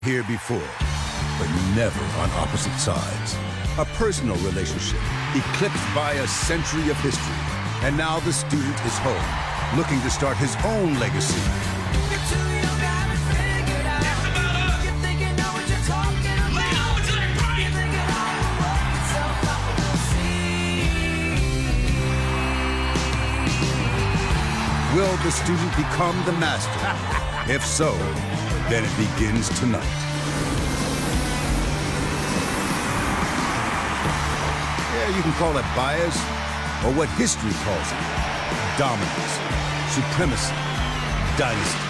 Here before, but never on opposite sides. A personal relationship eclipsed by a century of history. And now the student is home, looking to start his own legacy. Will the student become the master? If so, then it begins tonight. Yeah, you can call it bias, or what history calls it. Dominance, supremacy, dynasty.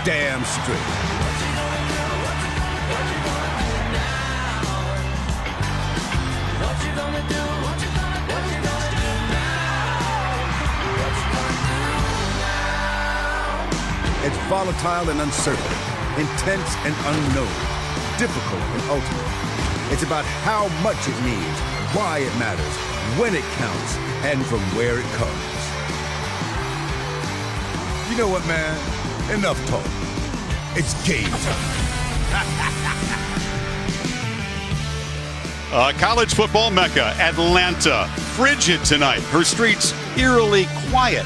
Damn straight. It's volatile and uncertain, intense and unknown, difficult and ultimate. It's about how much it means, why it matters, when it counts, and from where it comes. You know what, man? Enough talk. It's game time. College football mecca, Atlanta. Frigid tonight. Her streets eerily quiet.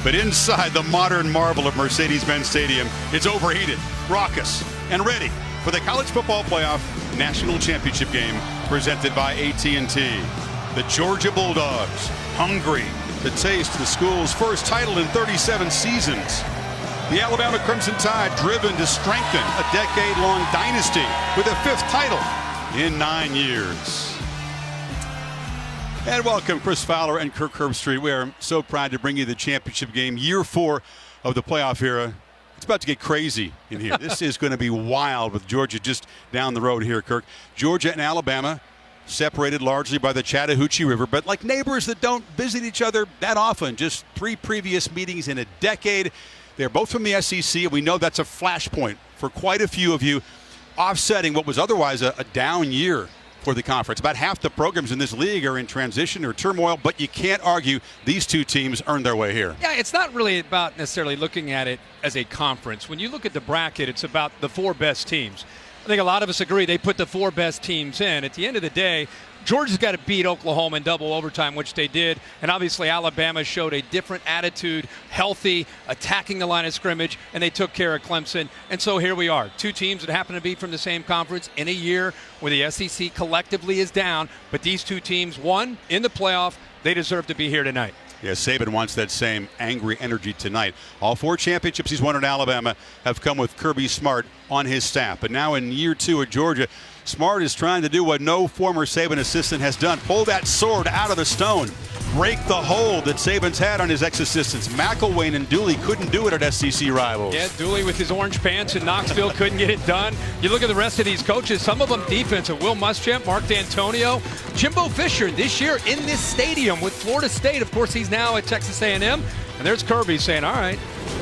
But inside the modern marvel of Mercedes-Benz Stadium, it's overheated, raucous, and ready for the College Football Playoff National Championship game presented by AT&T. The Georgia Bulldogs, hungry to taste the school's first title in 37 seasons. The Alabama Crimson Tide driven to strengthen a decade-long dynasty with a fifth title in 9 years. And welcome, Chris Fowler and Kirk Herbstreit. We are so proud to bring you the championship game, year 4 of the playoff era. It's about to get crazy in here. This is going to be wild with Georgia just down the road here, Kirk. Georgia and Alabama separated largely by the Chattahoochee River, but like neighbors that don't visit each other that often, just 3 previous meetings in a decade. They're both from the SEC, and we know that's a flashpoint for quite a few of you, offsetting what was otherwise a down year for the conference. About half the programs in this league are in transition or turmoil, but you can't argue these two teams earned their way here. Yeah, it's not really about necessarily looking at it as a conference. When you look at the bracket, it's about the 4 best teams. I think a lot of us agree they put the 4 best teams in. At the end of the day, Georgia's got to beat Oklahoma in double overtime, which they did. And obviously Alabama showed a different attitude, healthy, attacking the line of scrimmage, and they took care of Clemson. And so here we are, 2 teams that happen to be from the same conference in a year where the SEC collectively is down. But these 2 teams won in the playoff. They deserve to be here tonight. Yeah, Saban wants that same angry energy tonight. All 4 championships he's won at Alabama have come with Kirby Smart on his staff. But now in year 2 at Georgia, Smart is trying to do what no former Saban assistant has done. Pull that sword out of the stone. Break the hold that Saban's had on his ex-assistants. McElwain and Dooley couldn't do it at SEC rivals. Yeah, Dooley with his orange pants in Knoxville couldn't get it done. You look at the rest of these coaches, some of them defensive. Will Muschamp, Mark D'Antonio, Jimbo Fisher this year in this stadium with Florida State. Of course, he's now at Texas A&M. And there's Kirby saying, all right,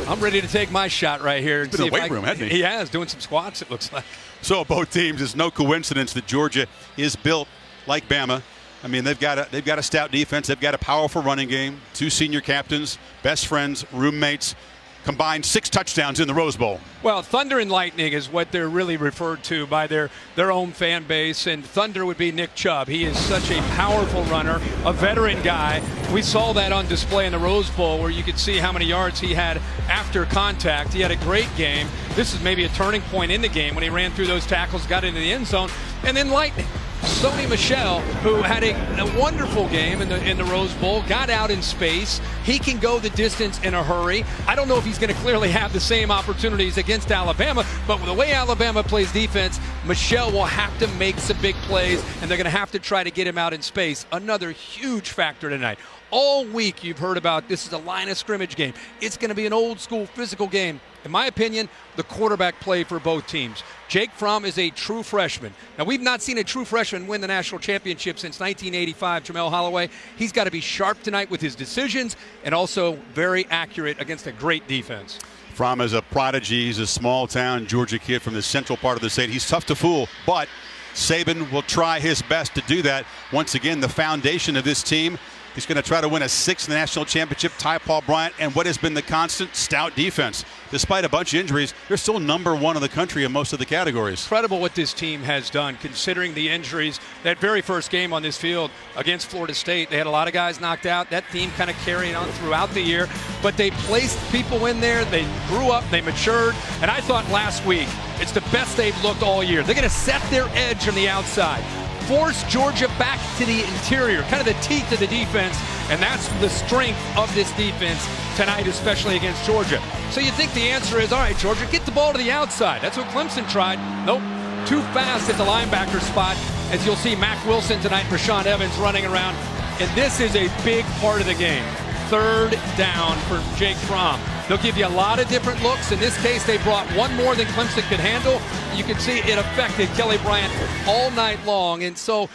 I'm ready to take my shot right here. He's been in the weight room, hasn't he? He has, doing some squats, it looks like. So both teams, it's no coincidence that Georgia is built like Bama. I mean, they've got a stout defense. They've got a powerful running game. 2 senior captains, best friends, roommates, combined 6 touchdowns in the Rose Bowl. Well, Thunder and Lightning is what they're really referred to by their own fan base, and Thunder would be Nick Chubb. He is such a powerful runner, a veteran guy. We saw that on display in the Rose Bowl where you could see how many yards he had after contact. He had a great game. This is maybe a turning point in the game when he ran through those tackles, got into the end zone. And then Lightning, Sony Michel, who had a wonderful game in the Rose Bowl, got out in space. He can go the distance in a hurry. I don't know if he's going to clearly have the same opportunities against Alabama, but with the way Alabama plays defense, Michel will have to make some big plays, and they're going to have to try to get him out in space. Another huge factor tonight. All week you've heard about this is a line of scrimmage game. It's going to be an old school physical game. In my opinion, the quarterback play for both teams. Jake Fromm is a true freshman. Now, we've not seen a true freshman win the national championship since 1985, Jamel Holloway. He's got to be sharp tonight with his decisions and also very accurate against a great defense. Fromm is a prodigy. He's a small-town Georgia kid from the central part of the state. He's tough to fool, but Saban will try his best to do that. Once again, the foundation of this team, he's going to try to win a 6th national championship, tie Paul Bryant, and what has been the constant stout defense. despite a bunch of injuries, they're still number one in the country in most of the categories. Incredible what this team has done, considering the injuries. That very first game on this field against Florida State, they had a lot of guys knocked out. That team kind of carried on throughout the year, but they placed people in there. They grew up, they matured, and I thought last week it's the best they've looked all year. They're going to set their edge from the outside, force Georgia back to the interior, kind of the teeth of the defense, and that's the strength of this defense tonight, especially against Georgia. So you think the answer is, all right, Georgia, get the ball to the outside. That's what Clemson tried. Nope, too fast at the linebacker spot, as you'll see Mac Wilson tonight, Rashaan Evans running around, and this is a big part of the game. Third down for Jake Fromm. They'll give you a lot of different looks. In this case, they brought one more than Clemson could handle. You can see it affected Kelly Bryant all night long. And so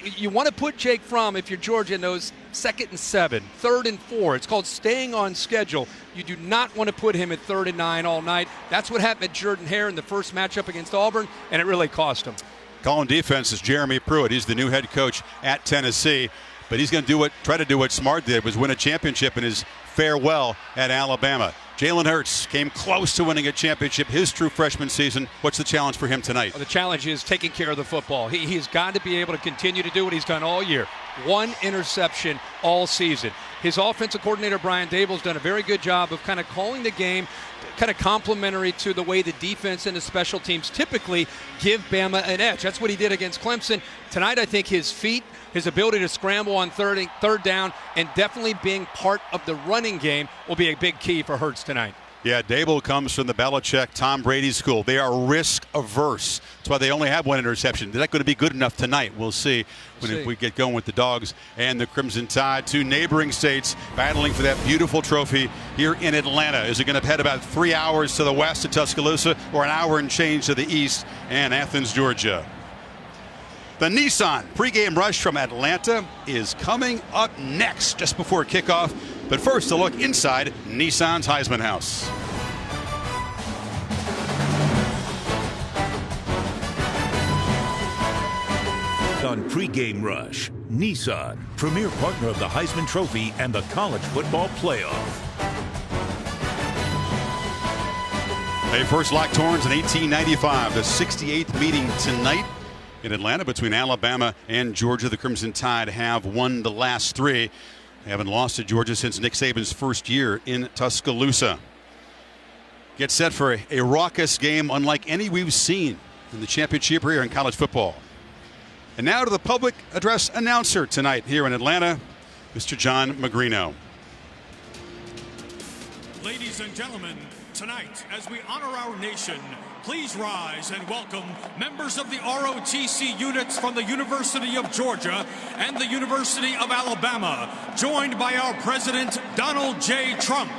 you want to put Jake Fromm, if you're Georgia, in those 2nd and 7, 3rd and 4. It's called staying on schedule. You do not want to put him at 3rd and 9 all night. That's what happened at Jordan Hare in the first matchup against Auburn, and it really cost him. Calling defense is Jeremy Pruitt. He's the new head coach at Tennessee. But he's going to try to do what Smart did, was win a championship in his farewell at Alabama. Jalen Hurts came close to winning a championship his true freshman season. What's the challenge for him tonight? Well, the challenge is taking care of the football. He's got to be able to continue to do what he's done all year. 1 interception all season. His offensive coordinator, Brian Daboll's done a very good job of kind of calling the game kind of complementary to the way the defense and the special teams typically give Bama an edge. That's what he did against Clemson. Tonight, I think his feet, his ability to scramble on third down, and definitely being part of the running game will be a big key for Hurts tonight. Yeah, Daboll comes from the Belichick, Tom Brady school. They are risk averse. That's why they only have 1 interception. Is that going to be good enough tonight? We'll see if we get going with the Dogs and the Crimson Tide. 2 neighboring states battling for that beautiful trophy here in Atlanta. Is it going to head about 3 hours to the west to Tuscaloosa, or an hour and change to the east and Athens, Georgia? The Nissan pregame rush from Atlanta is coming up next, just before kickoff. But first, a look inside Nissan's Heisman House. On pregame rush, Nissan, premier partner of the Heisman Trophy and the College Football Playoff. They first locked horns in 1895, the 68th meeting tonight in Atlanta between Alabama and Georgia. The Crimson Tide have won the last 3. They haven't lost to Georgia since Nick Saban's first year in Tuscaloosa. Get set for a raucous game unlike any we've seen in the championship here in college football. And now to the public address announcer tonight here in Atlanta, Mr. John Magrino. Ladies and gentlemen, tonight, as we honor our nation, please rise and welcome members of the ROTC units from the University of Georgia and the University of Alabama, joined by our President, Donald J. Trump.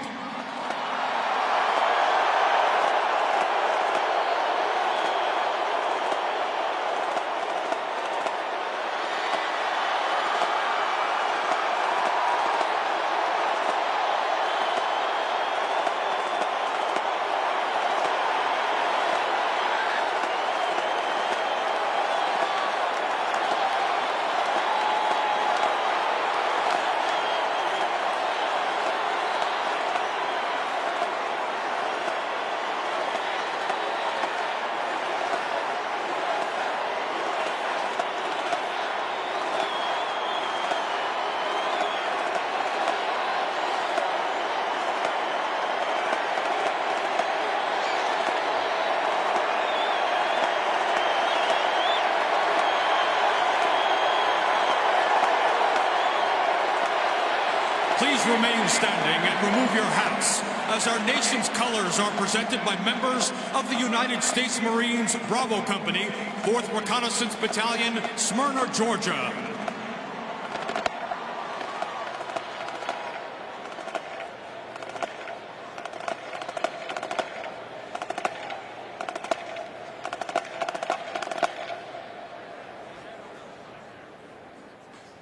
Please remain standing and remove your hats as our nation's colors are presented by members of the United States Marines Bravo Company, 4th Reconnaissance Battalion, Smyrna, Georgia.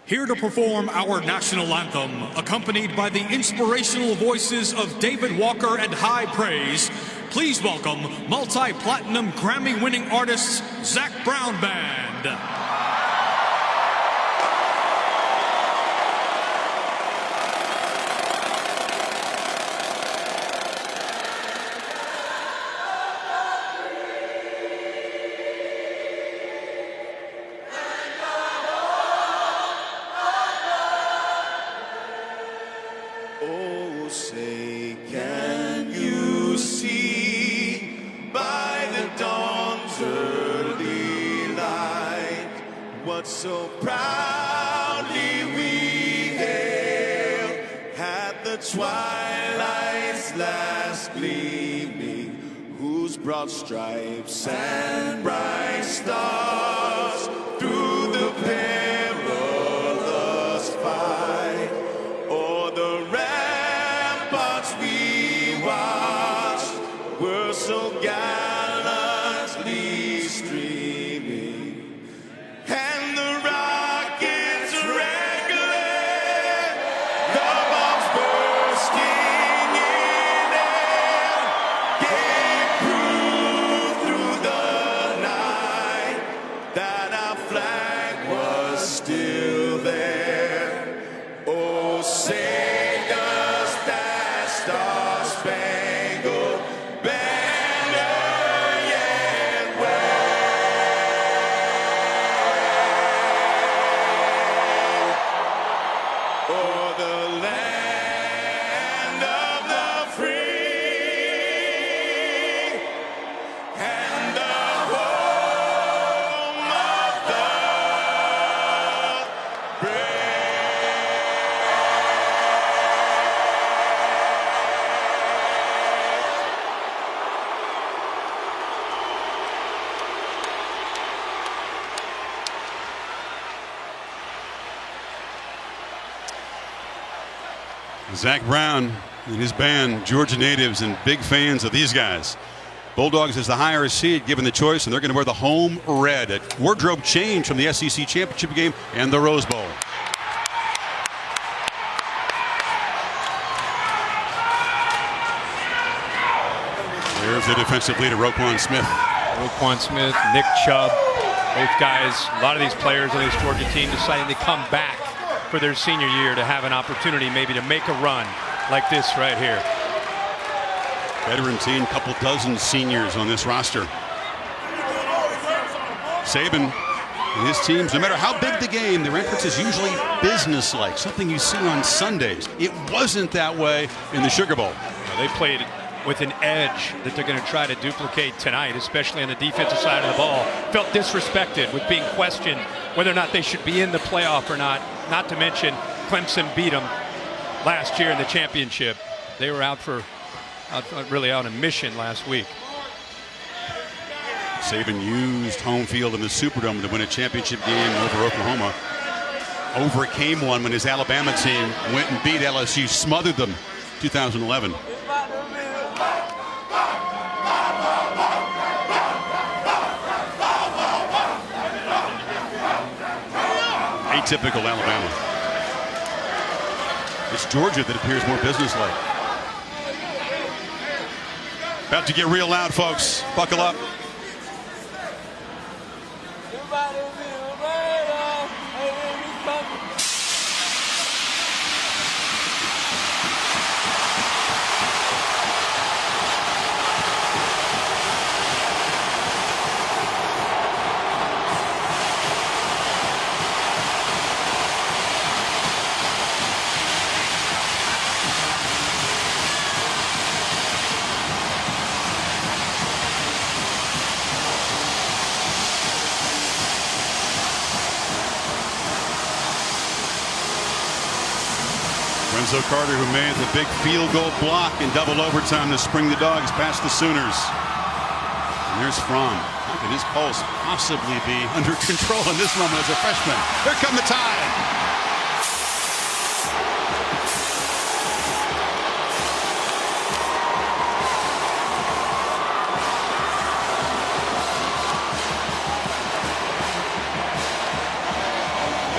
Here to perform our national anthem, accompanied by the inspirational voices of David Walker and High Praise, please welcome multi-platinum Grammy-winning artists Zac Brown Band. what so proudly we hailed at the twilight's last gleaming, whose broad stripes and bright stars through the perilous fight o'er the ramparts we watched were so gallantly streaming, and the rockets wrangling, the bombs bursting in air, gave proof through the night that our flag was still there. Oh, say does that star-spangled banner yet wave o'er the land of the free and the home of the brave. Zach Brown and his band, Georgia natives, and big fans of these guys. Bulldogs is the higher seed given the choice, and they're going to wear the home red. A wardrobe change from the SEC championship game and the Rose Bowl. There's the defensive leader, Roquan Smith. Roquan Smith, Nick Chubb, both guys, a lot of these players on this Georgia team deciding to come back for their senior year to have an opportunity maybe to make a run like this right here. Veteran team, couple dozen seniors on this roster. Saban and his teams, no matter how big the game, their entrance is usually businesslike, something you see on Sundays. It wasn't that way in the Sugar Bowl. They played with an edge that they're going to try to duplicate tonight, especially on the defensive side of the ball. Felt disrespected with being questioned whether or not they should be in the playoff or not. Not to mention Clemson beat them last year in the championship. They were really out on mission last week. Saban used home field in the Superdome to win a championship game over Oklahoma. Overcame one when his Alabama team went and beat LSU, smothered them 2011. Atypical Alabama. It's Georgia that appears more businesslike. About to get real loud, folks. Buckle up. Renzo Carter, who made the big field goal block in double overtime to spring the Dogs past the Sooners. And there's Fromm. How could his pulse possibly be under control in this moment as a freshman? Here come the Tide.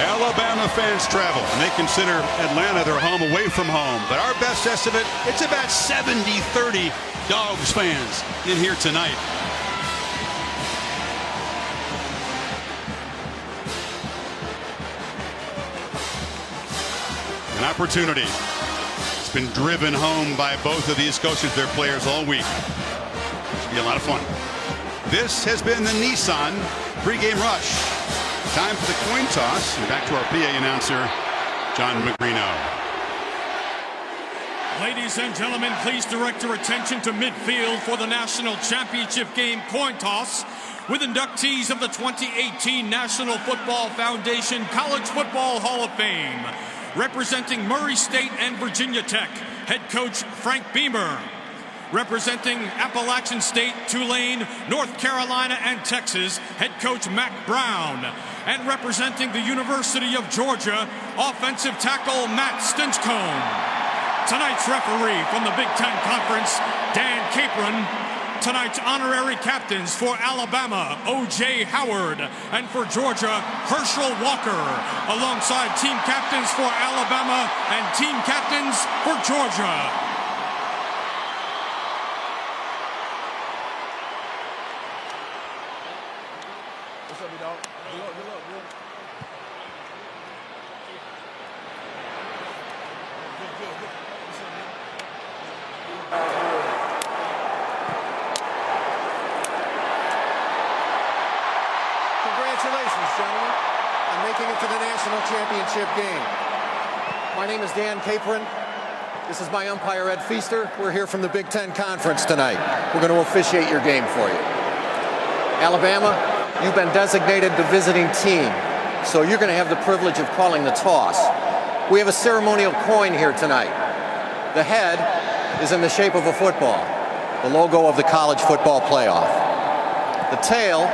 Alabama fans travel, and they consider Atlanta their home away from home. But our best estimate, it's about 70-30 Dogs fans in here tonight. An opportunity. It's been driven home by both of these coaches, their players all week. Should be a lot of fun. This has been the Nissan pregame rush. Time for the coin toss. And back to our PA announcer, John Magrino. Ladies and gentlemen, please direct your attention to midfield for the national championship game coin toss. with inductees of the 2018 National Football Foundation College Football Hall of Fame. Representing Murray State and Virginia Tech, head coach Frank Beamer. Representing Appalachian State, Tulane, North Carolina, and Texas, head coach Mack Brown. And representing the University of Georgia, offensive tackle Matt Stinchcomb. Tonight's referee from the Big Ten Conference, Dan Capron. Tonight's honorary captains for Alabama, O.J. Howard, and for Georgia, Herschel Walker, alongside team captains for Alabama and team captains for Georgia. Congratulations, gentlemen, on making it to the national championship game. My name is Dan Capron. This is my umpire, Ed Feaster. We're here from the Big Ten Conference tonight. We're going to officiate your game for you. Alabama, you've been designated the visiting team, so you're going to have the privilege of calling the toss. We have a ceremonial coin here tonight. The head is in the shape of a football, the logo of the College Football Playoff. The tail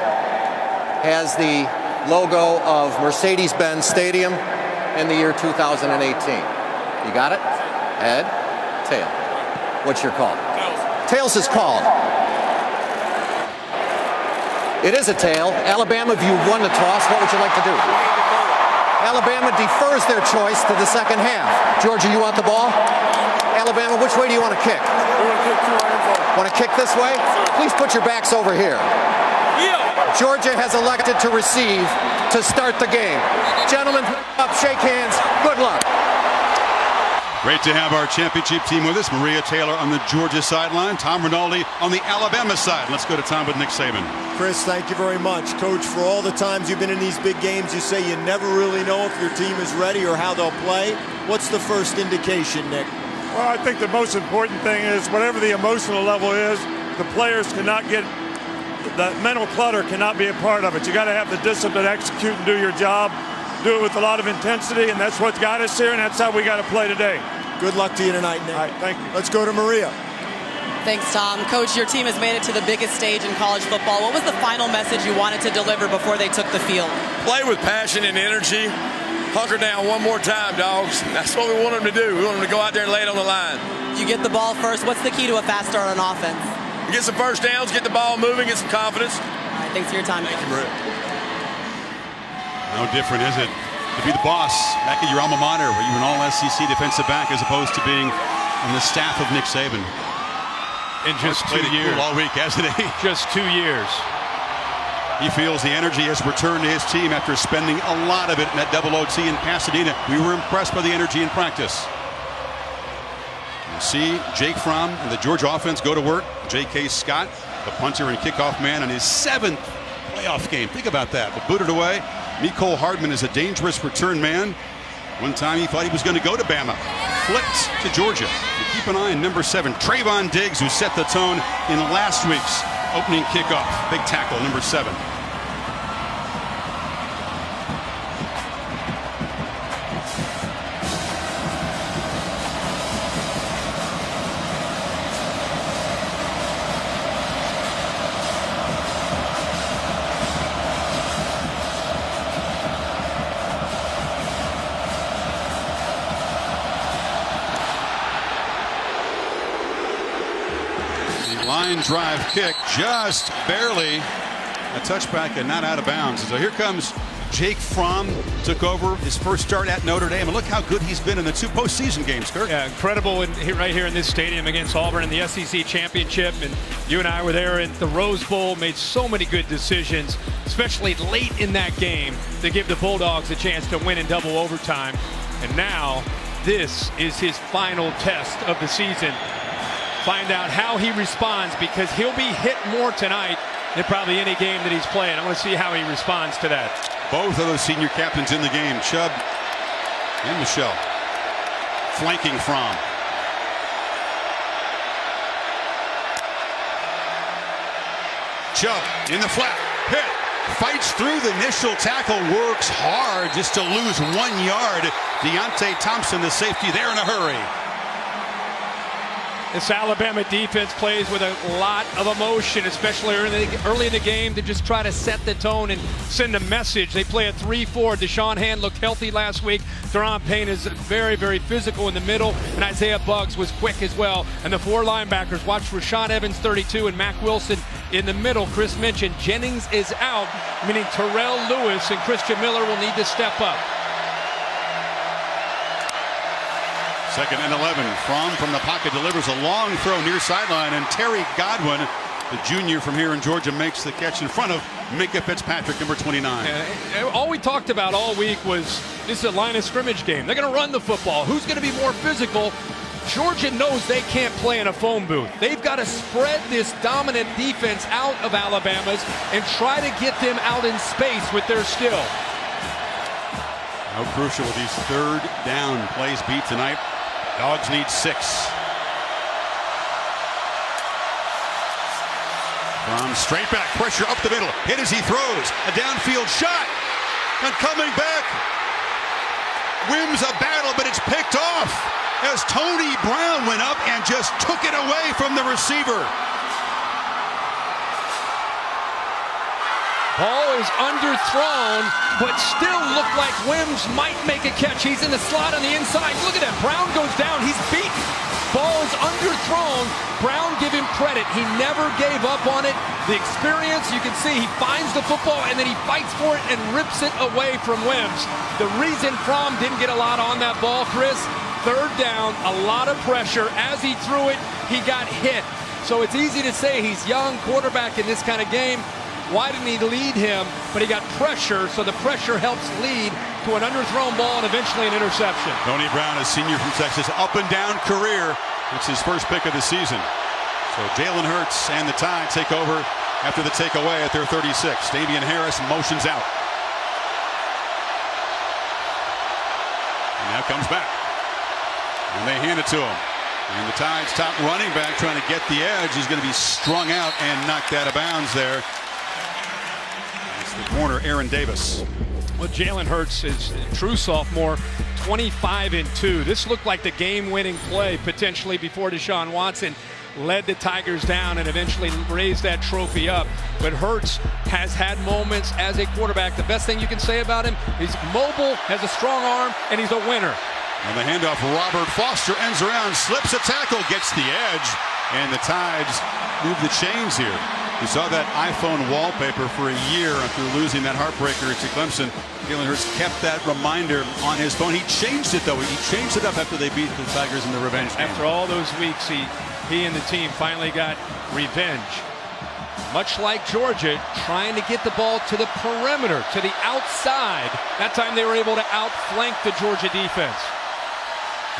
has the logo of Mercedes-Benz Stadium in the year 2018. You got it? Head, tail. What's your call? Tails. Tails is called. It is a tail. Alabama, if you won the toss, what would you like to do? Alabama defers their choice to the second half. Georgia, you want the ball? Alabama, which way do you want to kick? We want to kick to our info. Want to kick this way? Please put your backs over here. Georgia has elected to receive to start the game. Gentlemen, up, shake hands. Good luck. Great to have our championship team with us. Maria Taylor on the Georgia sideline. Tom Rinaldi on the Alabama side. Let's go to Tom with Nick Saban. Chris, thank you very much. Coach, for all the times you've been in these big games, you say you never really know if your team is ready or how they'll play. What's the first indication, Nick? Well, I think the most important thing is whatever the emotional level is, the players cannot get, the mental clutter cannot be a part of it. You got to have the discipline to execute and do your job. Do it with a lot of intensity, and that's what got us here, and that's how we got to play today. Good luck to you tonight, Nick. All right, thank you. Let's go to Maria. Thanks, Tom. Coach, your team has made it to the biggest stage in college football. What was the final message you wanted to deliver before they took the field? Play with passion and energy. Hunker down one more time, dogs. That's what we want them to do. We want them to go out there and lay it on the line. You get the ball first. What's the key to a fast start on offense? Get some first downs, get the ball moving, get some confidence. All right, thanks for your time. Thank you, Maria. No different, is it? To be the boss back at your alma mater, where you were an all-SEC defensive back, as opposed to being on the staff of Nick Saban. In just 2 Played it years. cool all week, hasn't he? Just 2 years. He feels the energy has returned to his team after spending a lot of it in that double OT in Pasadena. We were impressed by the energy in practice. You see Jake Fromm and the Georgia offense go to work. J.K. Scott, the punter and kickoff man, on his 7th playoff game. Think about that. But booted away. Mecole Hardman is a dangerous return man. One time he thought he was going to go to Bama. Flipped to Georgia. You keep an eye on number 7, Trayvon Diggs, who set the tone in last week's opening kickoff. Big tackle, number 7. Line drive kick, just barely a touchback and not out of bounds. So here comes Jake Fromm, took over his first start at Notre Dame, and look how good he's been in the 2 postseason games, Kirk. Yeah, incredible right here in this stadium against Auburn in the SEC championship. And you and I were there at the Rose Bowl, made so many good decisions, especially late in that game, to give the Bulldogs a chance to win in double overtime. And now this is his final test of the season. Find out how he responds, because he'll be hit more tonight than probably any game that he's playing. I want to see how he responds to that. Both of those senior captains in the game, Chubb and Michelle, flanking Fromm. Chubb in the flat, hit. Fights through the initial tackle, works hard just to lose 1 yard. Deontay Thompson, the safety, there in a hurry. This Alabama defense plays with a lot of emotion, especially early in the game, to just try to set the tone and send a message. They play a 3-4. Deshaun Hand looked healthy last week. Deron Payne is very, very physical in the middle, and Isaiah Buggs was quick as well. And the 4 linebackers, watch Rashaan Evans, 32, and Mack Wilson in the middle. Chris mentioned Jennings is out, meaning Terrell Lewis and Christian Miller will need to step up. 2nd and 11. Fromm from the pocket delivers a long throw near sideline, and Terry Godwin, the junior from here in Georgia, makes the catch in front of Minkah Fitzpatrick, number 29. All we talked about all week was this is a line of scrimmage game. They're going to run the football. Who's going to be more physical? Georgia knows they can't play in a phone booth. They've got to spread this dominant defense out of Alabama's and try to get them out in space with their skill. How crucial will these 3rd down plays be tonight? Dogs need 6. From straight back, pressure up the middle, hit as he throws, a downfield shot, and coming back, wins a battle, but it's picked off as Tony Brown went up and just took it away from the receiver. Ball is underthrown, but still looked like Wims might make a catch. He's in the slot on the inside. Look at that. Brown goes down. He's beaten. Ball is underthrown. Brown, give him credit. He never gave up on it. The experience, you can see, he finds the football and then he fights for it and rips it away from Wims. The reason Fromm didn't get a lot on that ball, Chris, 3rd down, a lot of pressure. As he threw it, he got hit. So it's easy to say he's young quarterback in this kind of game. Why didn't he lead him? But he got pressure, so the pressure helps lead to an underthrown ball and eventually an interception. Tony Brown, a senior from Texas, up and down career. It's his first pick of the season. So Jalen Hurts and the Tide take over after the takeaway at their 36. Damian Harris motions out. And now comes back. And they hand it to him. And the Tide's top running back trying to get the edge is going to be strung out and knocked out of bounds there. The corner, Aaron Davis. Well, Jalen Hurts is a true sophomore, 25-2. This looked like the game-winning play potentially before Deshaun Watson led the Tigers down and eventually raised that trophy up. But Hurts has had moments as a quarterback. The best thing you can say about him, he's mobile, has a strong arm, and he's a winner. On the handoff, Robert Foster ends around, slips a tackle, gets the edge, and the Tides move the chains here. We saw that iPhone wallpaper for a year after losing that heartbreaker to Clemson. Jalen Hurts kept that reminder on his phone. He changed it, though. He changed it up after they beat the Tigers in the revenge game. After all those weeks, he and the team finally got revenge. Much like Georgia, trying to get the ball to the perimeter, to the outside. That time they were able to outflank the Georgia defense.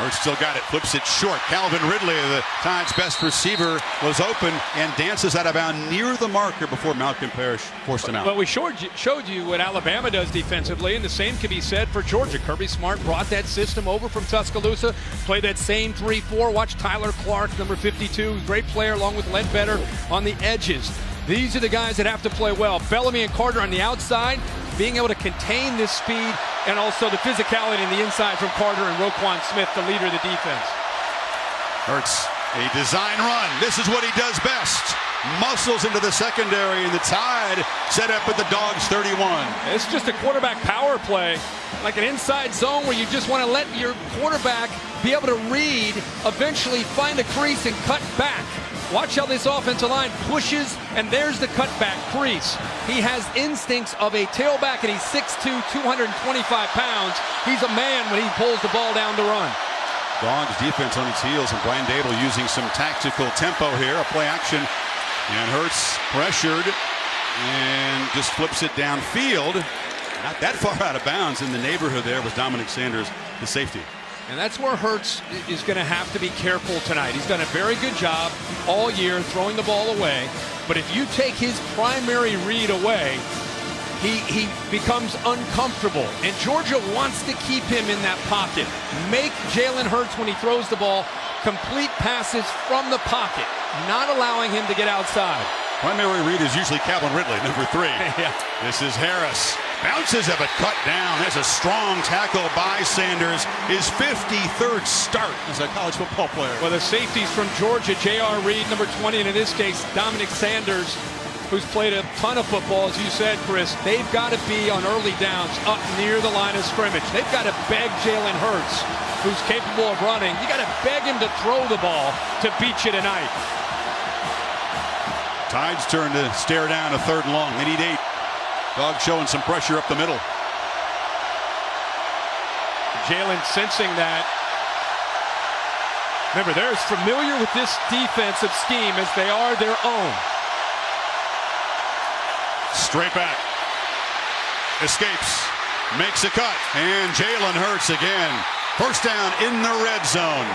Hurts still got it, flips it short. Calvin Ridley, the Tide's best receiver, was open and dances out of bounds near the marker before Malcolm Parrish forced him out. Well, we showed you what Alabama does defensively, and the same can be said for Georgia. Kirby Smart brought that system over from Tuscaloosa, played that same 3-4. Watch Tyler Clark, number 52, great player, along with Ledbetter on the edges. These are the guys that have to play well. Bellamy and Carter on the outside, being able to contain this speed and also the physicality in the inside from Carter and Roquan Smith, the leader of the defense. Hurts, a design run. This is what he does best. Muscles into the secondary, and the Tide set up at the Dogs 31. It's just a quarterback power play, like an inside zone where you just want to let your quarterback be able to read, eventually find a crease and cut back. Watch how this offensive line pushes, and there's the cutback crease. He has instincts of a tailback, and he's 6'2", 225 pounds. He's a man when he pulls the ball down to run. Dogs defense on its heels, and Brian Dable using some tactical tempo here, a play action. And Hurts pressured and just flips it downfield. Not that far out of bounds. In the neighborhood there was Dominic Sanders, the safety. And that's where Hurts is going to have to be careful tonight. He's done a very good job all year throwing the ball away. But if you take his primary read away, he becomes uncomfortable. And Georgia wants to keep him in that pocket. Make Jalen Hurts, when he throws the ball, complete passes from the pocket, not allowing him to get outside. Primary read is usually Calvin Ridley, number 3. Yeah. This is Harris. Bounces of it, cut down. That's a strong tackle by Sanders. His 53rd start as a college football player. Well, the safeties from Georgia, J.R. Reed, number 20, and in this case, Dominic Sanders, who's played a ton of football, as you said, Chris. They've got to be on early downs up near the line of scrimmage. They've got to beg Jalen Hurts, who's capable of running. You got to beg him to throw the ball to beat you tonight. Tide's turn to stare down a 3rd and long. They need 8. Dog showing some pressure up the middle. Jalen sensing that. Remember, they're as familiar with this defensive scheme as they are their own. Straight back. Escapes. Makes a cut. And Jalen Hurts again. First down in the red zone.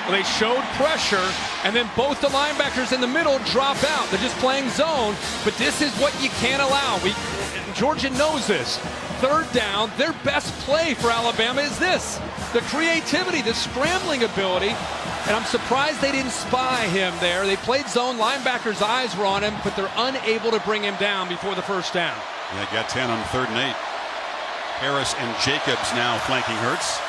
Well, they showed pressure, and then both the linebackers in the middle drop out. They're just playing zone, but this is what you can't allow. Georgia knows this. 3rd down, their best play for Alabama is this. The creativity, the scrambling ability, and I'm surprised they didn't spy him there. They played zone, linebackers' eyes were on him, but they're unable to bring him down before the first down. They got 10 on 3rd and 8. Harris and Jacobs now flanking Hurts.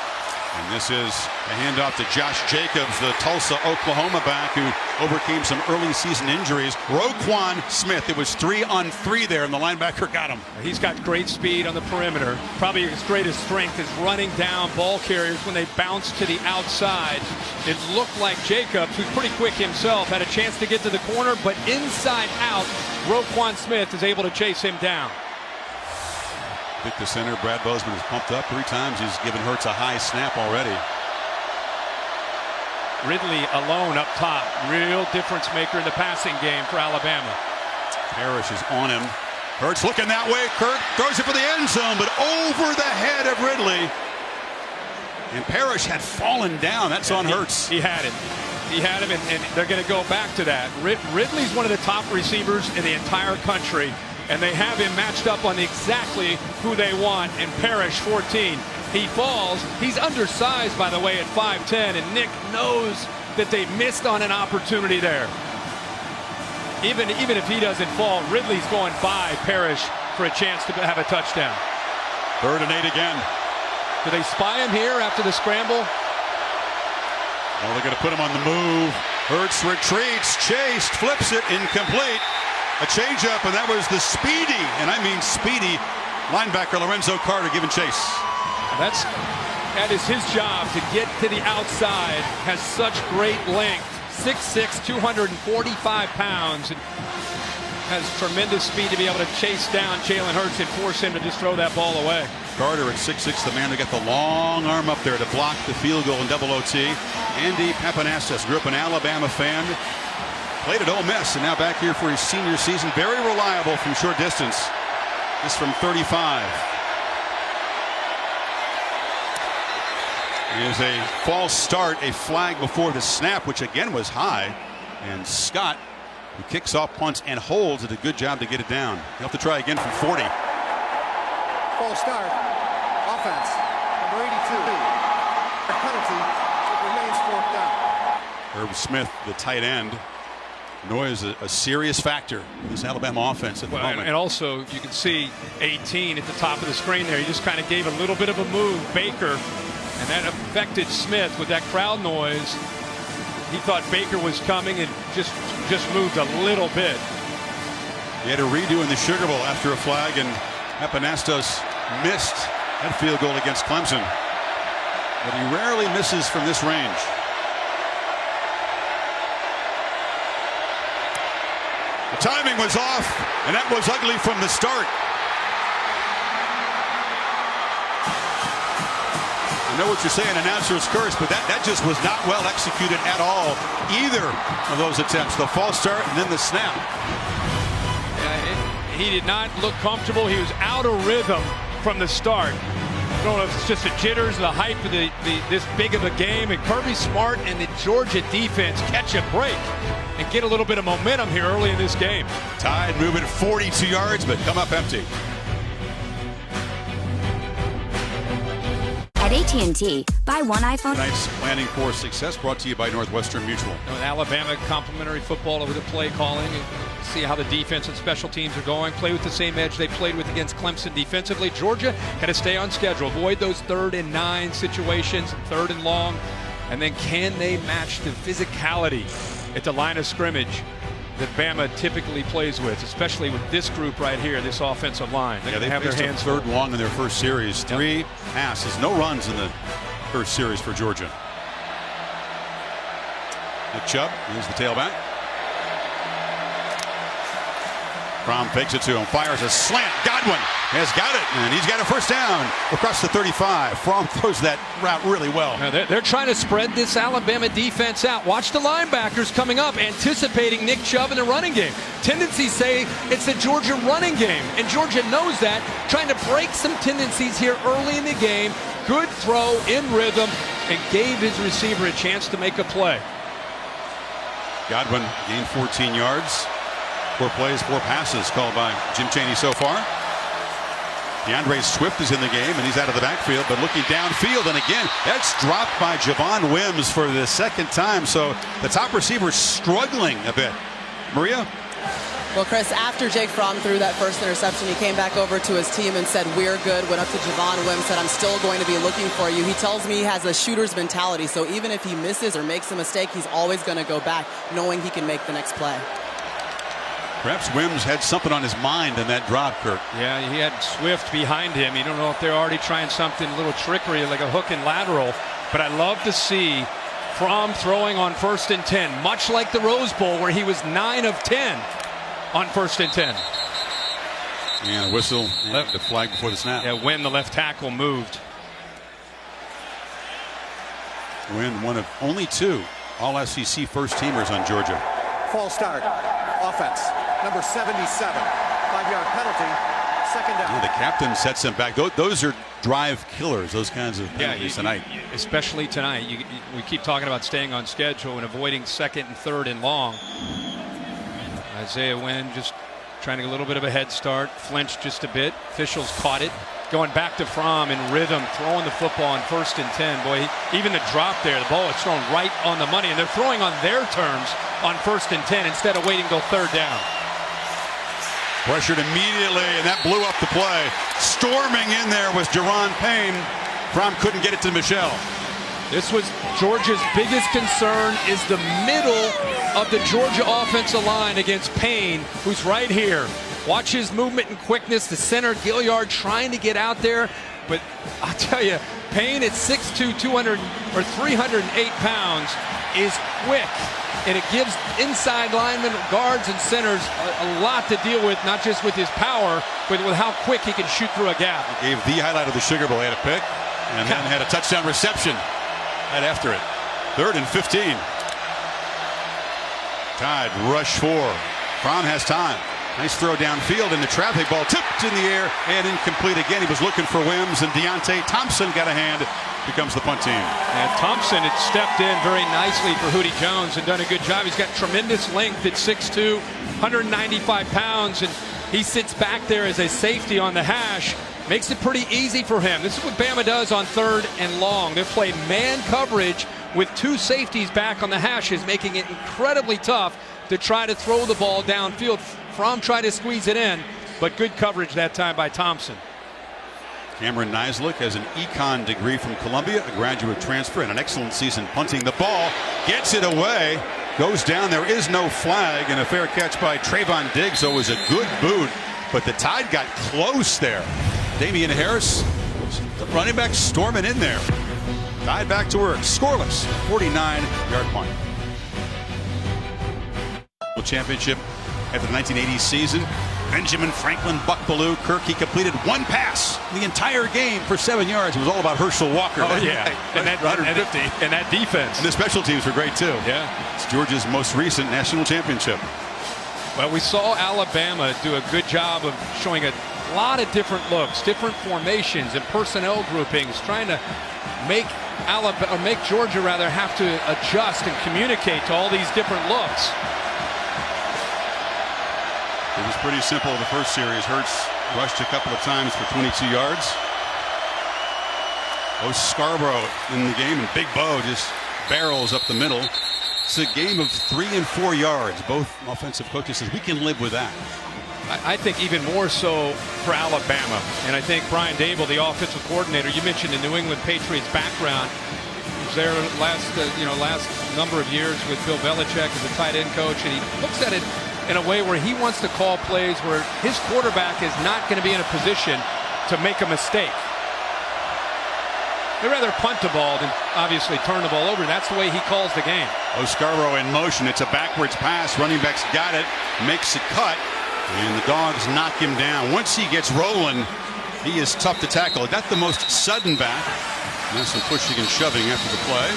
And this is a handoff to Josh Jacobs, the Tulsa, Oklahoma back who overcame some early season injuries. Roquan Smith, it was 3 on 3 there, and the linebacker got him. He's got great speed on the perimeter. Probably his greatest strength is running down ball carriers when they bounce to the outside. It looked like Jacobs, who's pretty quick himself, had a chance to get to the corner, but inside out, Roquan Smith is able to chase him down. Pick the center. Brad Bozeman has pumped up 3 times. He's given Hurts a high snap already. Ridley alone up top. Real difference maker in the passing game for Alabama. Parrish is on him. Hurts looking that way. Kirk throws it for the end zone, but over the head of Ridley. And Parrish had fallen down. That's on Hurts. He had him. He had him, and they're going to go back to that. Ridley's one of the top receivers in the entire country. And they have him matched up on exactly who they want. And Parrish, 14. He falls. He's undersized, by the way, at 5'10". And Nick knows that they missed on an opportunity there. Even if he doesn't fall, Ridley's going by Parrish for a chance to have a touchdown. 3rd and 8 again. Do they spy him here after the scramble? Well, they're going to put him on the move. Hurts retreats, chased, flips it, incomplete. A changeup, and that was the speedy, and I mean speedy, linebacker Lorenzo Carter giving chase. That is his job, to get to the outside. Has such great length. 6'6", 245 pounds, and has tremendous speed to be able to chase down Jalen Hurts and force him to just throw that ball away. Carter at 6'6", the man who got the long arm up there to block the field goal in double OT. Andy Pappanastos grew up an Alabama fan. Played at Ole Miss, and now back here for his senior season. Very reliable from short distance. This from 35. Here's a false start, a flag before the snap, which again was high. And Scott, who kicks off punts and holds, did a good job to get it down. He'll have to try again from 40. False start. Offense. Number 82. A penalty. It remains 4th down. Herb Smith, the tight end. Noise a serious factor in this Alabama offense at the moment. And also, you can see 18 at the top of the screen there. He just kind of gave a little bit of a move, Baker, and that affected Smith with that crowd noise. He thought Baker was coming and just moved a little bit. He had a redo in the Sugar Bowl after a flag, and Pappanastos missed that field goal against Clemson. But he rarely misses from this range. The timing was off, and that was ugly from the start. I know what you're saying, announcer's curse, but that just was not well executed at all. Either of those attempts, the false start and then the snap. He did not look comfortable. He was out of rhythm from the start. I don't know if it's just the jitters, the hype of this big of a game, and Kirby Smart and the Georgia defense catch a break and get a little bit of momentum here early in this game. Tide moving 42 yards, but come up empty. At AT&T, buy one iPhone. Tonight's Planning for Success brought to you by Northwestern Mutual. With Alabama, complimentary football over the play calling. And see how the defense and special teams are going. Play with the same edge they played with against Clemson defensively. Georgia got to stay on schedule. Avoid those 3rd and 9 situations, 3rd and long. And then can they match the physicality at the line of scrimmage that Bama typically plays with, especially with this group right here, this offensive line? They have their hands 3rd and long in their first series. 3 passes, no runs in the first series for Georgia. Nick Chubb, here's the tailback. Fromm fakes it to him, fires a slant. Godwin has got it, and he's got a first down across the 35. Fromm throws that route really well. Now they're trying to spread this Alabama defense out. Watch the linebackers coming up, anticipating Nick Chubb in the running game. Tendencies say it's the Georgia running game, and Georgia knows that, trying to break some tendencies here early in the game. Good throw in rhythm, and gave his receiver a chance to make a play. Godwin gained 14 yards. 4 plays, 4 passes called by Jim Chaney so far. DeAndre Swift is in the game, and he's out of the backfield, but looking downfield, and again, that's dropped by Javon Wims for the 2nd time, so the top receiver struggling a bit. Maria? Well, Chris, after Jake Fromm threw that first interception, he came back over to his team and said, "We're good." Went up to Javon Wims, said, "I'm still going to be looking for you." He tells me he has a shooter's mentality, so even if he misses or makes a mistake, he's always going to go back, knowing he can make the next play. Perhaps Wims had something on his mind in that drop, Kirk. Yeah, he had Swift behind him. You don't know if they're already trying something, a little trickery, like a hook and lateral. But I love to see Fromm throwing on 1st and 10, much like the Rose Bowl, where he was 9 of 10 on 1st and 10. And a whistle, and the flag before the snap. Yeah, when the left tackle moved. Win, one of only 2 All-SEC first-teamers on Georgia. False start. Offense. Number 77. 5-yard penalty. 2nd down. Yeah, the captain sets him back. Those are drive killers, those kinds of penalties tonight. Especially tonight. We keep talking about staying on schedule and avoiding 2nd and 3rd and long. Isaiah Wynn just trying to get a little bit of a head start. Flinched just a bit. Officials caught it. Going back to Fromm in rhythm, throwing the football on 1st and 10. Boy, even the drop there, the ball is thrown right on the money, and they're throwing on their terms on 1st and 10 instead of waiting till 3rd down. Pressured immediately, and that blew up the play. Storming in there was Jerron Payne. Fromm couldn't get it to Michelle. This was Georgia's biggest concern, is the middle of the Georgia offensive line against Payne, who's right here. Watch his movement and quickness. The center, Gilliard, trying to get out there. But I'll tell you, Payne at 6'2", 308 pounds is quick. And it gives inside linemen, guards, and centers a lot to deal with, not just with his power, but with how quick he can shoot through a gap. He gave the highlight of the Sugar Bowl. He had a pick, and then had a touchdown reception right after it. 3rd and 15. Tide rush 4. Fromm has time. Nice throw downfield, and the traffic ball tipped in the air and incomplete again. He was looking for Wims, and Deontay Thompson got a hand. Becomes the punt team. And Thompson had stepped in very nicely for Hootie Jones and done a good job. He's got tremendous length at 6'2", 195 pounds, and he sits back there as a safety on the hash. Makes it pretty easy for him. This is what Bama does on 3rd and long. They play man coverage with 2 safeties back on the hashes, making it incredibly tough to try to throw the ball downfield. Fromm tried to squeeze it in, but good coverage that time by Thompson. Cameron Nisluk has an econ degree from Columbia, a graduate transfer, and an excellent season punting the ball. Gets it away, goes down. There is no flag, and a fair catch by Trayvon Diggs, so it was a good boot, but the Tide got close there. Damian Harris, the running back, storming in there. Tide back to work, scoreless, 49-yard punt. Championship after the 1980 season. Benjamin Franklin Buckbaloo. Kirk, he completed 1 pass the entire game for 7 yards. It was all about Herschel Walker. Oh, yeah. And that 150. And that defense. And the special teams were great, too. Yeah. It's Georgia's most recent national championship. Well, we saw Alabama do a good job of showing a lot of different looks, different formations and personnel groupings, trying to make Georgia have to adjust and communicate to all these different looks. It was pretty simple the first series. Hurts rushed a couple of times for 22 yards. Scarborough in the game, and Big Bo just barrels up the middle. It's a game of 3 and 4 yards. Both offensive coaches says we can live with that. I think even more so for Alabama. And I think Brian Dable, the offensive coordinator, you mentioned the New England Patriots background. He was there last number of years with Bill Belichick as a tight end coach, and he looks at it in a way where he wants to call plays where his quarterback is not going to be in a position to make a mistake. They'd rather punt the ball than obviously turn the ball over. That's the way he calls the game. Scarborough in motion. It's a backwards pass. Running back's got it. Makes a cut. And the Dogs knock him down. Once he gets rolling, he is tough to tackle. Not the most sudden back. There's some pushing and shoving after the play.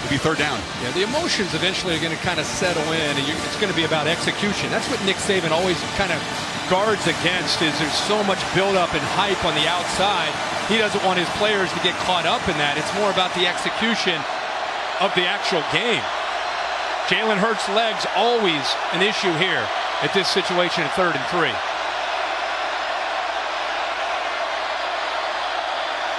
It'll be third down. Yeah, the emotions eventually are going to kind of settle in, and it's going to be about execution. That's what Nick Saban always kind of guards against, is there's so much buildup and hype on the outside. He doesn't want his players to get caught up in that. It's more about the execution of the actual game. Jalen Hurts' legs always an issue here at this situation at 3rd and 3.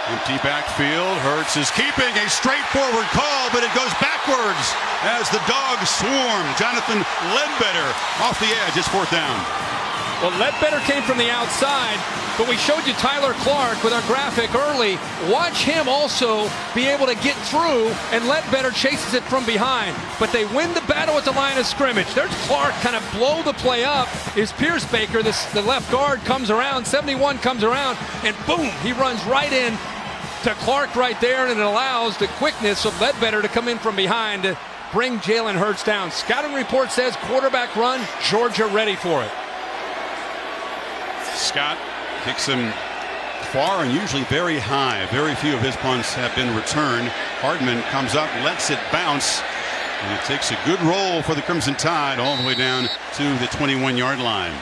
Empty backfield. Hurts is keeping a straightforward call, but it goes backwards as the Dogs swarm. Jonathan Ledbetter off the edge. It's 4th down. Well, Ledbetter came from the outside, but we showed you Tyler Clark with our graphic early. Watch him also be able to get through, and Ledbetter chases it from behind. But they win the battle at the line of scrimmage. There's Clark kind of blow the play up. Is Pierce Baker, the left guard, comes around, 71 comes around, and boom, he runs right in to Clark right there, and it allows the quickness of Ledbetter to come in from behind to bring Jalen Hurts down. Scouting report says quarterback run, Georgia ready for it. Scott kicks him far and usually very high. Very few of his punts have been returned. Hardman comes up, lets it bounce, and it takes a good roll for the Crimson Tide all the way down to the 21-yard line.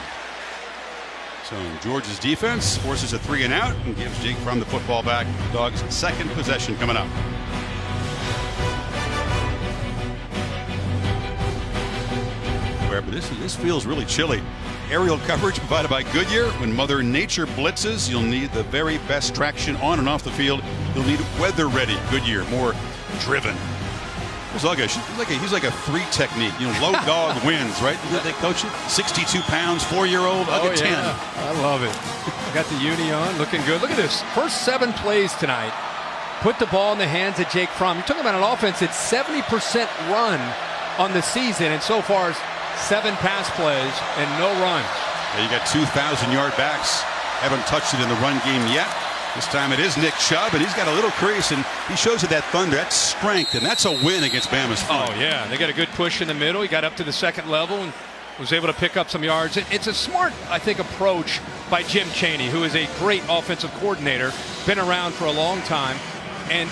So Georgia's defense forces a 3 and out and gives Jake Fromm the football back. Dogs' second possession coming up. But this feels really chilly. Aerial coverage provided by Goodyear. When Mother Nature blitzes, you'll need the very best traction on and off the field. You'll need weather-ready Goodyear, more driven. He's like a 3 technique. Low dog wins, right? Did they coach it? 62 pounds, 4-year-old, I'll get 10. I love it. Got the uni on, looking good. Look at this. First 7 plays tonight. Put the ball in the hands of Jake Fromm. You're talking about an offense that's 70% run on the season, and so far 7 pass plays and no runs. Yeah, you got 2,000-yard backs. Haven't touched it in the run game yet. This time it is Nick Chubb, and he's got a little crease, and he shows it that thunder, that strength, and that's a win against Bama's front. Oh, yeah. They got a good push in the middle. He got up to the 2nd level and was able to pick up some yards. It's a smart, I think, approach by Jim Chaney, who is a great offensive coordinator, been around for a long time, and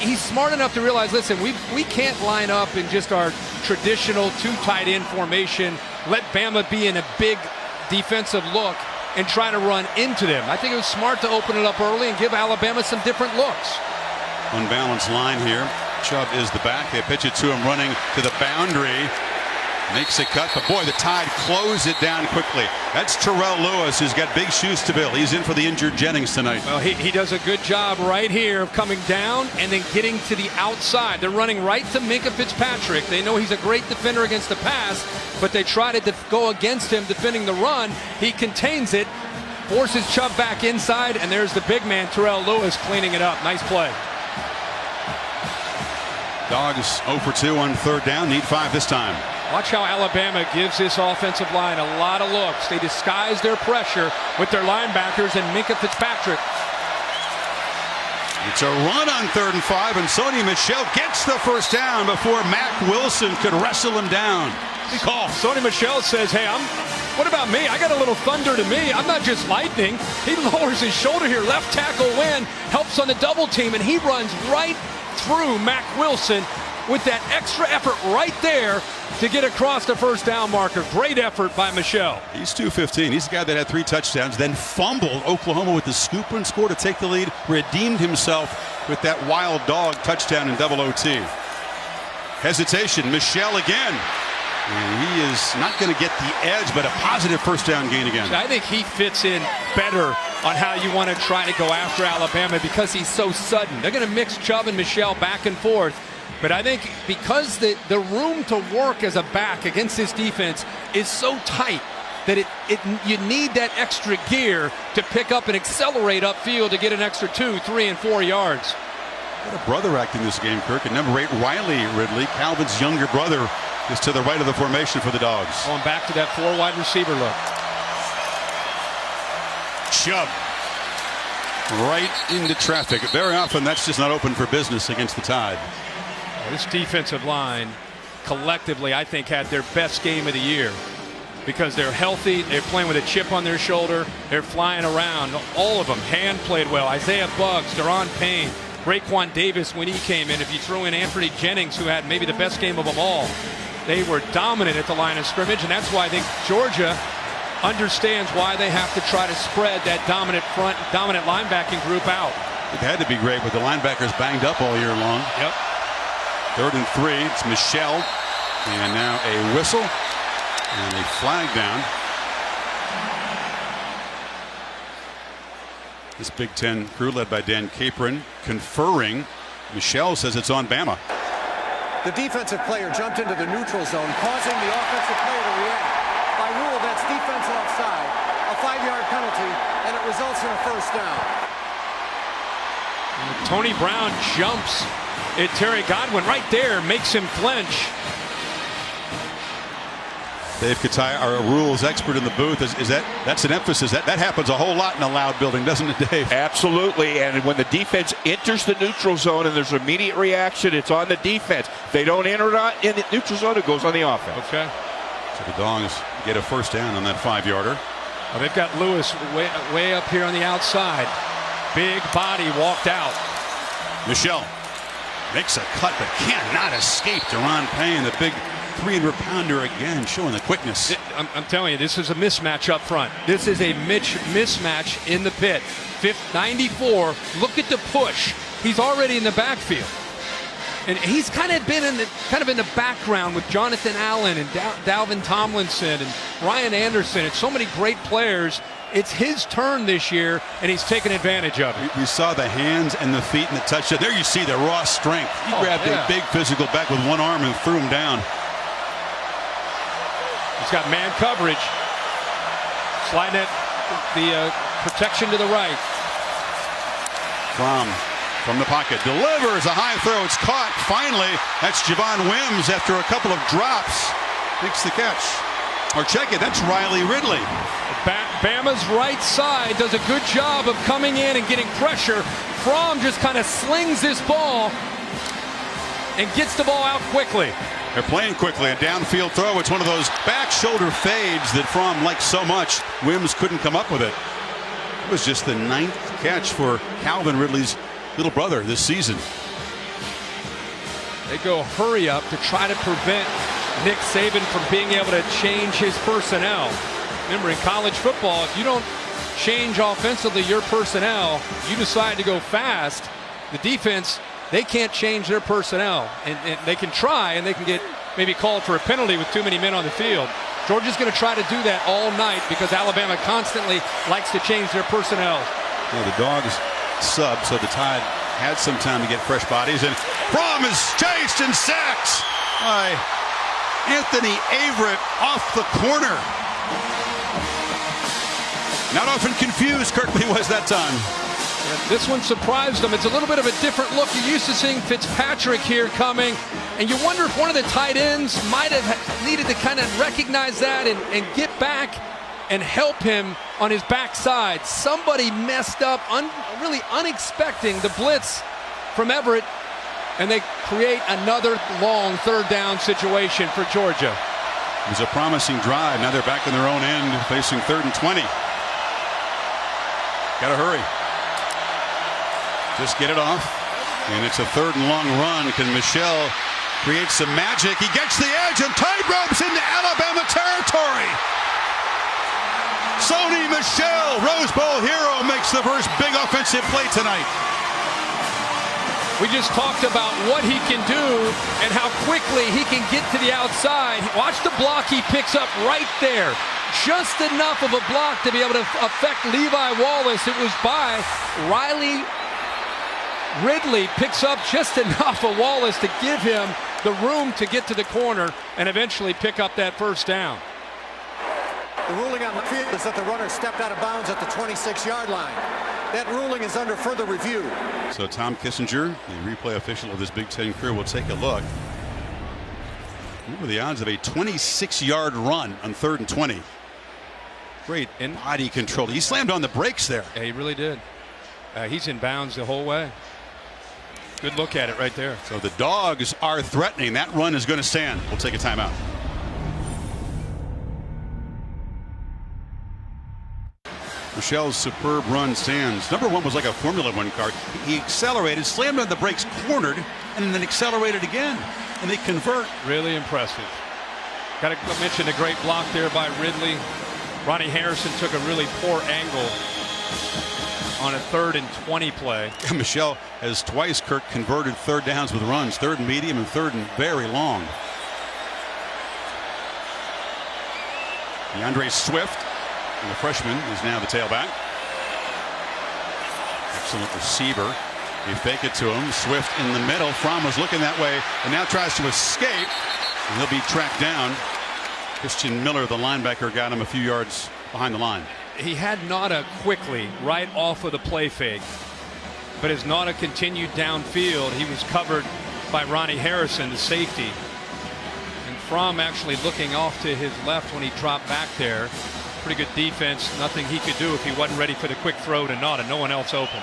he's smart enough to realize, listen, we can't line up in just our traditional 2 tight end formation, let Bama be in a big defensive look and try to run into them. I think it was smart to open it up early and give Alabama some different looks. Unbalanced line here. Chubb is the back. They pitch it to him running to the boundary. Makes a cut, but boy, the Tide close it down quickly. That's Terrell Lewis, who's got big shoes to fill. He's in for the injured Jennings tonight. Well, he does a good job right here of coming down and then getting to the outside. They're running right to Minkah Fitzpatrick. They know he's a great defender against the pass, but they try to go against him defending the run. He contains it, forces Chubb back inside, and there's the big man, Terrell Lewis, cleaning it up. Nice play. Dogs 0 for 2 on 3rd down. Need 5 this time. Watch how Alabama gives this offensive line a lot of looks. They disguise their pressure with their linebackers and Minkah Fitzpatrick. It's a run on 3rd and 5, and Sony Michel gets the first down before Mac Wilson could wrestle him down. Good call. Sony Michel says, hey, what about me? I got a little thunder to me. I'm not just lightning. He lowers his shoulder here. Left tackle win, helps on the double team, and he runs right through Mac Wilson with that extra effort right there to get across the first down marker. Great effort by Michel. He's 215. He's the guy that had 3 touchdowns, then fumbled Oklahoma with the scoop and score to take the lead, redeemed himself with that wild dog touchdown in double OT. Hesitation, Michel again. And he is not going to get the edge, but a positive first down gain again. I think he fits in better on how you want to try to go after Alabama because he's so sudden. They're going to mix Chubb and Michelle back and forth. But I think because the room to work as a back against this defense is so tight that you need that extra gear to pick up and accelerate upfield to get an extra 2, 3, and 4 yards. What a brother act in this game, Kirk. And number 8, Riley Ridley, Calvin's younger brother, is to the right of the formation for the Dogs. Going back to that 4 wide receiver look. Chubb right into traffic. Very often that's just not open for business against the Tide. This defensive line collectively, I think, had their best game of the year because they're healthy. They're playing with a chip on their shoulder. They're flying around. All of them. Hand played well. Isaiah Buggs, Deron Payne, Raekwon Davis when he came in. If you throw in Anthony Jennings, who had maybe the best game of them all, they were dominant at the line of scrimmage, and that's why I think Georgia understands why they have to try to spread that dominant linebacking group out. It had to be great with the linebackers banged up all year long. Yep. 3rd and 3. It's Michelle. And now a whistle and a flag down. This Big Ten crew led by Dan Capron conferring. Michelle says it's on Bama. The defensive player jumped into the neutral zone, causing the offensive player to react. By rule, that's defense offside, a 5-yard penalty, and it results in a first down. Tony Brown jumps at Terry Godwin right there, makes him flinch. Dave Katai, our rules expert in the booth, that's an emphasis. That happens a whole lot in a loud building, doesn't it, Dave? Absolutely. And when the defense enters the neutral zone and there's immediate reaction, it's on the defense. If they don't enter in the neutral zone, it goes on the offense. Okay. So the Dogs get a first down on that 5-yarder. Well, they've got Lewis way up here on the outside. Big body walked out. Michelle makes a cut but cannot escape Deron Payne, the big 300-pounder again, showing the quickness. I'm telling you, this is a mismatch up front. This is a mismatch in the pit. 94. Look at the push. He's already in the backfield, and he's kind of been in the background with Jonathan Allen and Dalvin Tomlinson and Ryan Anderson and so many great players. It's his turn this year, and he's taken advantage of it. We saw the hands and the feet and the touchdown. There you see the raw strength. He grabbed a big physical back with one arm and threw him down. He's got man coverage. Sliding it, the protection to the right. From the pocket, delivers a high throw. It's caught. Finally, that's Javon Wims after a couple of drops. Makes the catch. Or check it, that's Riley Ridley. Bama's right side does a good job of coming in and getting pressure. Fromm just kind of slings this ball and gets the ball out quickly. They're playing quickly. A downfield throw. It's one of those back shoulder fades that Fromm likes so much. Wims couldn't come up with it. It was just the 9th catch for Calvin Ridley's little brother this season. They go hurry up to try to prevent Nick Saban from being able to change his personnel. Remember, in college football, if you don't change offensively your personnel, you decide to go fast, the defense, they can't change their personnel. And they can try, and they can get maybe called for a penalty with too many men on the field. Georgia's going to try to do that all night because Alabama constantly likes to change their personnel. Yeah, the Dogs sub, so the Tide had some time to get fresh bodies. And Fromm is chased and sacked by Anthony Averett off the corner. Not often confused, Kirkley was that time. This one surprised them. It's a little bit of a different look. You're used to seeing Fitzpatrick here coming, and you wonder if one of the tight ends might have needed to kind of recognize that and get back and help him on his backside. Somebody messed up, really unexpecting the blitz from Everett, and they create another long 3rd down situation for Georgia. It was a promising drive. Now they're back in their own end, facing 3rd and 20. Gotta hurry. Just get it off. And it's a 3rd and long run. Can Michelle create some magic? He gets the edge and tight ropes into Alabama territory. Sony Michelle, Rose Bowl hero, makes the first big offensive play tonight. We just talked about what he can do and how quickly he can get to the outside. Watch the block he picks up right there. Just enough of a block to be able to affect Levi Wallace. It was by Riley Ridley. Picks up just enough of Wallace to give him the room to get to the corner and eventually pick up that first down. The ruling on the field is that the runner stepped out of bounds at the 26-yard line. That ruling is under further review. So Tom Kissinger, the replay official of this Big Ten career, will take a look. What are the odds of a 26-yard run on 3rd and 20? Great body control. He slammed on the brakes there. Yeah, he really did. He's in bounds the whole way. Good look at it right there. So the Dogs are threatening. That run is going to stand. We'll take a timeout. Michelle's superb run stands. Number one was like a Formula One car. He accelerated, slammed on the brakes, cornered, and then accelerated again. And they convert. Really impressive. Got to mention a great block there by Ridley. Ronnie Harrison took a really poor angle on a 3rd and 20 play. Michelle has twice, Kirk, converted 3rd downs with runs. 3rd and medium and 3rd and very long. DeAndre Swift, the freshman, is now the tailback. Excellent receiver. They fake it to him. Swift in the middle. Fromm was looking that way and now tries to escape. And he'll be tracked down. Christian Miller, the linebacker, got him a few yards behind the line. He had Nada quickly right off of the play fake. But as Nada continued downfield, he was covered by Ronnie Harrison, the safety. And Fromm actually looking off to his left when he dropped back there. Pretty good defense. Nothing he could do if he wasn't ready for the quick throw to Nada. No one else open.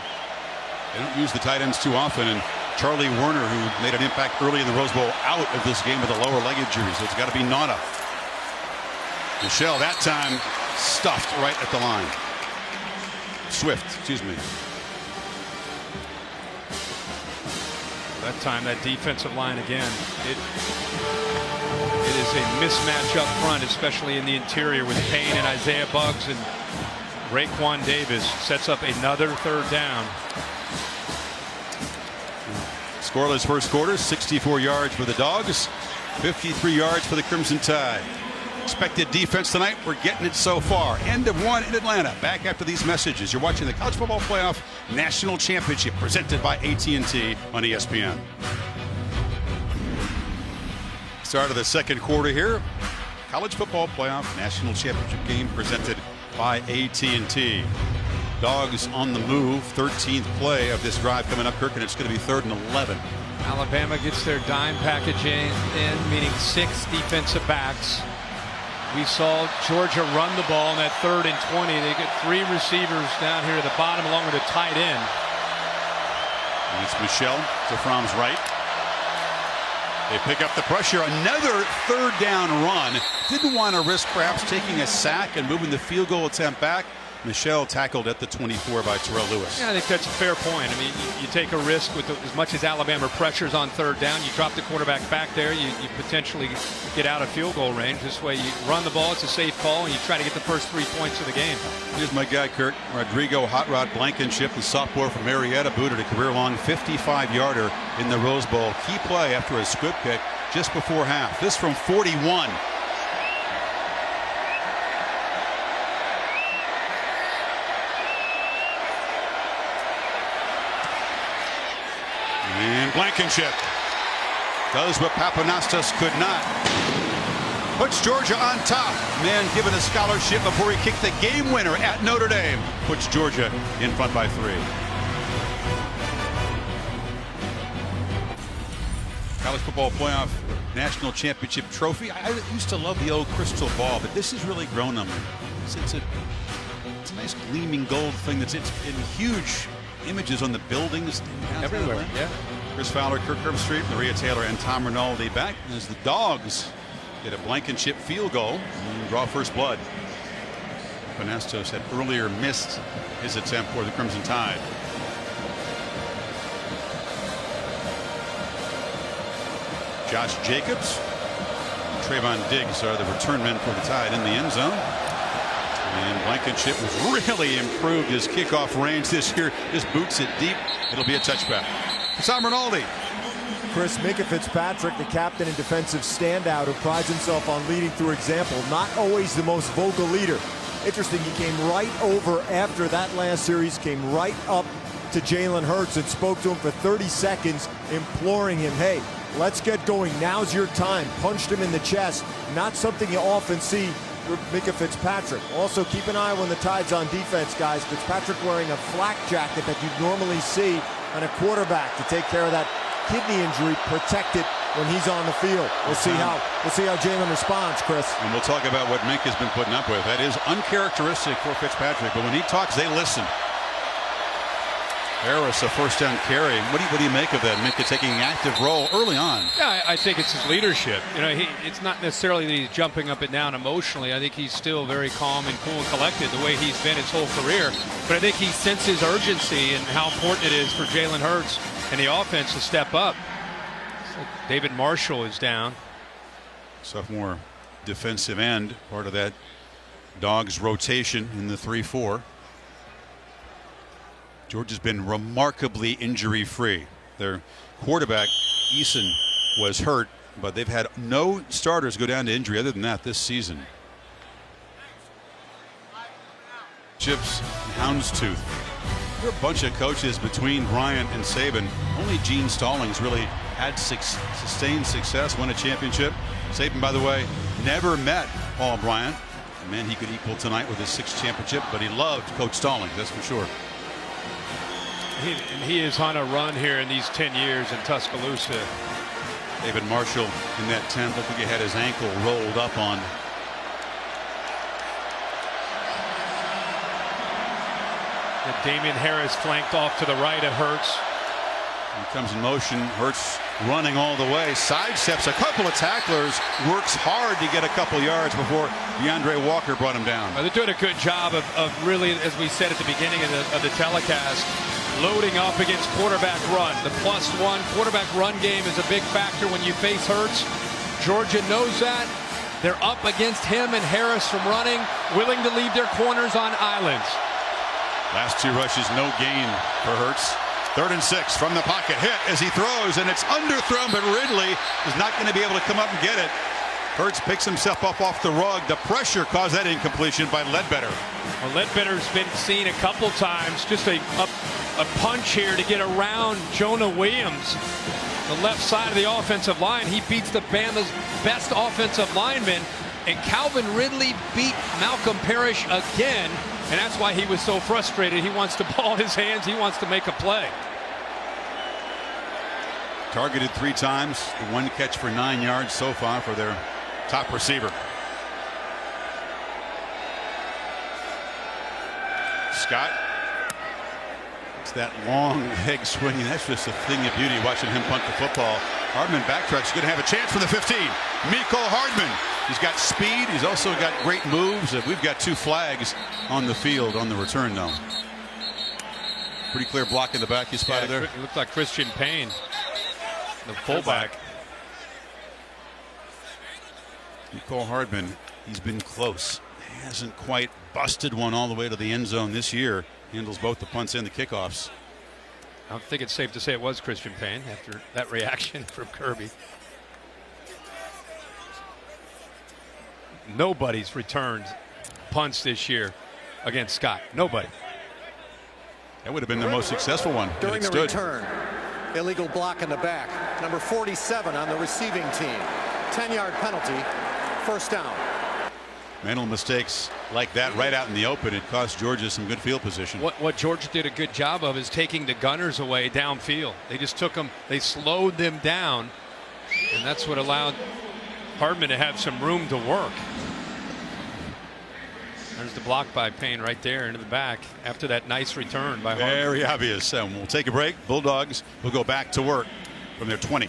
They don't use the tight ends too often. And Charlie Werner, who made an impact early in the Rose Bowl, out of this game with a lower leg injury. So it's got to be Nada. Michelle, that time, stuffed right at the line. Swift, excuse me. That time, that defensive line again. It is a mismatch up front, especially in the interior with Payne and Isaiah Buggs, and Raekwon Davis sets up another 3rd down. Scoreless first quarter, 64 yards for the Dogs, 53 yards for the Crimson Tide. Expected defense tonight, we're getting it so far. End of one in Atlanta. Back after these messages. You're watching the College Football Playoff National Championship presented by AT&T on ESPN. Start of the second quarter here. College Football Playoff National Championship game presented by AT&T. Dogs on the move. 13th play of this drive coming up, Kirk, and it's going to be 3rd and 11. Alabama gets their dime package in, meaning 6 defensive backs. We saw Georgia run the ball in that 3rd and 20. They get 3 receivers down here at the bottom along with a tight end. And it's Michelle to Fromm's right. They pick up the pressure. Another 3rd down run. Didn't want to risk perhaps taking a sack and moving the field goal attempt back. Michelle tackled at the 24 by Terrell Lewis. Yeah, I think that's a fair point. I mean, you take a risk with as much as Alabama pressures on 3rd down. You drop the quarterback back there. You potentially get out of field goal range. This way you run the ball. It's a safe call, and you try to get the first 3 points of the game. Here's my guy, Kurt. Rodrigo Hot Rod Blankenship, the sophomore from Marietta, booted a career-long 55-yarder in the Rose Bowl. Key play after a squib kick just before half. This from 41. And Blankenship does what Papanastos could not. Puts Georgia on top. Man given a scholarship before he kicked the game winner at Notre Dame. Puts Georgia in front by 3. College Football Playoff National Championship trophy. I used to love the old crystal ball, but this has really grown on me. It's a nice gleaming gold thing that's in huge images on the buildings everywhere. Yeah. Chris Fowler, Kirk Herbstreit, Maria Taylor, and Tom Rinaldi back as the Dogs get a Blankenship field goal and draw first blood. Panastos had earlier missed his attempt for the Crimson Tide. Josh Jacobs, Trayvon Diggs are the return men for the Tide in the end zone. And Blankenship has really improved his kickoff range this year. Just boots it deep. It'll be a touchback. Sam Rinaldi. Chris, Minka Fitzpatrick, the captain and defensive standout who prides himself on leading through example, not always the most vocal leader. Interesting, he came right over after that last series, came right up to Jalen Hurts and spoke to him for 30 seconds, imploring him, hey, let's get going, now's your time. Punched him in the chest, not something you often see with Minka Fitzpatrick. Also, keep an eye when the Tide's on defense, guys. Fitzpatrick wearing a flak jacket that you'd normally see on a quarterback to take care of that kidney injury, protect it when he's on the field. We'll see how Jalen responds, Chris. And we'll talk about what Minka's been putting up with. That is uncharacteristic for Fitzpatrick, but when he talks, they listen. Harris, a first down carry. What do you make of that? Minka taking an active role early on. Yeah, I think it's his leadership. You know, it's not necessarily that he's jumping up and down emotionally. I think he's still very calm and cool and collected the way he's been his whole career. But I think he senses urgency and how important it is for Jalen Hurts and the offense to step up. David Marshall is down. Sophomore defensive end, part of that Dogs rotation in the 3-4. Georgia's been remarkably injury-free. Their quarterback, Eason, was hurt, but they've had no starters go down to injury other than that this season. Chips, Houndstooth. There are a bunch of coaches between Bryant and Saban. Only Gene Stallings really had sustained success, won a championship. Saban, by the way, never met Paul Bryant. The man he could equal tonight with his 6th championship, but he loved Coach Stallings, that's for sure. He is on a run here in these 10 years in Tuscaloosa. David Marshall in that 10th. Looked like he had his ankle rolled up on. Damian Harris flanked off to the right of Hurts. He comes in motion. Hurts running all the way. Sidesteps a couple of tacklers. Works hard to get a couple yards before DeAndre Walker brought him down. They're doing a good job of really, as we said at the beginning of the telecast, loading up against quarterback run. The +1 quarterback run game is a big factor when you face Hurts. Georgia knows that. They're up against him and Harris from running, willing to leave their corners on islands. Last 2 rushes, no gain for Hurts. 3rd and 6 from the pocket. Hit as he throws, and it's underthrown, but Ridley is not going to be able to come up and get it. Hurts picks himself up off the rug. The pressure caused that incompletion by Ledbetter. Well, Ledbetter's been seen a couple times. Just a punch here to get around Jonah Williams, the left side of the offensive line. He beats the Bama's best offensive lineman, and Calvin Ridley beat Malcolm Parrish again. And that's why he was so frustrated. He wants the ball in his hands. He wants to make a play. Targeted 3 times. 1 catch for 9 yards so far for their top receiver. Scott. It's that long leg swinging. That's just a thing of beauty watching him punt the football. Hardman backtracks. Going to have a chance for the 15. Mecole Hardman. He's got speed. He's also got great moves. We've got 2 flags on the field on the return now. Pretty clear block in the back. You spotted there. It looked like Christian Payne, the fullback. Mecole Hardman. He's been close. He hasn't quite busted one all the way to the end zone this year. Handles both the punts and the kickoffs. I think it's safe to say it was Christian Payne after that reaction from Kirby. Nobody's returned punts this year against Scott. Nobody. That would have been the most successful one. During the return, illegal block in the back. Number 47 on the receiving team. 10-yard penalty, 1st down. Mental mistakes like that right out in the open, it cost Georgia some good field position. What Georgia did a good job of is taking the gunners away downfield. They just took them, they slowed them down, and that's what allowed Hardman to have some room to work. There's the block by Payne right there into the back after that nice return by Hardman. Very obvious. We'll take a break. Bulldogs will go back to work from their 20.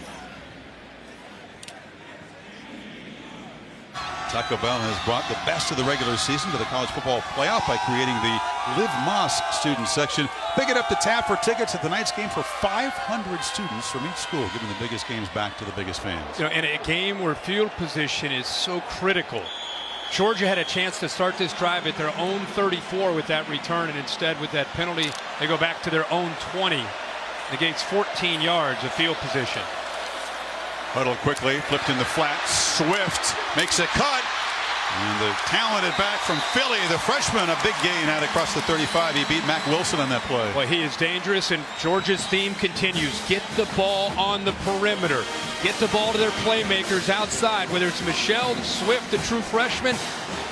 Taco Bell has brought the best of the regular season to the college football playoff by creating the Live Moss student section. Pick it up the tab for tickets at tonight's game for 500 students from each school, giving the biggest games back to the biggest fans. You know, in a game where field position is so critical, Georgia had a chance to start this drive at their own 34 with that return, and instead with that penalty, they go back to their own 20. negates 14 yards of field position. Huddle quickly, flipped in the flat. Swift makes a cut. And the talented back from Philly, the freshman, a big gain out across the 35. He beat Mac Wilson on that play. Well, he is dangerous, and Georgia's theme continues. Get the ball on the perimeter. Get the ball to their playmakers outside, whether it's Michelle, Swift, the true freshman.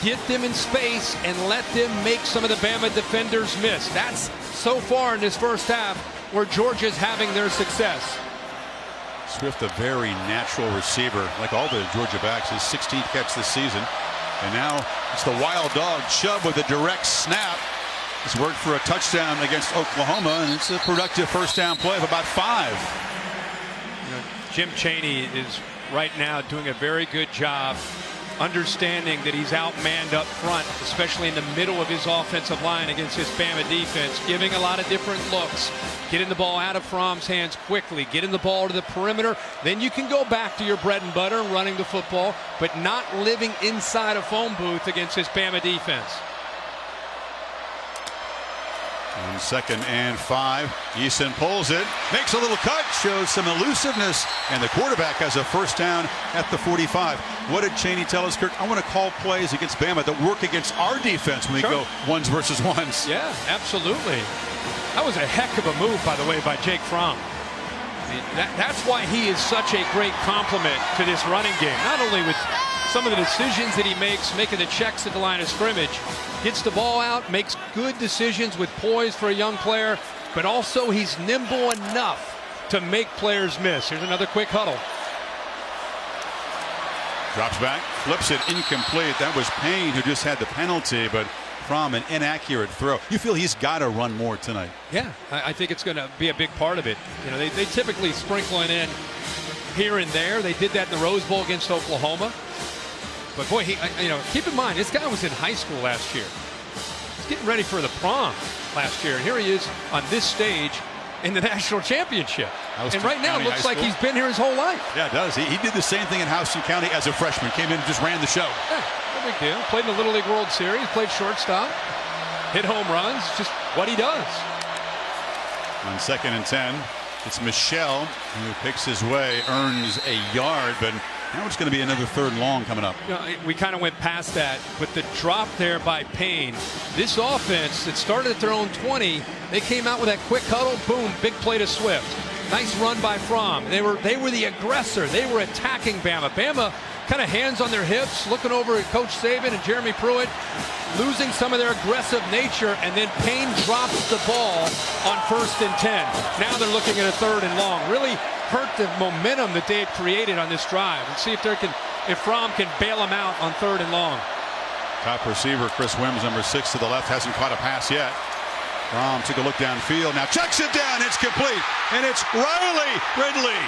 Get them in space and let them make some of the Bama defenders miss. That's so far in this first half where Georgia's having their success. Swift, a very natural receiver, like all the Georgia backs. His 16th catch this season. And now it's the wild dog, Chubb, with a direct snap. He's worked for a touchdown against Oklahoma, and it's a productive first down play of about 5. You know, Jim Chaney is right now doing a very good job understanding that he's outmanned up front, especially in the middle of his offensive line against his Bama defense, giving a lot of different looks, getting the ball out of Fromm's hands quickly, getting the ball to the perimeter. Then you can go back to your bread and butter, running the football, but not living inside a phone booth against his Bama defense. On 2nd and 5, Eason pulls it, makes a little cut, shows some elusiveness, and the quarterback has a first down at the 45. What did Chaney tell us, Kirk? I want to call plays against Bama that work against our defense when we go ones versus ones. Yeah, absolutely. That was a heck of a move, by the way, by Jake Fromm. I mean, that's why he is such a great complement to this running game. Not only with some of the decisions that he makes, making the checks at the line of scrimmage, gets the ball out, makes good decisions with poise for a young player, but also he's nimble enough to make players miss. Here's another quick huddle. Drops back, flips it, incomplete. That was Payne who just had the penalty, but from an inaccurate throw. You feel he's got to run more tonight? Yeah, I think it's going to be a big part of it. You know, they typically sprinkle it in here and there. They did that in the Rose Bowl against Oklahoma. But boy, keep in mind, this guy was in high school last year. He's getting ready for the prom last year, and here he is on this stage in the national championship. And right now, it looks like he's been here his whole life. Yeah, it does. He did the same thing in Houston County as a freshman. Came in and just ran the show. Yeah, no big deal. Played in the Little League World Series, played shortstop, hit home runs, just what he does. On 2nd and 10, it's Michelle who picks his way, earns a yard, but now it's going to be another 3rd and long coming up. You know, we kind of went past that, but the drop there by Payne, this offense that started at their own 20, they came out with that quick huddle, boom, big play to Swift. Nice run by Fromm. They were the aggressor. They were attacking Bama. Bama kind of hands on their hips, looking over at Coach Saban and Jeremy Pruitt, losing some of their aggressive nature, and then Payne drops the ball on 1st and 10. Now they're looking at a 3rd and long. Really hurt the momentum that they had created on this drive. Let's see if Fromm can bail them out on 3rd and long. Top receiver Chris Wims, number 6 to the left, hasn't caught a pass yet. Fromm took a look downfield, now checks it down, it's complete, and it's Riley Ridley.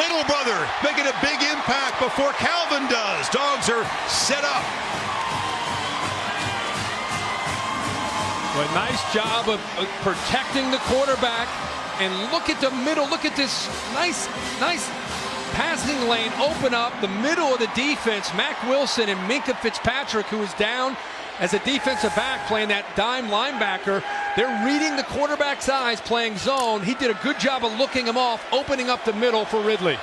Little brother making a big impact before Calvin does. Dogs are set up. Well, nice job of protecting the quarterback. And look at the middle. Look at this nice passing lane open up the middle of the defense. Mac Wilson and Minka Fitzpatrick, who is down as a defensive back playing that dime linebacker. They're reading the quarterback's eyes, playing zone. He did a good job of looking him off, opening up the middle for Ridley.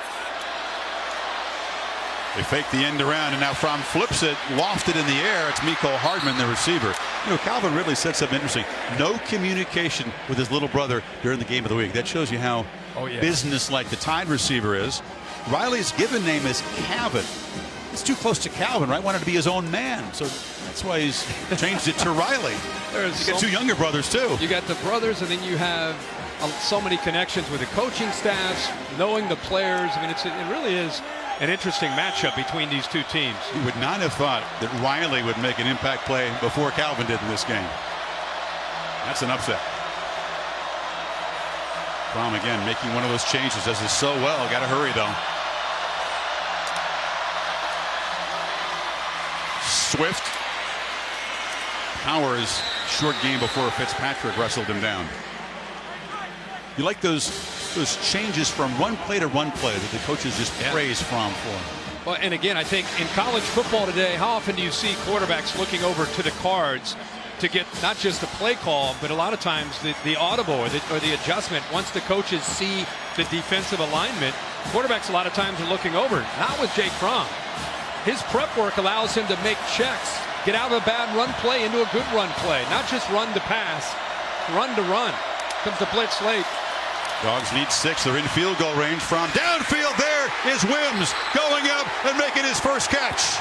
They fake the end around, and now Fromm flips it, lofted in the air. It's Mecole Hardman, the receiver. You know, Calvin Ridley said something interesting. No communication with his little brother during the game of the week. That shows you how businesslike the Tide receiver is. Riley's given name is Calvin. It's too close to Calvin, right? Wanted to be his own man, so that's why he's changed it to Riley. You got 2 younger brothers too. You got the brothers, and then you have so many connections with the coaching staffs, knowing the players. I mean, it really is an interesting matchup between these 2 teams. You would not have thought that Riley would make an impact play before Calvin did in this game. That's an upset. Fromm again making one of those changes, does this so well. Got to hurry though. Swift powers short game before Fitzpatrick wrestled him down. You like those changes from one play to one play that the coaches just praise Fromm for. Well, and again, I think in college football today, how often do you see quarterbacks looking over to the cards to get not just the play call, but a lot of times the audible or the adjustment. Once the coaches see the defensive alignment, quarterbacks a lot of times are looking over. Not with Jake Fromm. His prep work allows him to make checks, get out of a bad run play into a good run play. Not just run to pass, run to run. Comes the blitz late. Dogs need 6. They're in field goal range. From downfield, there is Wims going up and making his first catch.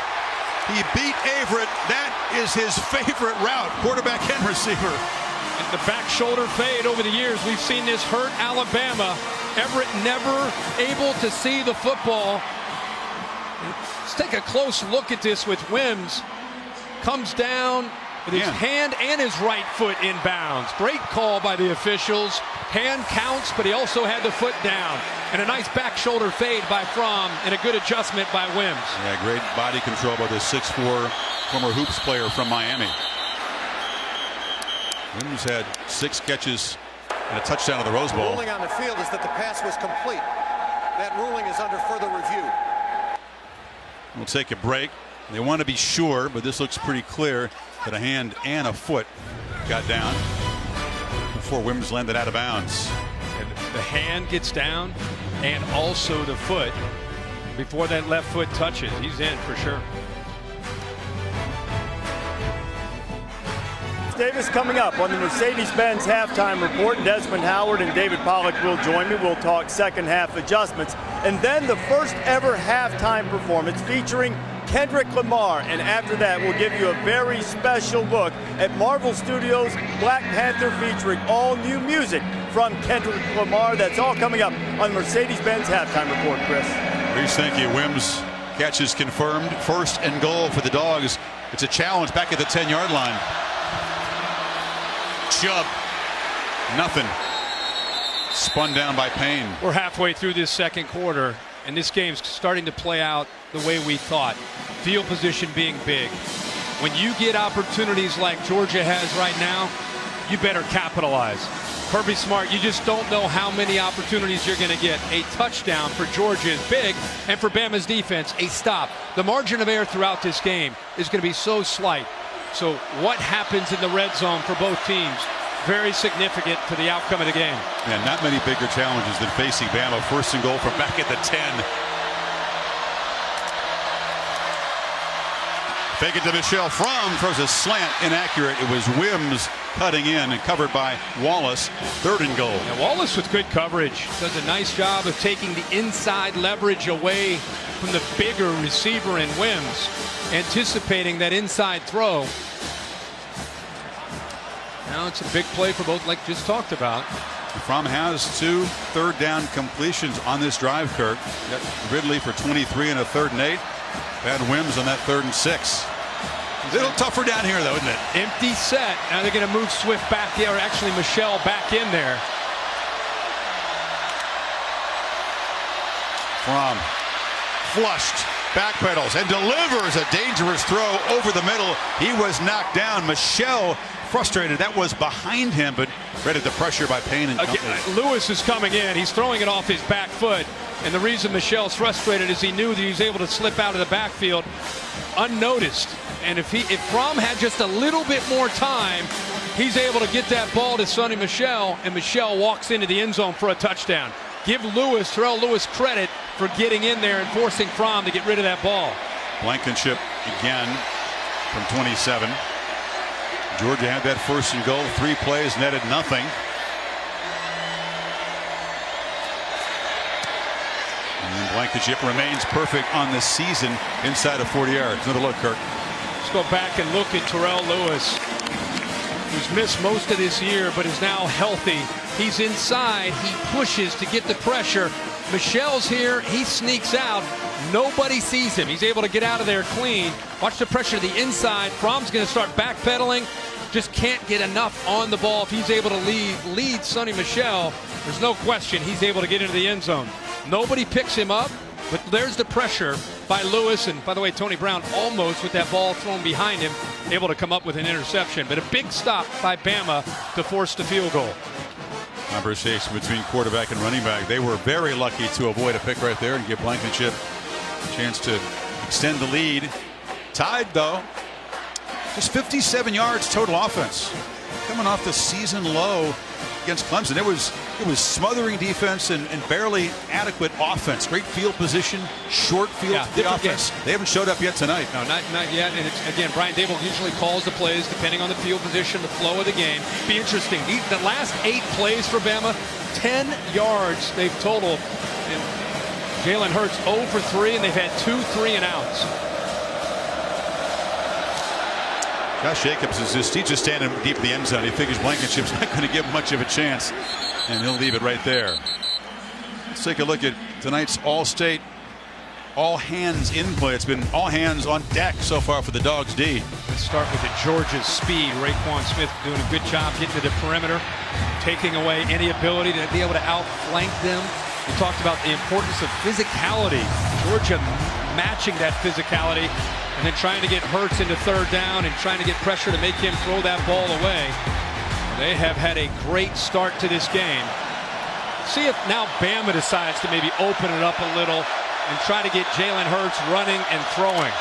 He beat Averett. That is his favorite route, quarterback and receiver. And the back shoulder fade over the years. We've seen this hurt Alabama. Everett never able to see the football. Let's take a close look at this with Wims. Comes down with his hand and his right foot in bounds. Great call by the officials. Hand counts, but he also had the foot down. And a nice back shoulder fade by Fromm and a good adjustment by Wims. Yeah, great body control by the 6'4" former hoops player from Miami. Wims had 6 catches and a touchdown at the Rose Bowl. The ruling on the field is that the pass was complete. That ruling is under further review. We'll take a break. They want to be sure, but this looks pretty clear that a hand and a foot got down before Wims landed out of bounds. And the hand gets down and also the foot. Before that left foot touches, he's in for sure. Davis coming up on the Mercedes-Benz halftime report. Desmond Howard and David Pollack will join me. We'll talk second half adjustments. And then the first ever halftime performance featuring Kendrick Lamar. And after that, we'll give you a very special look at Marvel Studios' Black Panther featuring all new music from Kendrick Lamar. That's all coming up on the Mercedes-Benz halftime report, Chris. Reese, thank you. Wims catch is confirmed. 1st and goal for the Dogs. It's a challenge back at the 10-yard line. Chubb, nothing. Spun down by Payne. We're halfway through this second quarter, and this game's starting to play out the way we thought. Field position being big. When you get opportunities like Georgia has right now, you better capitalize. Kirby Smart, you just don't know how many opportunities you're going to get. A touchdown for Georgia is big, and for Bama's defense, a stop. The margin of error throughout this game is going to be so slight. So what happens in the red zone for both teams? Very significant to the outcome of the game. And not many bigger challenges than facing Bama. 1st and goal from back at the 10. Fake it to Michelle. Fromm throws a slant, inaccurate. It was Wims cutting in and covered by Wallace. 3rd and goal. Now, Wallace with good coverage does a nice job of taking the inside leverage away from the bigger receiver in Wims, anticipating that inside throw. Now it's a big play for both, like just talked about. Fromm has 2 third down completions on this drive, Kirk. Got Ridley for 23 and a 3rd and 8. Bad Wims on that 3rd and 6. A little tougher down here, though, isn't it? Empty set. Now they're going to move Swift back there, or actually Michelle back in there. Fromm flushed, backpedals, and delivers a dangerous throw over the middle. He was knocked down. Michelle frustrated. That was behind him, but read the pressure by Payne and company. Lewis is coming in. He's throwing it off his back foot. And the reason Michelle's frustrated is he knew that he was able to slip out of the backfield unnoticed. And if Fromm had just a little bit more time, he's able to get that ball to Sonny Michel, and Michel walks into the end zone for a touchdown. Give Terrell Lewis credit for getting in there and forcing Fromm to get rid of that ball. Blankenship again from 27. Georgia had that 1st and goal. 3 plays, netted nothing. And Blankenship remains perfect on the season inside of 40 yards. Another look, Kirk. Let's go back and look at Terrell Lewis, who's missed most of this year but is now healthy. He's inside. He pushes to get the pressure. Michel's here. He sneaks out. Nobody sees him. He's able to get out of there clean. Watch the pressure to the inside. Fromm's going to start backpedaling. Just can't get enough on the ball. If he's able to lead Sonny Michel, there's no question he's able to get into the end zone. Nobody picks him up, but there's the pressure by Lewis. And by the way, Tony Brown almost with that ball thrown behind him, able to come up with an interception. But a big stop by Bama to force the field goal. Conversation between quarterback and running back. They were very lucky to avoid a pick right there and give Blankenship a chance to extend the lead. Tied, though. Just 57 yards total offense. Coming off the season low against Clemson. It was smothering defense and barely adequate offense. Great field position, short field offense. Game. They haven't showed up yet tonight. No, not yet. And it's, again, Brian Dable usually calls the plays depending on the field position, the flow of the game. Be interesting. The last 8 plays for Bama, 10 yards they've totaled. And Jalen Hurts 0 for 3, and they've had 2 3-and-outs. Josh Jacobs he's just standing deep in the end zone. He figures Blankenship's not going to give much of a chance, and he'll leave it right there. Let's take a look at tonight's All-State, all-hands in play. It's been all hands on deck so far for the Dogs D. Let's start with the Georgia's speed. Raekwon Smith doing a good job getting to the perimeter, taking away any ability to be able to outflank them. We talked about the importance of physicality. Georgia matching that physicality and then trying to get Hurts into 3rd down and trying to get pressure to make him throw that ball away. They have had a great start to this game. See if now Bama decides to maybe open it up a little and try to get Jalen Hurts running and throwing.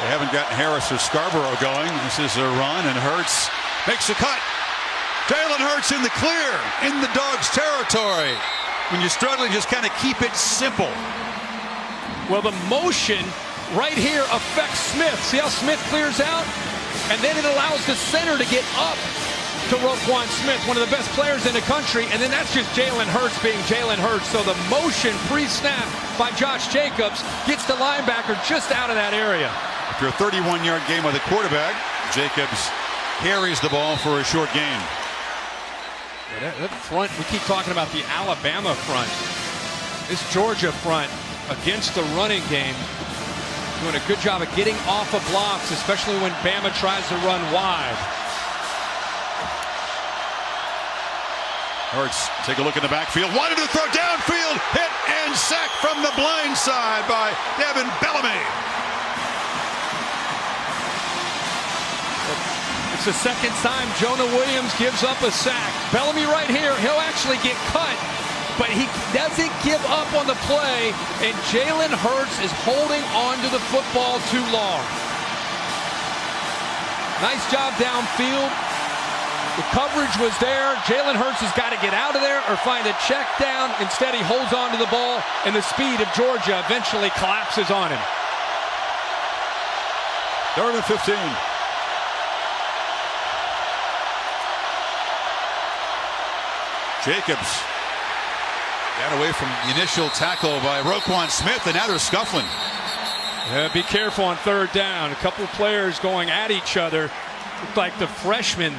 They haven't gotten Harris or Scarborough going. This is a run, and Hurts makes a cut. Jalen Hurts in the clear, in the Dogs' territory. When you're struggling, just kind of keep it simple. Well, the motion right here affects Smith. See how Smith clears out? And then it allows the center to get up to Roquan Smith, one of the best players in the country. And then that's just Jalen Hurts being Jalen Hurts. So the motion pre-snap by Josh Jacobs gets the linebacker just out of that area. After a 31-yard game with the quarterback, Jacobs carries the ball for a short gain. Yeah, that front, we keep talking about the Alabama front. This Georgia front against the running game, doing a good job of getting off of blocks, especially when Bama tries to run wide. Hurts, take a look in the backfield, wanted to throw downfield, hit and sack from the blind side by Devin Bellamy. It's the second time Jonah Williams gives up a sack. Bellamy right here, he'll actually get cut, but he doesn't give up on the play, and Jalen Hurts is holding on to the football too long. Nice job downfield. The coverage was there. Jalen Hurts has got to get out of there or find a check down. Instead, he holds on to the ball, and the speed of Georgia eventually collapses on him. 3rd and 15. Jacobs got away from the initial tackle by Roquan Smith, and now they're scuffling. Yeah, be careful on 3rd down. A couple of players going at each other. Looked like the freshman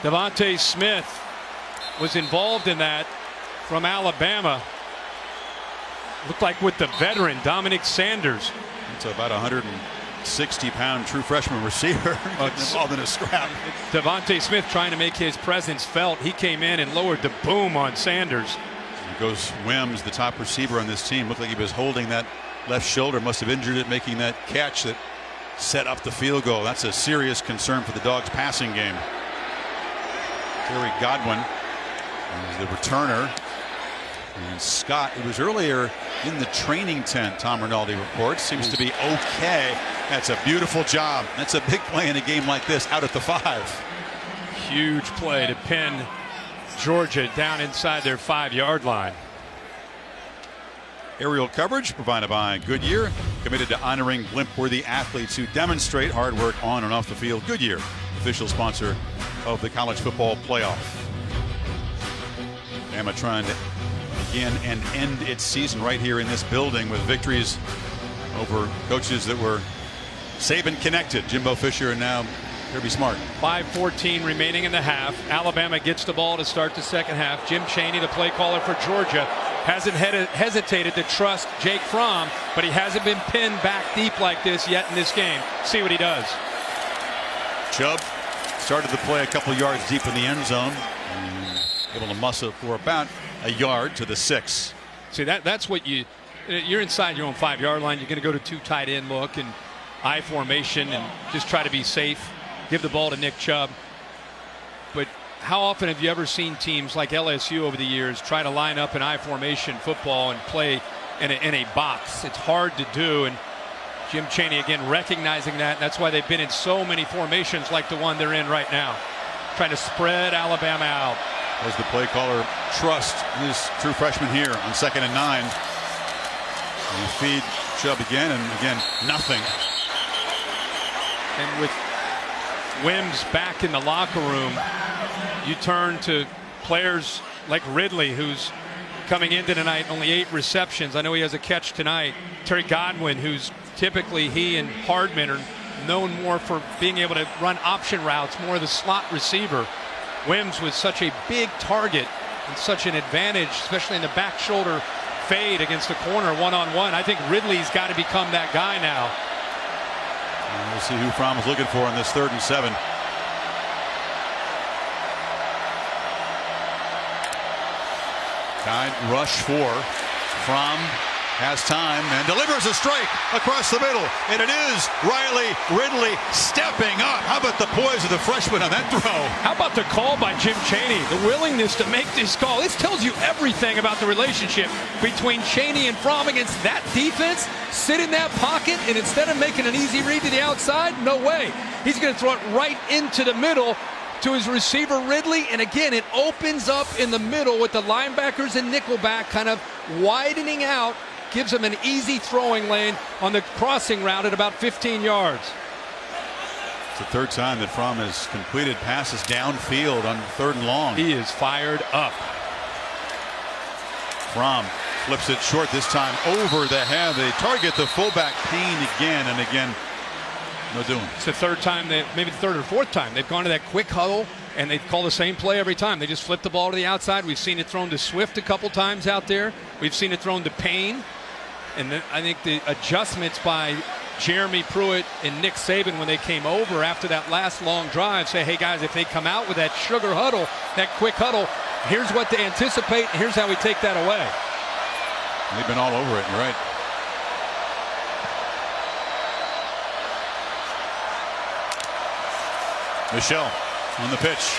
Devontae Smith was involved in that from Alabama. Looked like with the veteran Dominic Sanders. It's about 160-pound true freshman receiver involved in a scrap. Devontae Smith trying to make his presence felt. He came in and lowered the boom on Sanders. Here goes Wims, the top receiver on this team. Looked like he was holding that left shoulder, must have injured it, making that catch that set up the field goal. That's a serious concern for the Dogs' passing game. Terry Godwin is the returner. And Scott, it was earlier in the training tent, Tom Rinaldi reports, seems to be okay. That's a beautiful job. That's a big play in a game like this, out at the 5. Huge play to pin Georgia down inside their 5-yard line. Aerial coverage provided by Goodyear, committed to honoring blimp-worthy athletes who demonstrate hard work on and off the field. Goodyear, official sponsor of the college football playoff. Bama trying to begin and end its season right here in this building with victories over coaches that were Saban connected. Jimbo Fisher and now Kirby Smart. 5:14 remaining in the half. Alabama gets the ball to start the second half. Jim Chaney, the play caller for Georgia, hasn't hesitated to trust Jake Fromm, but he hasn't been pinned back deep like this yet in this game. See what he does. Chubb started the play a couple yards deep in the end zone, able to muscle for about a yard to the 6. See, that's what you're inside your own 5-yard line. You're going to go to 2 tight end look and I formation and just try to be safe. Give the ball to Nick Chubb. But how often have you ever seen teams like LSU over the years try to line up in I formation football and play in a box? It's hard to do, and Jim Chaney again recognizing that, and that's why they've been in so many formations like the one they're in right now, trying to spread Alabama out. As the play caller trust his true freshman here on 2nd and 9. You feed Chubb again, and again, nothing. And with Wims back in the locker room, you turn to players like Ridley, who's coming into tonight, only 8 receptions. I know he has a catch tonight. Terry Godwin, who's typically he and Hardman are known more for being able to run option routes, more of the slot receiver. Wims was such a big target and such an advantage, especially in the back shoulder fade against the corner one-on-one. I think Ridley's got to become that guy now. We'll see who Fromm is looking for on this 3rd and 7. Tide rush 4. Fromm has time and delivers a strike across the middle, and it is Riley Ridley stepping up. How about the poise of the freshman on that throw? How about the call by Jim Chaney, the willingness to make this call? This tells you everything about the relationship between Chaney and Fromm against that defense. Sit in that pocket, and instead of making an easy read to the outside, no way. He's going to throw it right into the middle to his receiver Ridley, and again it opens up in the middle with the linebackers and nickelback kind of widening out, gives him an easy throwing lane on the crossing route at about 15 yards. It's the 3rd time that Fromm has completed passes downfield on 3rd and long. He is fired up. Fromm flips it short this time over the head. They target the fullback Payne again and again. No doing. It's the 3rd time, maybe the 3rd or 4th time they've gone to that quick huddle, and they call the same play every time. They just flip the ball to the outside. We've seen it thrown to Swift a couple times out there. We've seen it thrown to Payne. And then I think the adjustments by Jeremy Pruitt and Nick Saban when they came over after that last long drive say, hey guys, if they come out with that sugar huddle, that quick huddle, here's what they anticipate, and here's how we take that away. They've been all over it, you're right. Michelle on the pitch.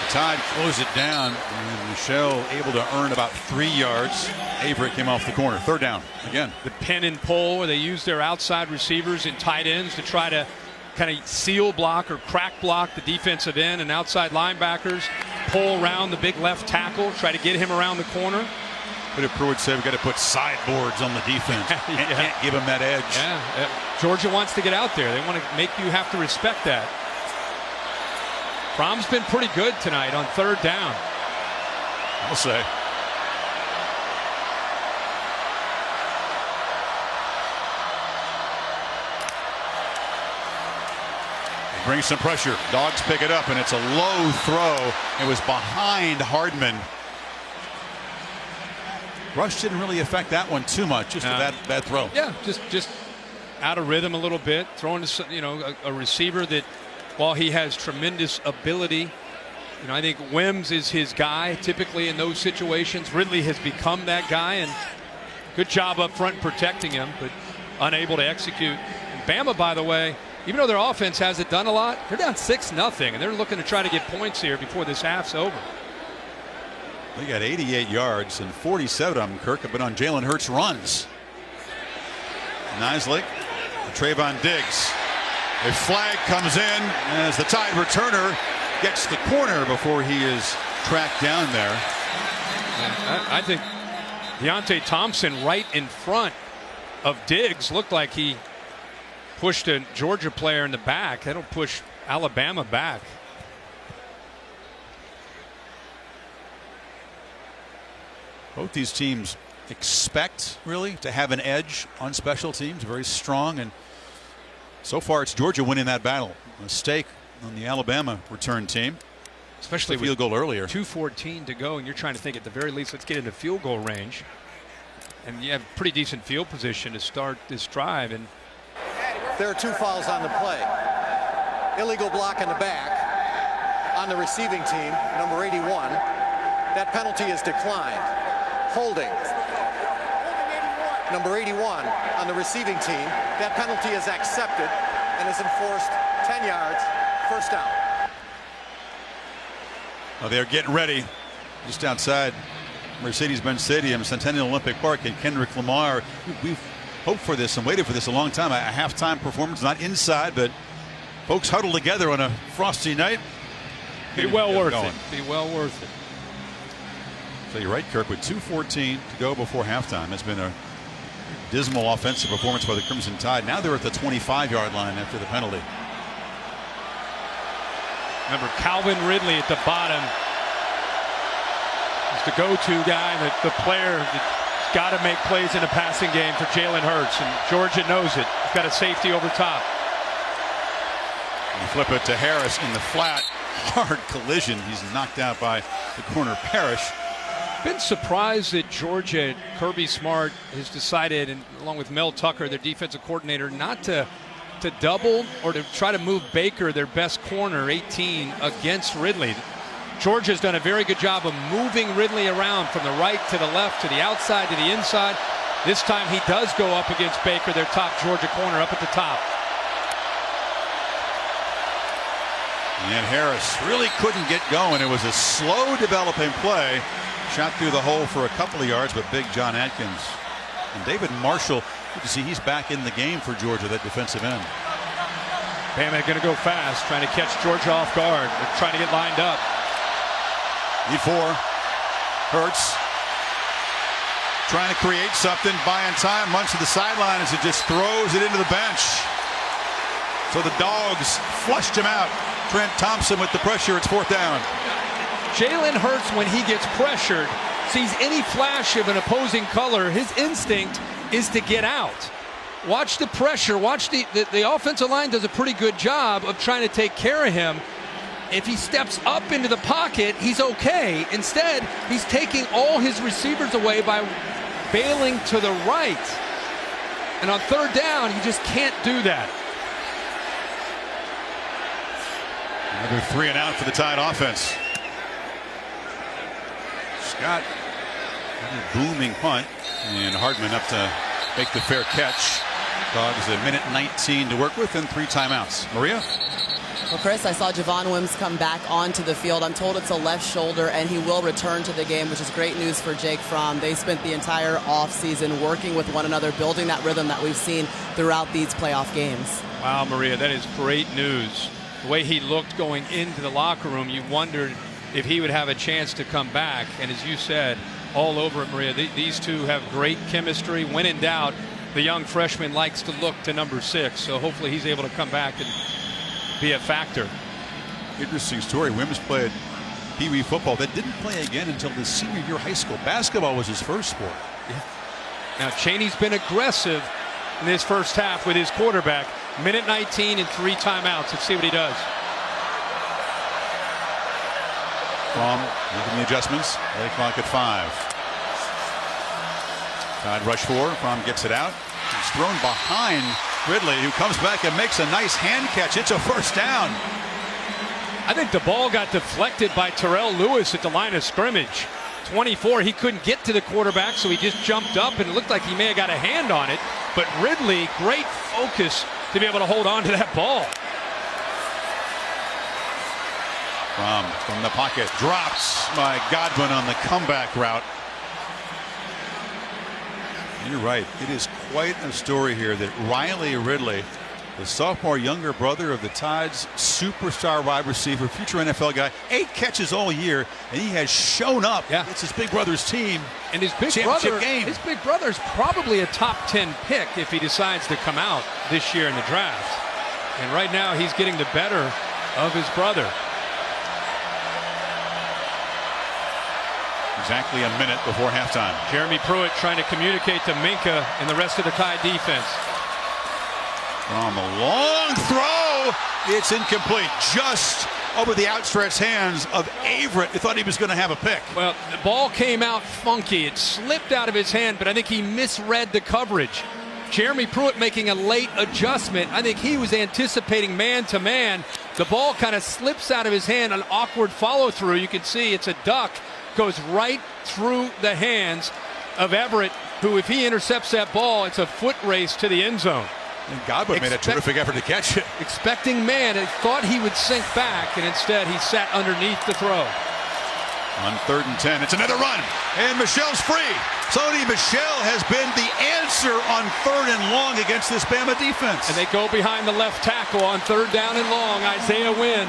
The Tide close it down, and Michelle able to earn about 3 yards. Avery came off the corner. 3rd down again. The pin and pull, where they use their outside receivers and tight ends to try to kind of seal block or crack block the defensive end, and outside linebackers pull around the big left tackle, try to get him around the corner. What did Pruitt say? We've got to put sideboards on the defense. Can't give him that edge. Yeah, Georgia wants to get out there. They want to make you have to respect that. Fromm's been pretty good tonight on 3rd down. I'll say. He brings some pressure. Dogs pick it up, and it's a low throw. It was behind Hardman. Rush didn't really affect that one too much. Just a bad throw. Yeah, just out of rhythm a little bit. Throwing to a receiver that, while he has tremendous ability, I think Wims is his guy typically in those situations. Ridley has become that guy, and good job up front protecting him, but unable to execute. And Bama, by the way, even though their offense hasn't done a lot, they're down 6-0, and they're looking to try to get points here before this half's over. They got 88 yards, and 47 of them, Kirk, have been on Jalen Hurts runs. Nisley, Trayvon Diggs. A flag comes in as the Tide returner gets the corner before he is tracked down there. I think Deontay Thompson right in front of Diggs looked like he pushed a Georgia player in the back. That'll push Alabama back. Both these teams expect really to have an edge on special teams, very strong, and so far it's Georgia winning that battle. A mistake on the Alabama return team, especially with field goal earlier. 2:14 to go, and you're trying to think at the very least, let's get into field goal range, and you have pretty decent field position to start this drive. And there are 2 fouls on the play. Illegal block in the back on the receiving team, number 81. That penalty is declined. Holding. Number 81 on the receiving team. That penalty is accepted and is enforced 10 yards, 1st down. Well, they're getting ready just outside Mercedes-Benz Stadium, Centennial Olympic Park, and Kendrick Lamar. We've hoped for this and waited for this a long time. A halftime performance, not inside, but folks huddled together on a frosty night. Be well worth it. Be well worth it. So you're right, Kirk, with 2:14 to go before halftime. It's been a dismal offensive performance by the Crimson Tide. Now they're at the 25-yard line after the penalty. Remember, Calvin Ridley at the bottom is the go-to guy, the player that's got to make plays in a passing game for Jalen Hurts, and Georgia knows it. He's got a safety over top. You flip it to Harris in the flat. Hard collision. He's knocked out by the corner Parrish. Been surprised that Georgia, Kirby Smart has decided, and along with Mel Tucker, their defensive coordinator, not to double or to try to move Baker, their best corner, 18, against Ridley. Georgia's done a very good job of moving Ridley around from the right to the left, to the outside, to the inside. This time he does go up against Baker, their top Georgia corner, up at the top. And Harris really couldn't get going. It was a slow developing play. Shot through the hole for a couple of yards, but big John Atkins. And David Marshall, good to see he's back in the game for Georgia, that defensive end. Bama going to go fast, trying to catch Georgia off guard. They're trying to get lined up. Lead 4. Hurts trying to create something, buying time, runs to the sideline as it just throws it into the bench. So the Dogs flushed him out. Trent Thompson with the pressure. It's 4th down. Jalen Hurts, when he gets pressured, sees any flash of an opposing color, his instinct is to get out. Watch the pressure. Watch the offensive line does a pretty good job of trying to take care of him. If he steps up into the pocket, he's okay. Instead, he's taking all his receivers away by bailing to the right. And on 3rd down, you just can't do that. Another 3 and out for the Tide offense. Scott, a booming punt, and Hartman up to make the fair catch. Dogs a minute 19 to work with and 3 timeouts. Maria? Well, Chris, I saw Javon Wims come back onto the field. I'm told it's a left shoulder, and he will return to the game, which is great news for Jake Fromm. They spent the entire offseason working with one another, building that rhythm that we've seen throughout these playoff games. Wow, Maria, that is great news. The way he looked going into the locker room, you wondered if he would have a chance to come back. And as you said, all over it, Maria, these two have great chemistry. When in doubt, the young freshman likes to look to number 6. So hopefully he's able to come back and be a factor. Interesting story. Wims played Pee Wee football, that didn't play again until his senior year of high school. Basketball was his first sport. Yeah. Now Chaney's been aggressive in this first half with his quarterback. Minute 19 and 3 timeouts. Let's see what he does. Fromm making the adjustments. Play clock at 5. Tide rush 4. Fromm gets it out. He's thrown behind Ridley, who comes back and makes a nice hand catch. It's a 1st down. I think the ball got deflected by Terrell Lewis at the line of scrimmage. 24, he couldn't get to the quarterback, so he just jumped up, and it looked like he may have got a hand on it. But Ridley, great focus to be able to hold on to that ball. From the pocket, drops by Godwin on the comeback route. You're right. It is quite a story here that Riley Ridley, the sophomore younger brother of the Tide's superstar wide receiver, future NFL guy, 8 catches all year, and he has shown up. Yeah. It's his big brother's team. And his big brother's probably a top 10 pick if he decides to come out this year in the draft. And right now he's getting the better of his brother. Exactly a minute before halftime. Jeremy Pruitt trying to communicate to Minka and the rest of the Tide defense. From a long throw, it's incomplete. Just over the outstretched hands of Averett. He thought he was going to have a pick. Well, the ball came out funky. It slipped out of his hand, but I think he misread the coverage. Jeremy Pruitt making a late adjustment. I think he was anticipating man-to-man. The ball kind of slips out of his hand, an awkward follow-through. You can see it's a duck. Goes right through the hands of Everett, who, if he intercepts that ball, it's a foot race to the end zone. And Godwin made a terrific effort to catch it. Expecting man, and thought he would sink back, and instead he sat underneath the throw. On 3rd and 10, it's another run, and Michelle's free. Sony Michel has been the answer on 3rd and long against this Bama defense. And they go behind the left tackle on 3rd down and long. Isaiah Wynn.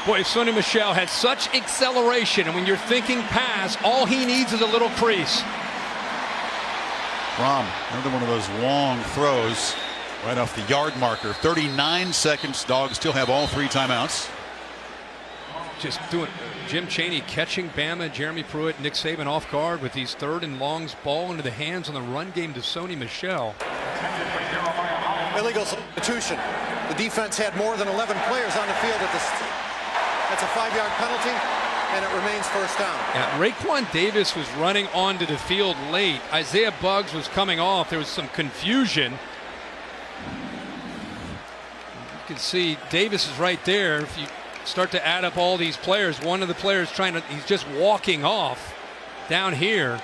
Boy, Sony Michel has such acceleration, and when you're thinking pass, all he needs is a little crease. Rom, another one of those long throws right off the yard marker. 39 seconds. Dogs still have all 3 timeouts. Just doing Jim Chaney catching Bama, Jeremy Pruitt, Nick Saban off guard with these 3rd and longs, ball into the hands on the run game to Sony Michel. Illegal substitution. The defense had more than 11 players on the field at this. That's a 5-yard penalty, and it remains 1st down. Yeah, Raekwon Davis was running onto the field late. Isaiah Buggs was coming off. There was some confusion. You can see Davis is right there. If you start to add up all these players, one of the players he's just walking off down here.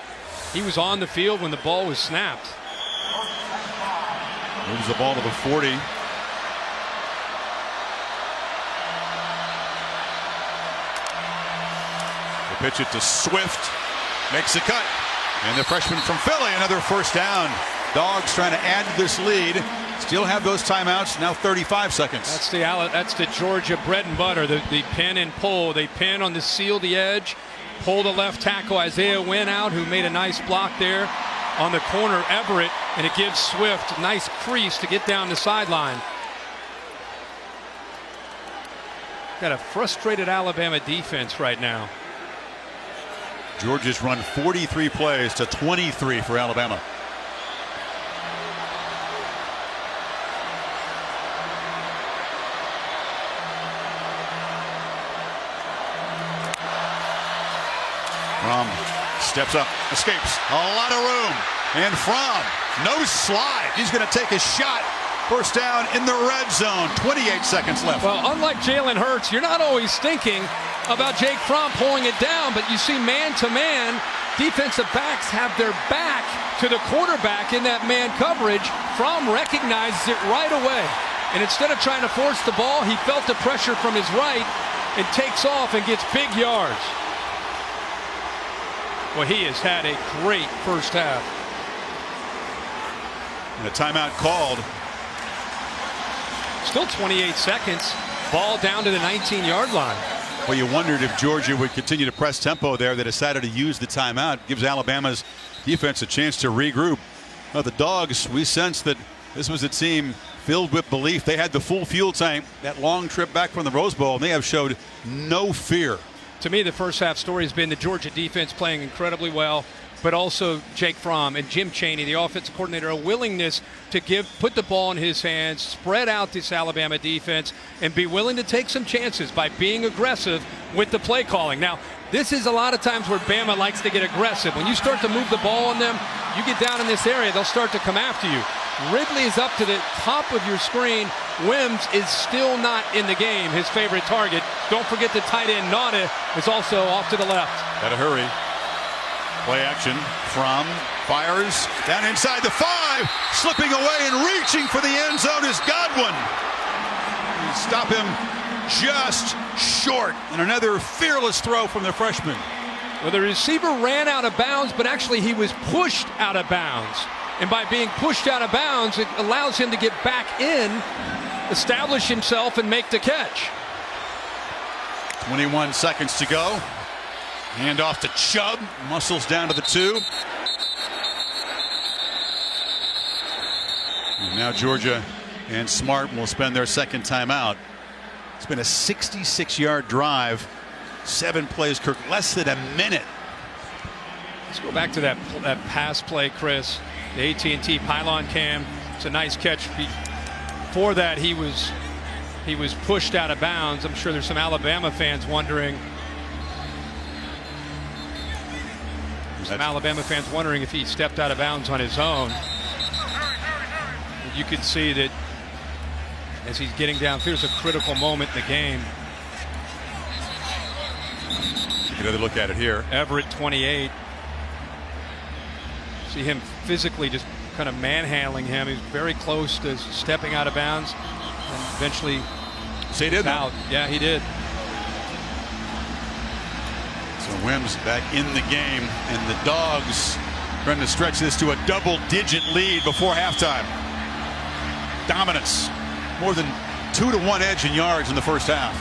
He was on the field when the ball was snapped. Moves the ball to the 40. They pitch it to Swift, makes a cut, and the freshman from Philly, another 1st down. Dogs trying to add to this lead. Still have those timeouts. Now 35 seconds. That's the Georgia bread and butter. The pin and pull. They pin on the seal the edge, pull the left tackle Isaiah Wynn out, who made a nice block there on the corner, Everett, and it gives Swift a nice crease to get down the sideline. Got a frustrated Alabama defense right now. Georgia's run 43 plays to 23 for Alabama. Fromm steps up, escapes, a lot of room, and Fromm, no slide. He's going to take a shot. 1st down in the red zone. 28 seconds left. Well, unlike Jalen Hurts, you're not always thinking about Jake Fromm pulling it down, but you see man-to-man, defensive backs have their back to the quarterback in that man coverage. Fromm recognizes it right away, and instead of trying to force the ball, he felt the pressure from his right and takes off and gets big yards. Well, he has had a great 1st half. And a timeout called. Still 28 seconds. Ball down to the 19-yard line. Well, you wondered if Georgia would continue to press tempo there. They decided to use the timeout. Gives Alabama's defense a chance to regroup. Well, the Dogs, we sensed that this was a team filled with belief. They had the full fuel tank. That long trip back from the Rose Bowl, and they have showed no fear. To me, the 1st half story has been the Georgia defense playing incredibly well, but also Jake Fromm and Jim Chaney, the offensive coordinator, a willingness to put the ball in his hands, spread out this Alabama defense, and be willing to take some chances by being aggressive with the play calling. Now, this is a lot of times where Bama likes to get aggressive. When you start to move the ball on them, you get down in this area, they'll start to come after you. Ridley is up to the top of your screen. Wims is still not in the game, his favorite target. Don't forget the tight end, Nauta, is also off to the left. Gotta hurry. Play action. Fromm fires down inside the 5. Slipping away and reaching for the end zone is Godwin. Stop him just short. And another fearless throw from the freshman. Well, the receiver ran out of bounds, but actually he was pushed out of bounds. And by being pushed out of bounds, it allows him to get back in, establish himself, and make the catch. 21 seconds to go. Hand off to Chubb. Muscles down to the 2. And now Georgia and Smart will spend their 2nd timeout. It's been a 66-yard drive. 7 plays, Kirk, less than a minute. Let's go back to that pass play, Chris. The AT&T pylon cam. It's a nice catch. Before that, he was pushed out of bounds. I'm sure there's some Alabama fans wondering. If he stepped out of bounds on his own. You can see that as he's getting down, here's a critical moment in the game. Take another look at it here. Everett, 28. See him physically just kind of manhandling him. He's very close to stepping out of bounds and eventually he did out. Yeah, he did. So Wims back in the game, and the Dogs trying to stretch this to a double-digit lead before halftime. Dominance, more than 2-to-1 edge in yards in the first half.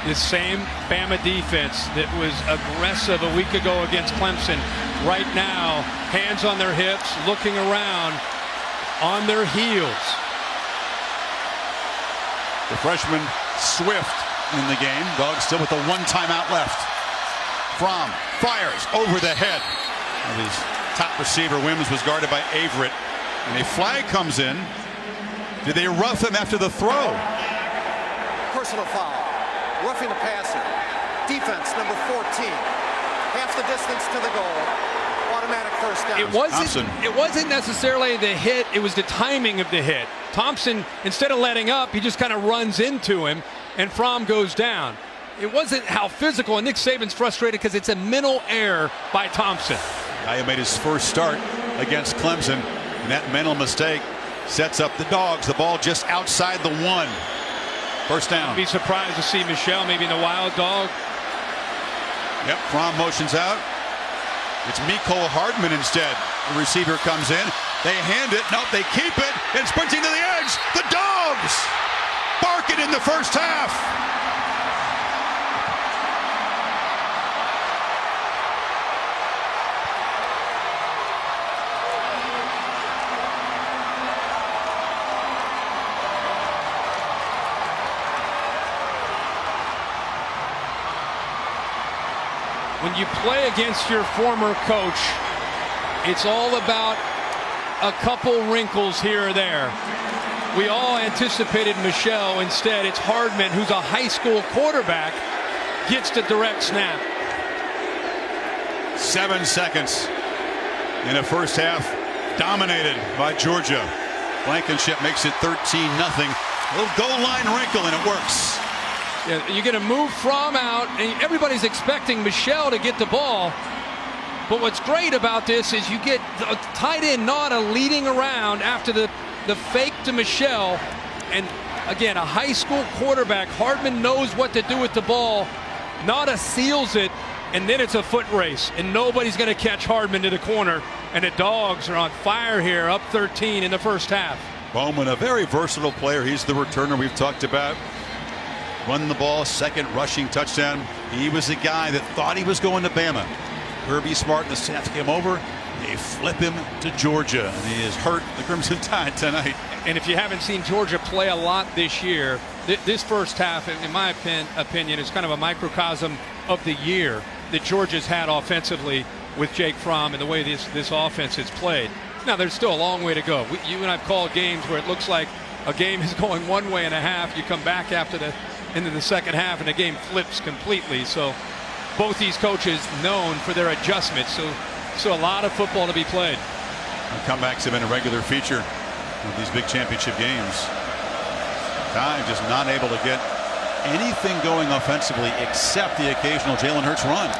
The same Bama defense that was aggressive a week ago against Clemson, right now, hands on their hips, looking around, on their heels. The freshman Swift in the game. Dogs still with a 1 timeout left. Fromm fires over the head of his top receiver. Wims was guarded by Averett, and a flag comes in. Did they rough him after the throw? Personal foul. Roughing the passer. Defense number 14. Half the distance to the goal. Automatic first down. It wasn't necessarily the hit, it was the timing of the hit. Thompson, instead of letting up, he just kind of runs into him, and Fromm goes down. It wasn't how physical, and Nick Saban's frustrated because it's a mental error by Thompson. Guy who made his first start against Clemson, and that mental mistake sets up the Dogs. The ball just outside the 1. First down. I'd be surprised to see Michelle maybe in the wild dog. Yep, Fromm motions out. It's Mecole Hardman instead. The receiver comes in. They hand it. Nope, they keep it. And sprinting to the edge. The Dogs barking in the first half. When you play against your former coach, it's all about a couple wrinkles here or there. We all anticipated Michelle. Instead, it's Hardman, who's a high school quarterback, gets the direct snap. 7 seconds in a first half dominated by Georgia. Blankenship makes it 13-0. Little goal line wrinkle, and it works. Yeah, you're going to move Fromm out, and everybody's expecting Michelle to get the ball. But what's great about this is you get the tight end Nauta leading around after the fake to Michelle. And again, a high school quarterback, Hardman knows what to do with the ball. Nauta seals it, and then it's a foot race, and nobody's going to catch Hardman to the corner. And the Dogs are on fire here, up 13 in the first half. Bowman, a very versatile player. He's the returner we've talked about. Run the ball, second rushing touchdown. He was the guy that thought he was going to Bama. Kirby Smart and the staff came over. They flip him to Georgia, and he has hurt the Crimson Tide tonight. And if you haven't seen Georgia play a lot this year, this first half, in my opinion, is kind of a microcosm of the year that Georgia's had offensively with Jake Fromm and the way this offense is played. Now, there's still a long way to go. You and I've called games where it looks like a game is going one way and a half. You come back into the second half, and the game flips completely. So both these coaches known for their adjustments. So a lot of football to be played. And comebacks have been a regular feature of these big championship games. Tide just not able to get anything going offensively except the occasional Jalen Hurts run.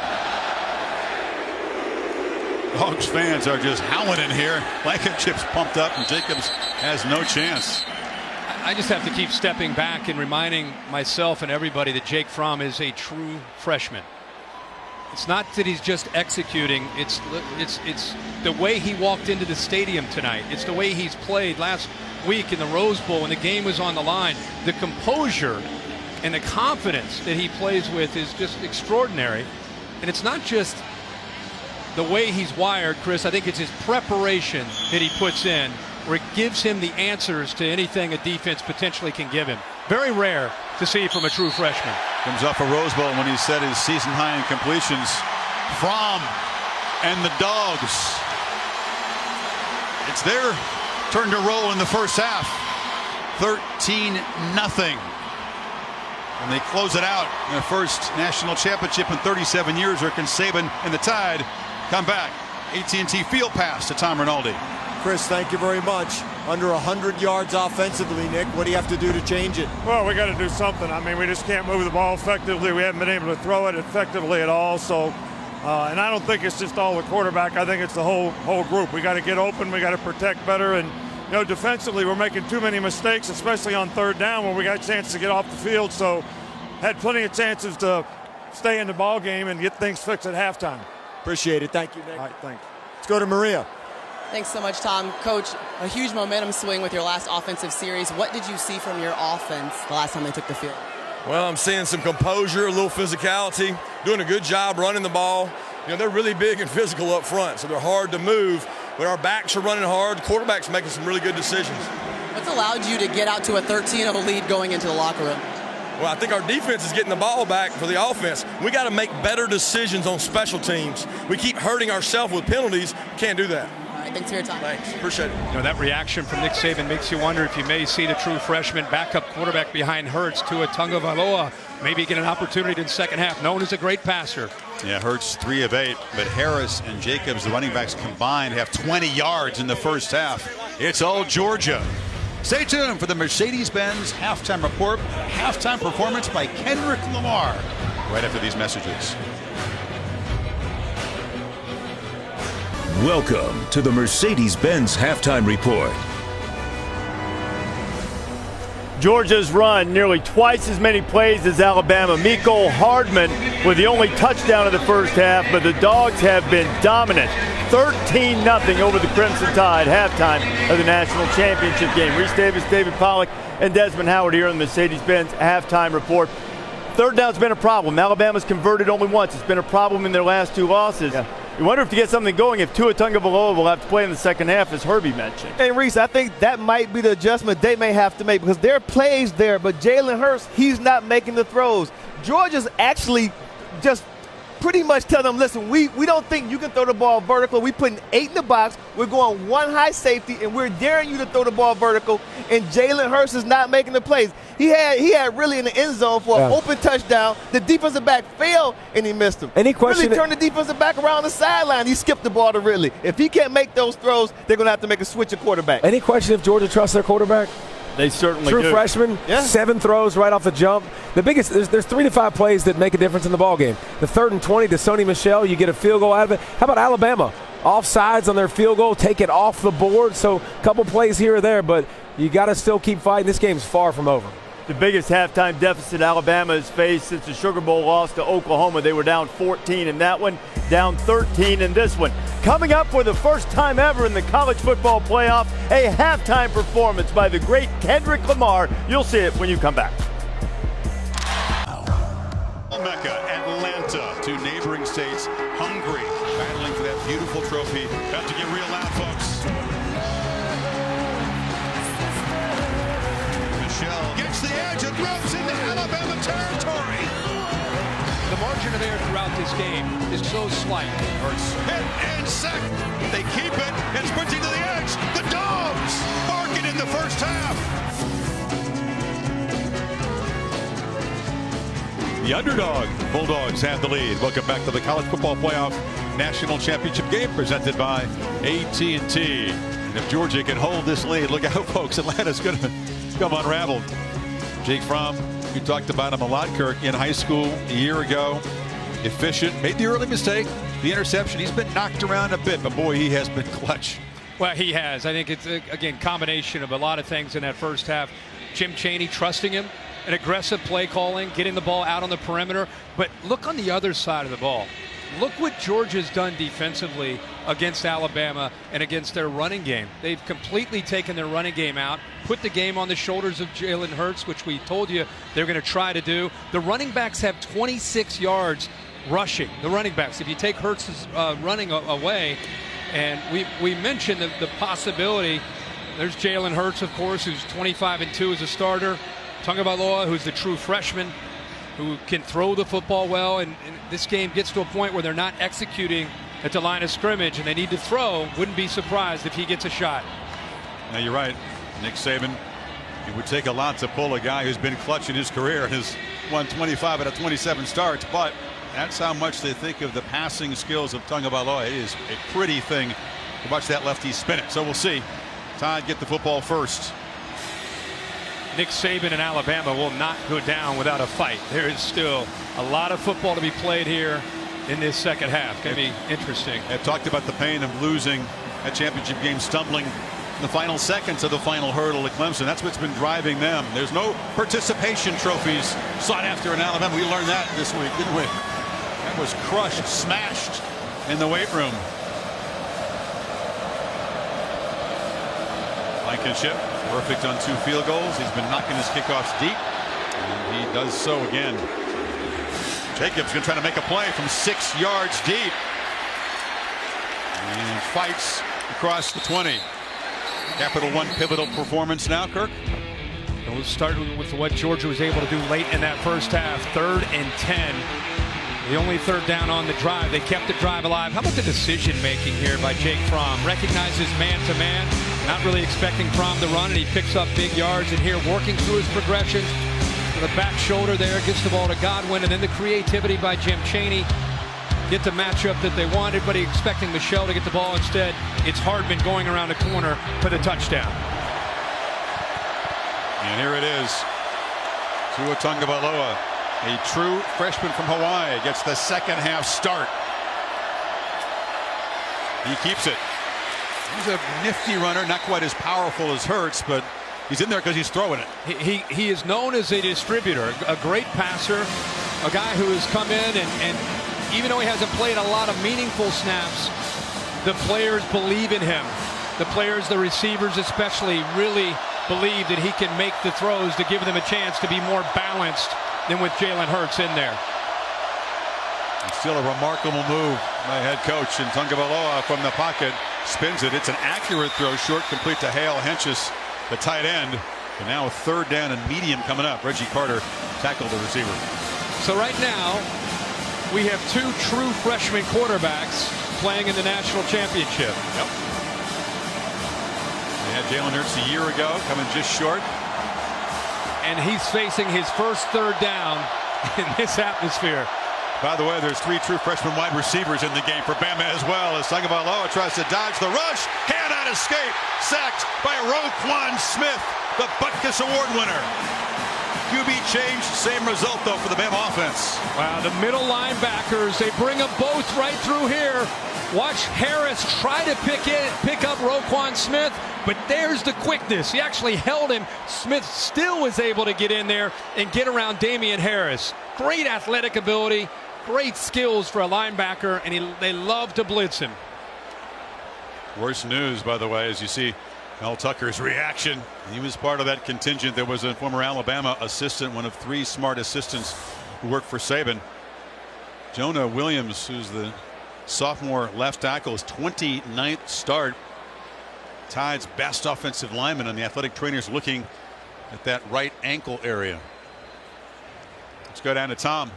Dogs fans are just howling in here. Blankenship's pumped up, and Jacobs has no chance. I just have to keep stepping back and reminding myself and everybody that Jake Fromm is a true freshman. It's not that he's just executing. It's the way he walked into the stadium tonight. It's the way he's played last week in the Rose Bowl when the game was on the line. The composure and the confidence that he plays with is just extraordinary. And it's not just the way he's wired, Chris. I think it's his preparation that he puts in, where it gives him the answers to anything a defense potentially can give him. Very rare to see from a true freshman. Comes off a Rose Bowl when he set his season high in completions. Fromm and the Dogs. It's their turn to roll in the first half. 13-0. And they close it out. Their first national championship in 37 years. Rick and Saban and the Tide come back. AT&T Field pass to Tom Rinaldi. Chris, thank you very much. Under 100 yards offensively, Nick. What do you have to do to change it? Well, we got to do something. I mean, we just can't move the ball effectively. We haven't been able to throw it effectively at all. So, and I don't think it's just all the quarterback. I think it's the whole group. We got to get open. We got to protect better. And, you know, defensively, we're making too many mistakes, especially on third down when we got a chance to get off the field. So, had plenty of chances to stay in the ball game and get things fixed at halftime. Appreciate it. Thank you, Nick. All right, thanks. Let's go to Maria. Thanks so much, Tom. Coach, a huge momentum swing with your last offensive series. What did you see from your offense the last time they took the field? Well, I'm seeing some composure, a little physicality, doing a good job running the ball. You know, they're really big and physical up front, so they're hard to move. But our backs are running hard. The quarterback's making some really good decisions. What's allowed you to get out to a 13-0 lead going into the locker room? Well, I think our defense is getting the ball back for the offense. We got to make better decisions on special teams. We keep hurting ourselves with penalties. Can't do that. All right, thanks for your time. Thanks. Appreciate it. You know, that reaction from Nick Saban makes you wonder if you may see the true freshman backup quarterback behind Hurts, Tua Tagovailoa, maybe get an opportunity in the second half, known as a great passer. Yeah, Hurts 3 of 8, but Harris and Jacobs, the running backs combined, have 20 yards in the first half. It's all Georgia. Stay tuned for the Mercedes-Benz halftime report, halftime performance by Kendrick Lamar, right after these messages. Welcome to the Mercedes-Benz halftime report. Georgia's run nearly twice as many plays as Alabama. Mecole Hardman with the only touchdown of the first half, but the Dogs have been dominant. 13-0 over the Crimson Tide, halftime of the national championship game. Reese Davis, David Pollack, and Desmond Howard here on the Mercedes-Benz halftime report. Third down's been a problem. Alabama's converted only once. It's been a problem in their last 2 losses. Yeah. You wonder if to get something going if Tua Tagovailoa will have to play in the second half, as Herbie mentioned. And Reese, I think that might be the adjustment they may have to make because there are plays there, but Jalen Hurts, he's not making the throws. Georgia's actually just pretty much tell them, listen, we don't think you can throw the ball vertical. We're putting 8 in the box. We're going 1 high safety, and we're daring you to throw the ball vertical, and Jalen Hurts is not making the plays. He had really in the end zone for an open touchdown. The defensive back failed, and he missed him. Any question? Really turned the defensive back around the sideline. He skipped the ball to Ridley. If he can't make those throws, they're going to have to make a switch of quarterback. Any question if Georgia trusts their quarterback? They certainly True do. freshman, 7 throws right off the jump. The biggest, there's 3 to 5 plays that make a difference in the ballgame. The 3rd and 20 to Sony Michel, you get a field goal out of it. How about Alabama? Offsides on their field goal, take it off the board. So a couple plays here or there, but you got to still keep fighting. This game's far from over. The biggest halftime deficit Alabama has faced since the Sugar Bowl loss to Oklahoma. They were down 14 in that one, down 13 in this one. Coming up for the first time ever in the college football playoff, a halftime performance by the great Kendrick Lamar. You'll see it when you come back. Mecca, Atlanta, 2 neighboring states, hungry, battling for that beautiful trophy. About to get real loud, folks. Michelle gets the edge and throws into Alabama territory. The margin of error throughout this game is so slight. Hurts hit and sack. They keep it and sprinting to the edge. The Dogs barking in the first half. The underdog Bulldogs have the lead. Welcome back to the College Football Playoff National Championship game presented by AT&T. And if Georgia can hold this lead, look out, folks. Atlanta's going to come unraveled. Jake Fromm, you talked about him a lot, Kirk, in high school a year ago. Efficient, made the early mistake, the interception. He's been knocked around a bit, but boy, he has been clutch. Well, he has. I think it's, again, combination of a lot of things in that first half. Jim Chaney trusting him, an aggressive play calling, getting the ball out on the perimeter. But look on the other side of the ball. Look what Georgia's done defensively against Alabama and against their running game. They've completely taken their running game out, put the game on the shoulders of Jalen Hurts, which we told you they're going to try to do. The running backs have 26 yards rushing. The running backs, if you take Hurts' running away, and we mentioned the possibility. There's Jalen Hurts, of course, who's 25-2 as a starter. Tagovailoa, who's the true freshman, who can throw the football well, and this game gets to a point where they're not executing at the line of scrimmage and they need to throw. Wouldn't be surprised if he gets a shot. Now you're right, Nick Saban. It would take a lot to pull a guy who's been clutch in his career and has won 25 out of 27 starts, but that's how much they think of the passing skills of Tagovailoa. It is a pretty thing to watch that lefty spin it. So we'll see. Tide get the football first. Nick Saban and Alabama will not go down without a fight. There is still a lot of football to be played here in this second half. Going to be interesting. I've talked about the pain of losing a championship game, stumbling in the final seconds of the final hurdle at Clemson. That's what's been driving them. There's no participation trophies sought after in Alabama. We learned that this week, didn't we? That was crushed, smashed in the weight room. Blankenship, perfect on 2 field goals. He's been knocking his kickoffs deep, and he does so again. Jacobs going to try to make a play from 6 yards deep. And fights across the 20. Capital One pivotal performance now, Kirk. We'll start with what Georgia was able to do late in that first half. 3rd and 10. The only 3rd down on the drive. They kept the drive alive. How about the decision making here by Jake Fromm? Recognizes man-to-man. Not really expecting Fromm to run, and he picks up big yards. And here, working through his progressions. The back shoulder there, gets the ball to Godwin, and then the creativity by Jim Chaney. Get the matchup that they want. Everybody expecting Michelle to get the ball. Instead, it's Hardman going around the corner for the touchdown. And here it is. Tua Tagovailoa, a true freshman from Hawaii, gets the second half start. He keeps it. He's a nifty runner, not quite as powerful as Hurts, but he's in there because he's throwing it. He is known as a distributor, a great passer, a guy who has come in and even though he hasn't played a lot of meaningful snaps, the players believe in him. The players, the receivers especially, really believe that he can make the throws to give them a chance to be more balanced than with Jalen Hurts in there. It's still a remarkable move by head coach, and Tagovailoa from the pocket spins it. It's an accurate throw, short, complete to Hale Henches, the tight end. And now 3rd down and medium coming up. Reggie Carter tackled the receiver. So right now, we have 2 true freshman quarterbacks playing in the national championship. Yep. They had Jalen Hurts a year ago, coming just short. And he's facing his first 3rd down in this atmosphere. By the way, there's 3 true freshman wide receivers in the game for Bama as well, as Tagovailoa tries to dodge the rush. Hand-out escape, sacked by Roquan Smith, the Butkus Award winner. QB change, same result though for the Bama offense. Wow, the middle linebackers, they bring them both right through here. Watch Harris try to pick up Roquan Smith, but there's the quickness. He actually held him. Smith still was able to get in there and get around Damian Harris. Great athletic ability, great skills for a linebacker, and they love to blitz him. Worse news, by the way, as you see Mel Tucker's reaction. He was part of that contingent. There was a former Alabama assistant, one of 3 smart assistants who worked for Saban. Jonah Williams, who's the sophomore left tackle, his 29th start. Tide's best offensive lineman, and the athletic trainers looking at that right ankle area. Let's go down to Tom.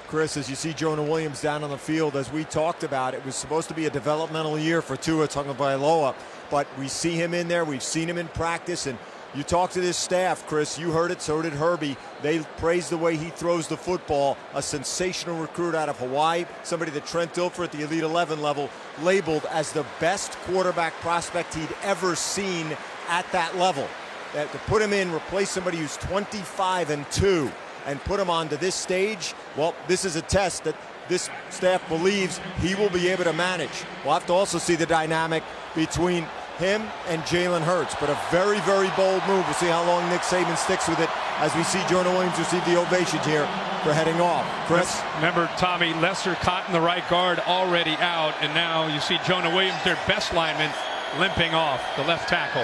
Chris, as you see Jonah Williams down on the field, as we talked about, it was supposed to be a developmental year for Tua Tagovailoa, but we see him in there. We've seen him in practice, and you talk to this staff, Chris, you heard it, so did Herbie. They praise the way he throws the football. A sensational recruit out of Hawaii, somebody that Trent Dilfer at the Elite 11 level labeled as the best quarterback prospect he'd ever seen at that level. That to put him in, replace somebody who's 25-2, and put him onto this stage, well, this is a test that this staff believes he will be able to manage. We'll have to also see the dynamic between him and Jalen Hurts, but a very, very bold move. We'll see how long Nick Saban sticks with it as we see Jonah Williams receive the ovation here for heading off. Chris? Remember, Tommy, Lester Cotton, the right guard, already out, and now you see Jonah Williams, their best lineman, limping off, the left tackle.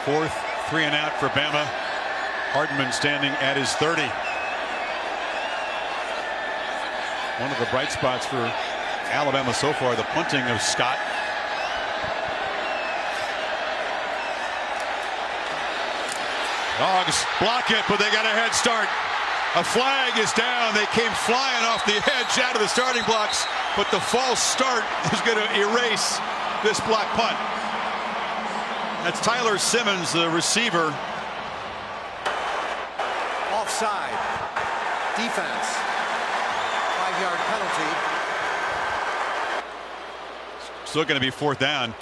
4th 3 and out for Bama. Hardman standing at his 30. One of the bright spots for Alabama so far, the punting of Scott. Dogs block it, but they got a head start. A flag is down. They came flying off the edge out of the starting blocks, but the false start is going to erase this block punt. That's Tyler Simmons, the receiver. Offside. Defense. 5-yard penalty. Still going to be 4th down.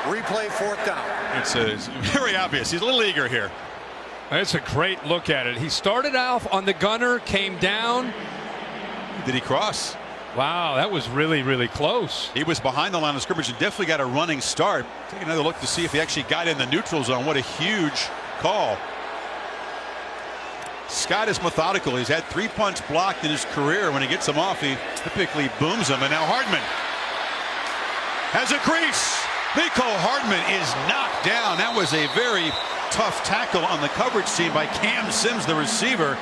Replay 4th down. It's very obvious. He's a little eager here. That's a great look at it. He started off on the gunner, came down. Did he cross? Wow, that was really, really close. He was behind the line of scrimmage and definitely got a running start. Take another look to see if he actually got in the neutral zone. What a huge call. Scott is methodical. He's had 3 punts blocked in his career. When he gets them off, he typically booms them. And now Hardman has a crease. Nico Hardman is knocked down. That was a very tough tackle on the coverage team by Cam Sims, the receiver,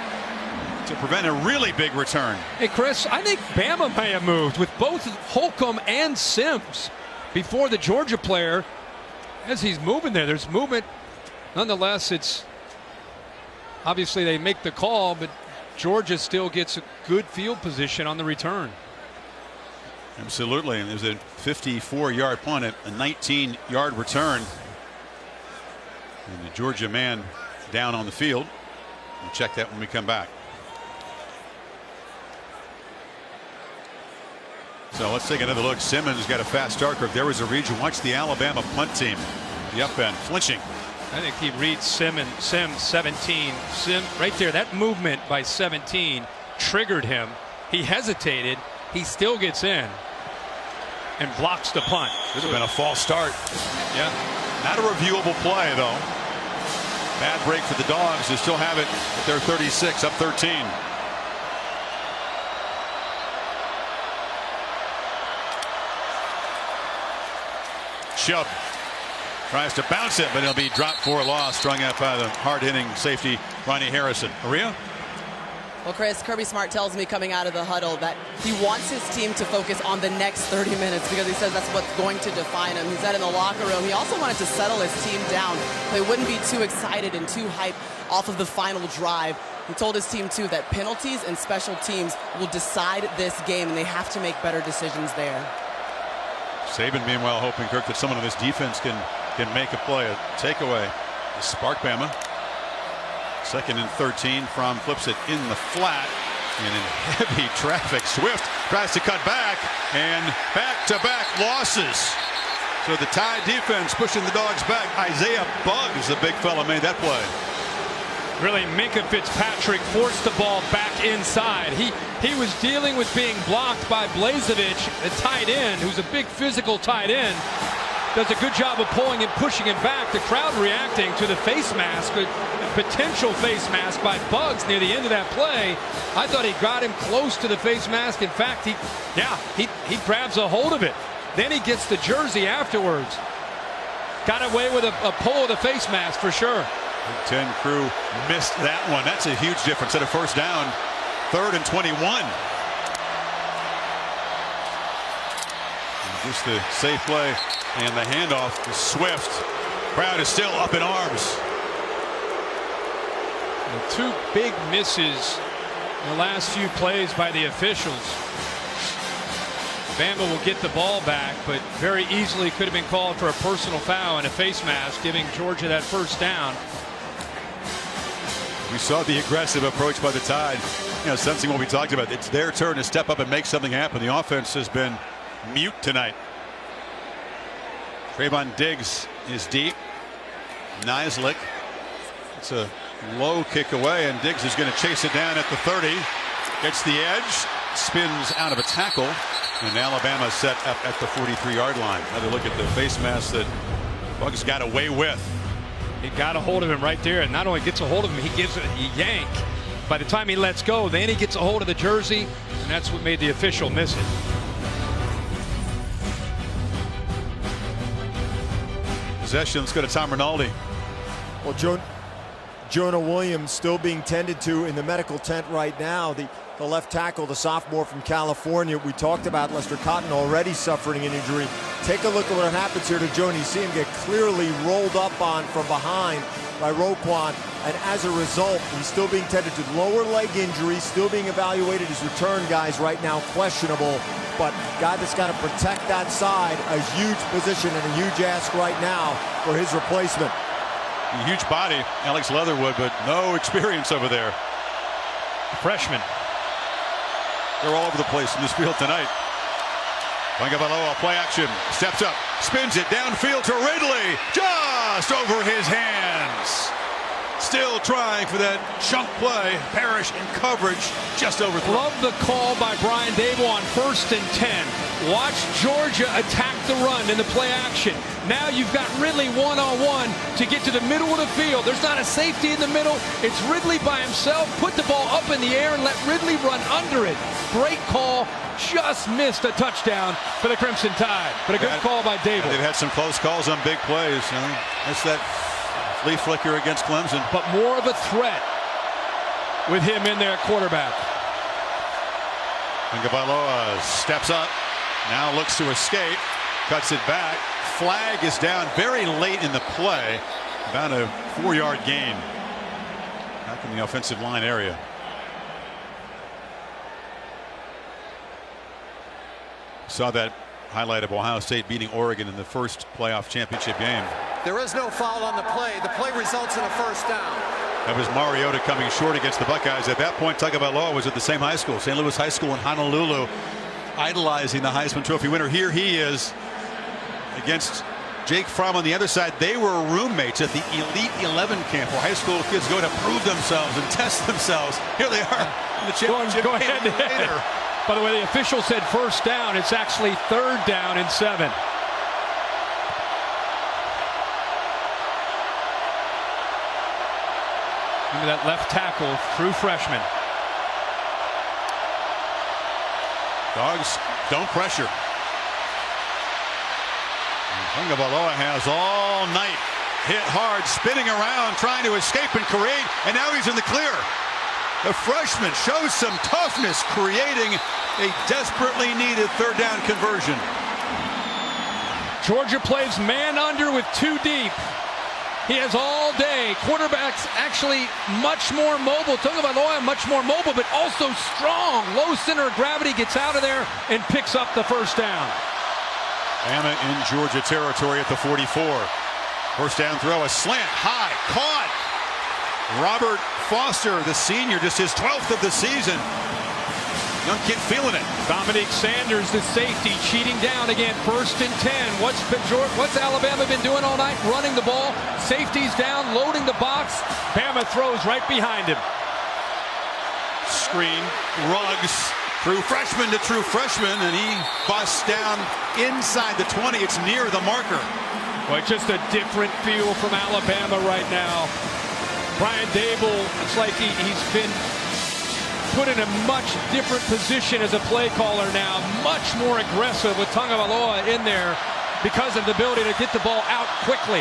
to prevent a really big return. Hey, Chris, I think Bama may have moved with both Holcomb and Sims before the Georgia player. As he's moving there's movement. Nonetheless, it's obviously they make the call, but Georgia still gets a good field position on the return. Absolutely. And there's a 54-yard punt, a 19-yard return. And the Georgia man down on the field. We'll check that when we come back. So let's take another look. Simmons got a fast start curve. There was a region. Watch the Alabama punt team. The up end flinching. I think he reads Sims 17. Right there, that movement by 17 triggered him. He hesitated. He still gets in and blocks the punt. Could have been a false start. Yeah. Not a reviewable play, though. Bad break for the Dogs. They still have it at their 36, up 13. Chubb tries to bounce it, but it'll be dropped for a loss, strung out by the hard-hitting safety, Ronnie Harrison. Maria? Well, Chris, Kirby Smart tells me coming out of the huddle that he wants his team to focus on the next 30 minutes because he says that's what's going to define him. He said in the locker room he also wanted to settle his team down so they wouldn't be too excited and too hyped off of the final drive. He told his team, too, that penalties and special teams will decide this game, and they have to make better decisions there. Saban, meanwhile, hoping, Kirk, that someone on this defense can make a play, a takeaway. Spark Bama. 2nd and 13 from flips it in the flat and in heavy traffic. Swift tries to cut back and back-to-back losses. So the Tide defense pushing the Dogs back. Isaiah Buggs, the big fella, made that play. Really, Minkah Fitzpatrick forced the ball back inside. He was dealing with being blocked by Blazevich, a tight end, who's a big physical tight end. Does a good job of pulling and pushing him back. The crowd reacting to the face mask, a potential face mask by Buggs near the end of that play. I thought he got him close to the face mask. In fact, he grabs a hold of it. Then he gets the jersey afterwards. Got away with a pull of the face mask for sure. Big 10 crew missed that one. That's a huge difference at a first down. 3rd and 21. And just the safe play and the handoff to Swift. Crowd is still up in arms. And 2 big misses in the last few plays by the officials. Bama will get the ball back, but very easily could have been called for a personal foul and a face mask, giving Georgia that first down. We saw the aggressive approach by the Tide, sensing what we talked about. It's their turn to step up and make something happen. The offense has been mute tonight. Trayvon Diggs is deep. Nislek. It's a low kick away, and Diggs is going to chase it down at the 30. Gets the edge, spins out of a tackle, and Alabama set up at the 43-yard line. Another look at the face mask that Buggs got away with. He got a hold of him right there, and not only gets a hold of him, he gives it a yank. By the time he lets go, then he gets a hold of the jersey, and that's what made the official miss it. Possession. Let's go to Tom Rinaldi. Well, Jonah Williams still being tended to in the medical tent right now. The left tackle, the sophomore from California. We talked about Lester Cotton already suffering an injury. Take a look at what happens here to Jonah. You see him get clearly rolled up on from behind by Roquan, and as a result, he's still being tended to lower leg injury, still being evaluated. His return guys right now questionable, but guy that's got to protect that side, a huge position and a huge ask right now for his replacement. A huge body, Alex Leatherwood, but no experience over there. Freshman. They're all over the place in this field tonight. Vangavaloa, play action, steps up, spins it downfield to Ridley, just over his hands. Still trying for that chunk play. Parrish in coverage, just overthrown. Love the call by Brian Dable on 1st and 10. Watch Georgia attack the run in the play action. Now you've got Ridley one-on-one to get to the middle of the field. There's not a safety in the middle. It's Ridley by himself. Put the ball up in the air and let Ridley run under it. Great call. Just missed a touchdown for the Crimson Tide. But a good call by Dable. They've had some close calls on big plays. That's that flea flicker against Clemson. But more of a threat with him in there at quarterback. Tagovailoa steps up. Now looks to escape. Cuts it back. Flag is down very late in the play. About a 4-yard gain. Back in the offensive line area. Saw that highlight of Ohio State beating Oregon in the first playoff championship game. There is no foul on the play. The play results in a first down. That was Mariota coming short against the Buckeyes. At that point, Tagovailoa was at the same high school, St. Louis High School in Honolulu, idolizing the Heisman Trophy winner. Here he is against Jake Fromm on the other side. They were roommates at the Elite 11 camp where high school kids go to prove themselves and test themselves. Here they are in the championship Go game ahead. later. By the way, the official said first down. It's actually 3rd down and 7. Look at that left tackle, true freshman. Dogs don't pressure. Tagovailoa has all night hit hard, spinning around, trying to escape and create, and now he's in the clear. The freshman shows some toughness, creating a desperately needed 3rd down conversion. Georgia plays man under with 2 deep. He has all day. Quarterback's actually much more mobile. Tagovailoa much more mobile, but also strong. Low center of gravity, gets out of there and picks up the first down. Bama in Georgia territory at the 44. First down throw, a slant, high, caught. Robert Foster, the senior, just his 12th of the season. Young kid feeling it. Dominique Sanders, the safety, cheating down again. 1st and 10. What's Alabama been doing all night? Running the ball. Safety's down, loading the box. Bama throws right behind him. Screen, Ruggs, true freshman to true freshman, and he busts down inside the 20. It's near the marker. Well, just a different feel from Alabama right now. Brian Dable, it's like he's been put in a much different position as a play caller now. Much more aggressive with Tagovailoa in there because of the ability to get the ball out quickly.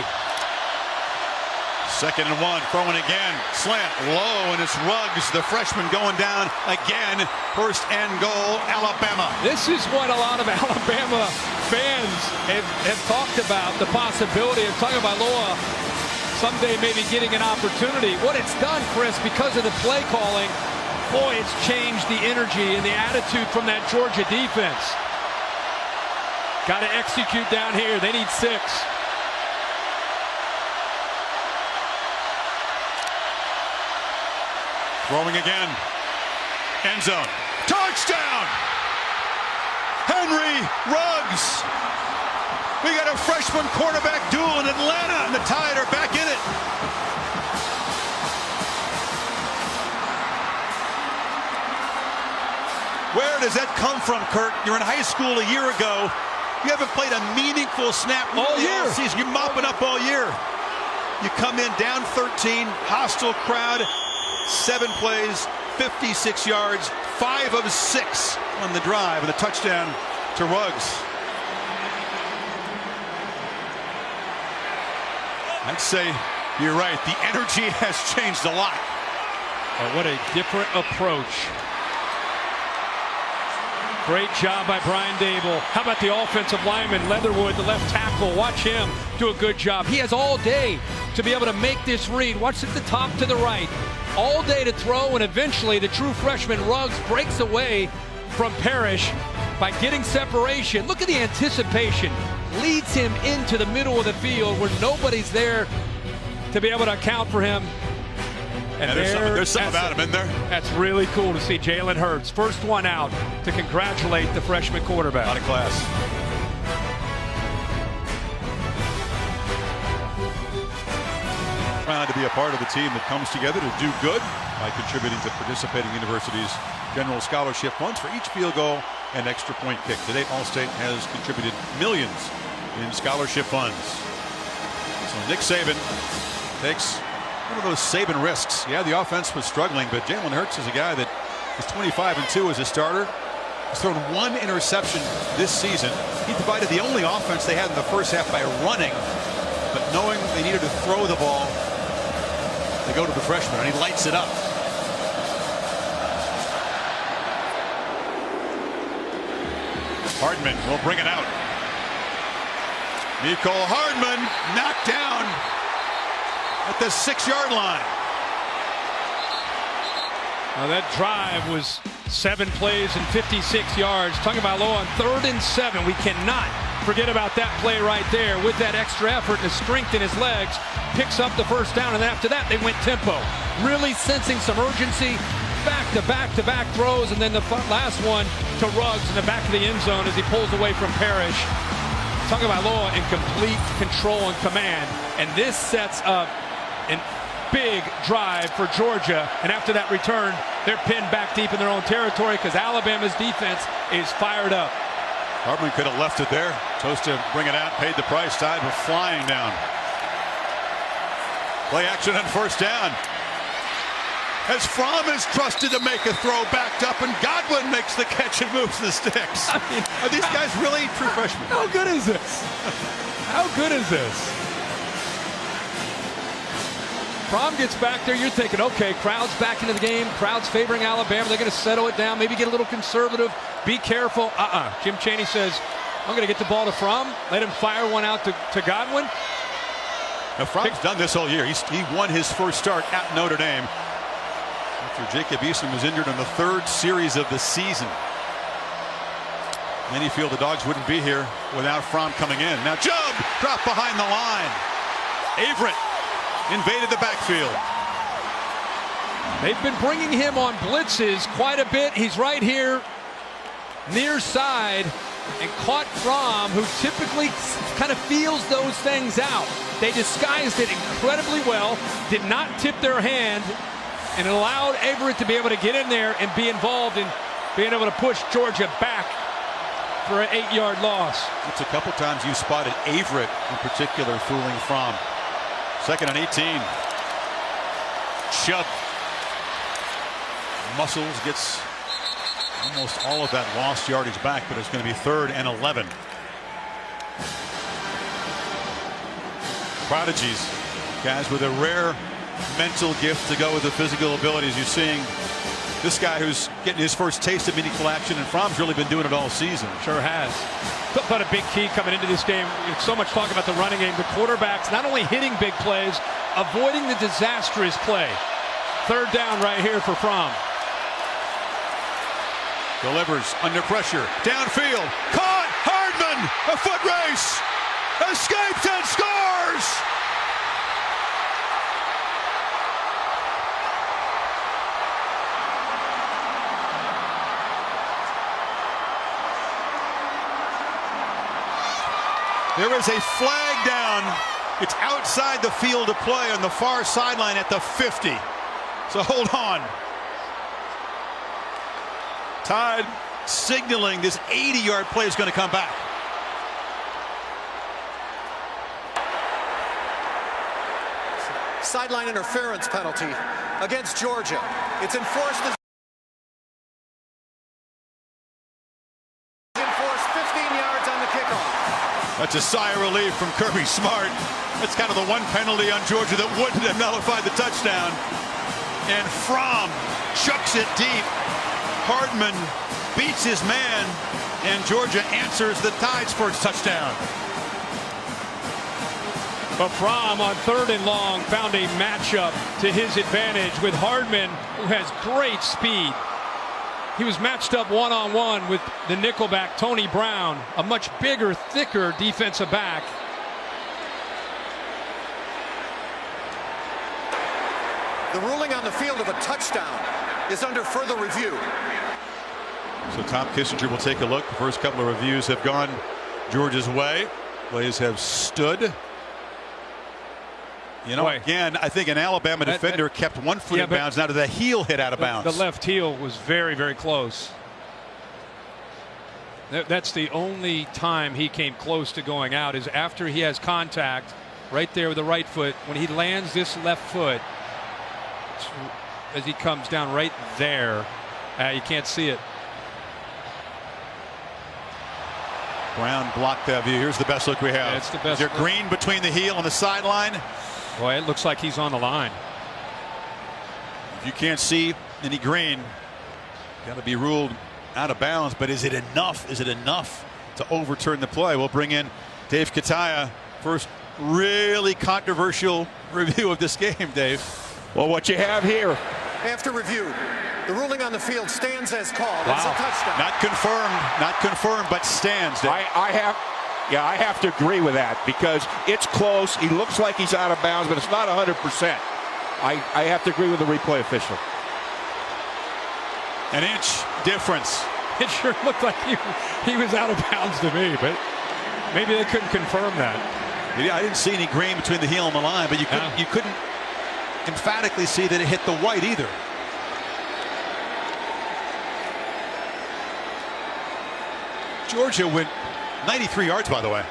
2nd and 1, throwing again. Slant, low, and it's Ruggs, the freshman, going down again. 1st and goal, Alabama. This is what a lot of Alabama fans have talked about, the possibility of Tagovailoa someday maybe getting an opportunity. What it's done, Chris, because of the play calling, boy, it's changed the energy and the attitude from that Georgia defense. Got to execute down here. They need 6. Throwing again. End zone. Touchdown! Henry Ruggs. We got a freshman quarterback duel in Atlanta, and the Tide are back in it. Where does that come from, Kirk? You're in high school a year ago. You haven't played a meaningful snap all year. Season. You're mopping up all year. You come in down 13, hostile crowd, 7 plays, 56 yards, 5 of 6 on the drive, and a touchdown to Ruggs. I'd say you're right. The energy has changed a lot. Oh, what a different approach. Great job by Brian Dable. How about the offensive lineman, Leatherwood, the left tackle? Watch him do a good job. He has all day to be able to make this read. Watch at the top to the right. All day to throw, and eventually the true freshman Ruggs breaks away from Parrish by getting separation. Look at the anticipation. Leads him into the middle of the field where nobody's there to be able to account for him. And there's something about him in there. That's really cool to see Jalen Hurts, first one out, to congratulate the freshman quarterback. Out of class. proud to be a part of the team that comes together to do good by contributing to participating universities' general scholarship funds for each field goal and extra point kick. Today, Allstate has contributed millions in scholarship funds. So Nick Saban takes one of those Saban risks. Yeah, the offense was struggling, but Jalen Hurts is a guy that is 25-2 as a starter. He's thrown one interception this season. He provided the only offense they had in the first half by running, but knowing they needed to throw the ball, they go to the freshman, and he lights it up. Hardman will bring it out. Nicole Hardman knocked down at the 6-yard line. Now that drive was 7 plays and 56 yards. Tagovailoa on 3rd and 7. We cannot forget about that play right there. With that extra effort and the strength in his legs, picks up the first down, and then after that they went tempo. Really sensing some urgency. Back-to-back throws, and then the last one to Ruggs in the back of the end zone as he pulls away from Parrish. Tagovailoa in complete control and command, and this sets up an big drive for Georgia. And after that return, they're pinned back deep in their own territory because Alabama's defense is fired up. Hardman could have left it there. Chose to bring it out, paid the price. Tide were flying down. Play action on 1st down. As Fromm is trusted to make a throw, backed up, and Godwin makes the catch and moves the sticks. I mean, are these guys really true freshmen? How good is this? How good is this? Fromm gets back there. You're thinking, okay, crowd's back into the game. Crowd's favoring Alabama. They're going to settle it down, maybe get a little conservative. Be careful. Jim Chaney says, I'm going to get the ball to Fromm. Let him fire one out to Godwin. Now, Fromm's done this all year. He won his first start at Notre Dame after Jacob Eason was injured in the 3rd series of the season. Many feel the Dogs wouldn't be here without Fromm coming in. Now Chubb dropped behind the line. Averett invaded the backfield. They've been bringing him on blitzes quite a bit. He's right here near side and caught Fromm, who typically kind of feels those things out. They disguised it incredibly well, did not tip their hand, and it allowed Averett to be able to get in there and be involved in being able to push Georgia back for an 8-yard loss. It's a couple times you spotted Averett in particular fooling Fromm. 2nd and 18. Chubb muscles, gets almost all of that lost yardage back, but it's going to be 3rd and 11. Prodigies, guys with a rare mental gift to go with the physical abilities. You're seeing this guy who's getting his first taste of meaningful action, and Fromm's really been doing it all season. Sure has. But a big key coming into this game. It's so much talk about the running game. The quarterbacks not only hitting big plays, avoiding the disastrous play. 3rd down right here for Fromm. Delivers under pressure. Downfield. Caught. Hardman. A foot race. Escapes and scores. There is a flag down. It's outside the field of play on the far sideline at the 50. So hold on. Tide signaling this 80-yard play is going to come back. Sideline interference penalty against Georgia. It's enforced 15 yards on the kickoff. That's a sigh of relief from Kirby Smart. That's kind of the one penalty on Georgia that wouldn't have nullified the touchdown. And Fromm chucks it deep. Hardman beats his man, and Georgia answers the Tide's first touchdown. But Fromm on 3rd and long found a matchup to his advantage with Hardman, who has great speed. He was matched up one-on-one with the nickelback Tony Brown, a much bigger, thicker defensive back. The ruling on the field of a touchdown is under further review. So Tom Kissinger will take a look. The first couple of reviews have gone Georgia's way. Plays have stood. You know, Boy. again, I think an Alabama defender kept one foot in bounds. Now, did the heel hit out of bounds? The left heel was very, very close. That's the only time he came close to going out, is after he has contact right there with the right foot. When he lands this left foot, as he comes down right there, you can't see it. Brown blocked that view. Here's the best look we have. Yeah, it's the best. Is there green between the heel and the sideline? Boy, it looks like he's on the line. If you can't see any green, got to be ruled out of bounds. But is it enough? Is it enough to overturn the play? We'll bring in Dave Kataya. First really controversial review of this game, Dave. Well, what you have here. After review, the ruling on the field stands as called. It's a touchdown. Not confirmed, but stands. Dave. I have to agree with that because it's close. He looks like he's out of bounds, but it's not 100%. I have to agree with the replay official. An inch difference. It sure looked like he was out of bounds to me, but maybe they couldn't confirm that. Yeah, I didn't see any green between the heel and the line, but you couldn't emphatically see that it hit the white either. Georgia went 93 yards, by the way,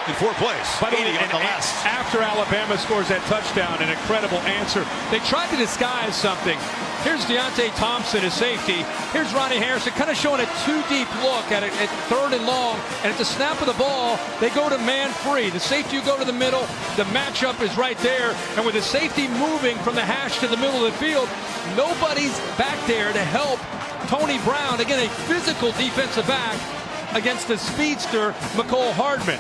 in 4 plays. But after Alabama scores that touchdown, an incredible answer. They tried to disguise something. Here's Deontay Thompson as safety. Here's Ronnie Harrison kind of showing a too-deep look at 3rd and long. And at the snap of the ball, they go to man free. The safety will go to the middle. The matchup is right there. And with the safety moving from the hash to the middle of the field, nobody's back there to help Tony Brown. Again, a physical defensive back against the speedster, McCole Hardman.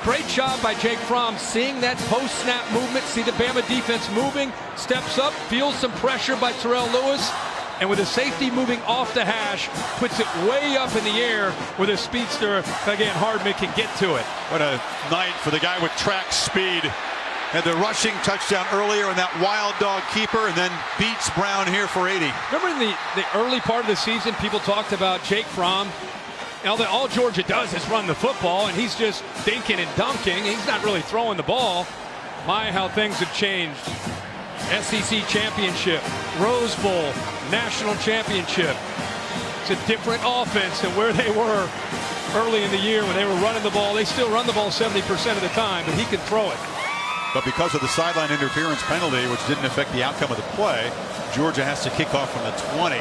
Great job by Jake Fromm seeing that post-snap movement, see the Bama defense moving, steps up, feels some pressure by Terrell Lewis, and with the safety moving off the hash, puts it way up in the air where the speedster, again, Hardman can get to it. What a night for the guy with track speed. Had the rushing touchdown earlier and that wild dog keeper, and then beats Brown here for 80. Remember in the early part of the season, people talked about Jake Fromm. All Georgia does is run the football, and he's just dinking and dunking. He's not really throwing the ball. My, how things have changed. SEC championship, Rose Bowl, national championship. It's a different offense than where they were early in the year when they were running the ball. They still run the ball 70% of the time, but he can throw it. But because of the sideline interference penalty, which didn't affect the outcome of the play, Georgia has to kick off from the 20.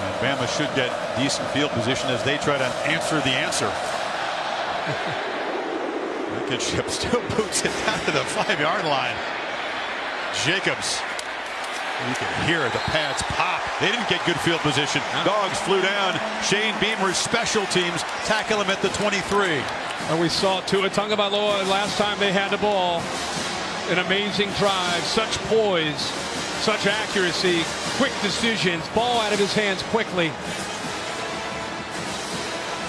And Bama should get decent field position as they try to answer the answer. Blankenship still boots it down to the 5-yard line. Jacobs. You can hear the pads pop. They didn't get good field position. Dogs flew down. Shane Beamer's special teams tackle him at the 23. And we saw Tua Tagovailoa last time they had the ball. An amazing drive, such poise, such accuracy, quick decisions, ball out of his hands quickly.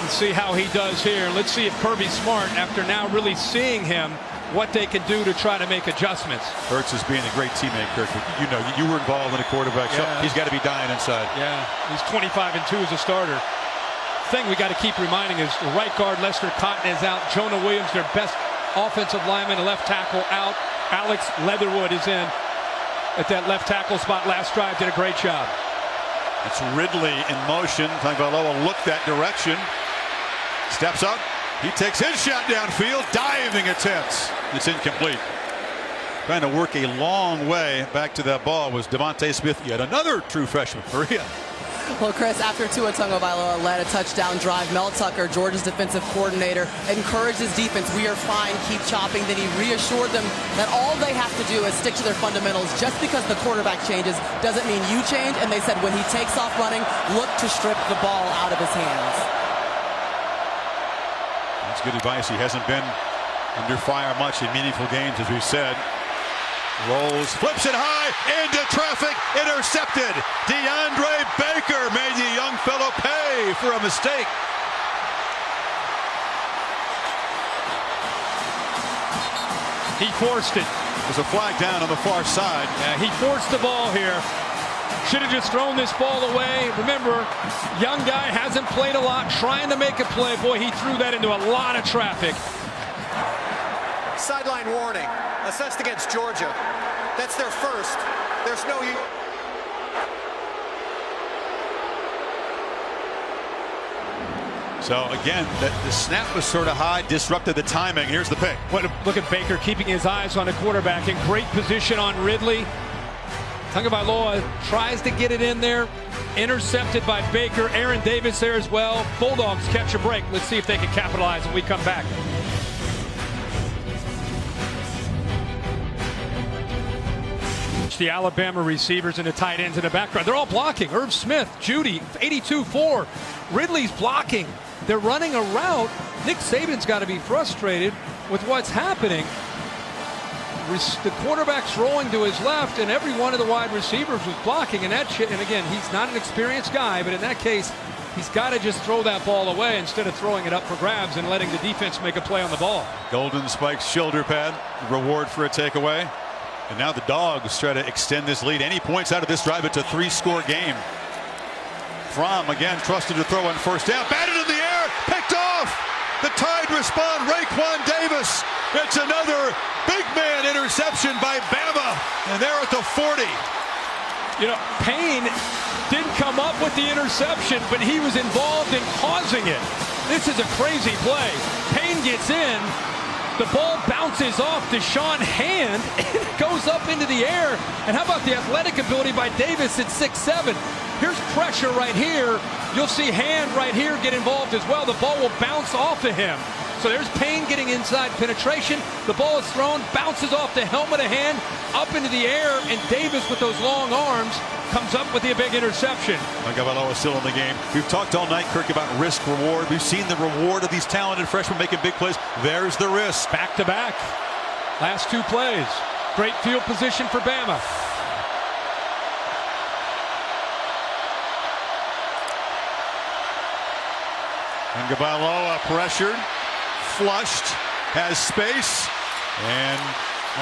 Let's see how he does here. Let's see if Kirby Smart, after now really seeing him, what they can do to try to make adjustments. Hurts is being a great teammate, Kirk. You know, you were involved in a quarterback. So he's got to be dying inside. Yeah, he's 25-2 as a starter. Thing we got to keep reminding is the right guard Lester Cotton is out. Jonah Williams, their best offensive lineman, a left tackle out. Alex Leatherwood is in at that left tackle spot. Last drive did a great job. It's Ridley in motion. Tagovailoa looked that direction. Steps up. He takes his shot downfield. Diving attempts. It's incomplete. Trying to work a long way back to that ball was Devontae Smith, yet another true freshman. Maria. Well, Chris, after Tua Tagovailoa led a touchdown drive, Mel Tucker, Georgia's defensive coordinator, encouraged his defense. We are fine. Keep chopping. Then he reassured them that all they have to do is stick to their fundamentals. Just because the quarterback changes doesn't mean you change. And they said when he takes off running, look to strip the ball out of his hands. That's good advice. He hasn't been under fire much in meaningful games, as we've said. Rolls, flips it high, into traffic, intercepted. DeAndre Baker made the young fellow pay for a mistake. He forced it. There's a flag down on the far side. Yeah, he forced the ball here. Should have just thrown this ball away. Remember, young guy hasn't played a lot, trying to make a play. Boy, he threw that into a lot of traffic. Sideline warning, assessed against Georgia. That's their first. There's no... So again, the snap was sort of high, disrupted the timing. Here's the pick. Look at Baker keeping his eyes on the quarterback in great position on Ridley. Tagovailoa tries to get it in there. Intercepted by Baker. Aaron Davis there as well. Bulldogs catch a break. Let's see if they can capitalize when we come back. The Alabama receivers and the tight ends in the background. They're all blocking. Irv Smith, Judy, 82-4. Ridley's blocking. They're running a route. Nick Saban's got to be frustrated with what's happening. The quarterback's rolling to his left, and every one of the wide receivers was blocking. And again, he's not an experienced guy, but in that case, he's got to just throw that ball away instead of throwing it up for grabs and letting the defense make a play on the ball. Golden Spike's shoulder pad, reward for a takeaway. And now the Dogs try to extend this lead. Any points out of this drive, it's a 3-score game. Fromm again trusted to throw on first down. Batted in the air, picked off. The Tide respond. Raekwon Davis. It's another big man interception by Bama. And they're at the 40. You know, Payne didn't come up with the interception, but he was involved in causing it. This is a crazy play. Payne gets in. The ball bounces off Deshaun Hand and it goes up into the air. And how about the athletic ability by Davis at 6'7"? Here's pressure right here. You'll see Hand right here get involved as well. The ball will bounce off of him. So there's Payne getting inside penetration. The ball is thrown, bounces off the helmet of Hand, up into the air, and Davis with those long arms comes up with the big interception. Tagovailoa still in the game. We've talked all night, Kirk, about risk reward. We've seen the reward of these talented freshmen making big plays. There's the risk. Back to back. Last two plays. Great field position for Bama. Tagovailoa pressured, flushed, has space, and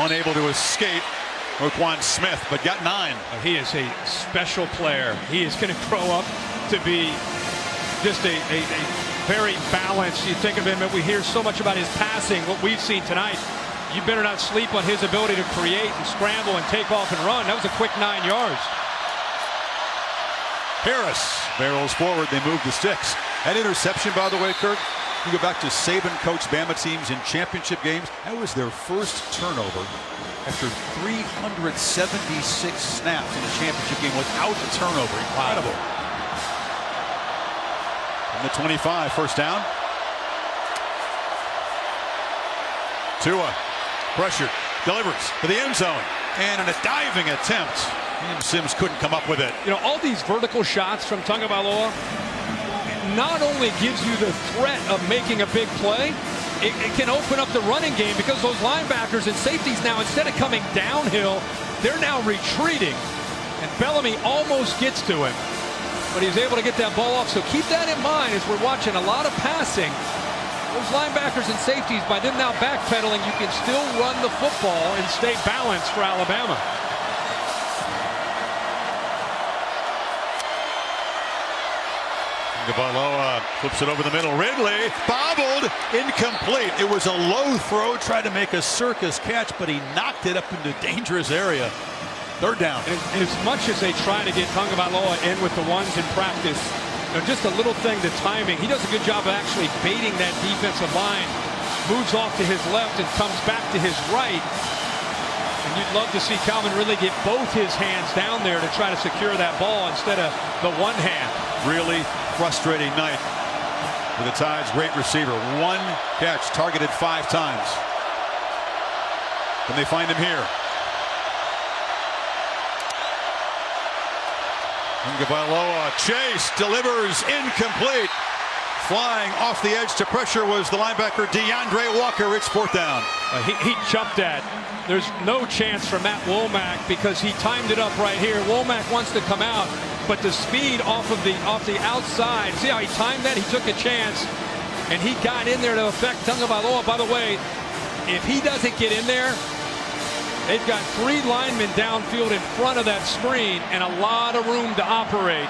unable to escape. Roquan Smith, but got 9. He is a special player. He is going to grow up to be just a very balanced. You think of him, and we hear so much about his passing, what we've seen tonight. You better not sleep on his ability to create and scramble and take off and run. That was a quick 9 yards. Harris barrels forward. They move the sticks. That interception, by the way, Kirk, you go back to Saban coach Bama teams in championship games. That was their first turnover after 376 snaps in a championship game without a turnover. Incredible. And the 25, first down. Tua, pressured, delivers to the end zone. And in a diving attempt, Sims couldn't come up with it. You know, all these vertical shots from Tagovailoa not only gives you the threat of making a big play, it can open up the running game because those linebackers and safeties now, instead of coming downhill, they're now retreating. And Bellamy almost gets to him, but he's able to get that ball off. So keep that in mind as we're watching a lot of passing. Those linebackers and safeties, by them now backpedaling, you can still run the football and stay balanced for Alabama. Tagovailoa flips it over the middle. Ridley bobbled, incomplete. It was a low throw, tried to make a circus catch, but he knocked it up into dangerous area. Third down. And as much as they try to get Tagovailoa in with the ones in practice, you know, just a little thing, the timing. He does a good job of actually baiting that defensive line. Moves off to his left and comes back to his right. And you'd love to see Calvin really get both his hands down there to try to secure that ball instead of the one hand. Really frustrating night for the Tide's great receiver. One catch, targeted 5 times. Can they find him here? Tagovailoa, chase, delivers, incomplete. Flying off the edge to pressure was the linebacker DeAndre Walker. It's 4th down. He jumped that. There's no chance for Matt Womack because he timed it up right here. Womack wants to come out, but the speed off the outside. See how he timed that? He took a chance, and he got in there to affect Tagovailoa. By the way, if he doesn't get in there, they've got 3 linemen downfield in front of that screen and a lot of room to operate.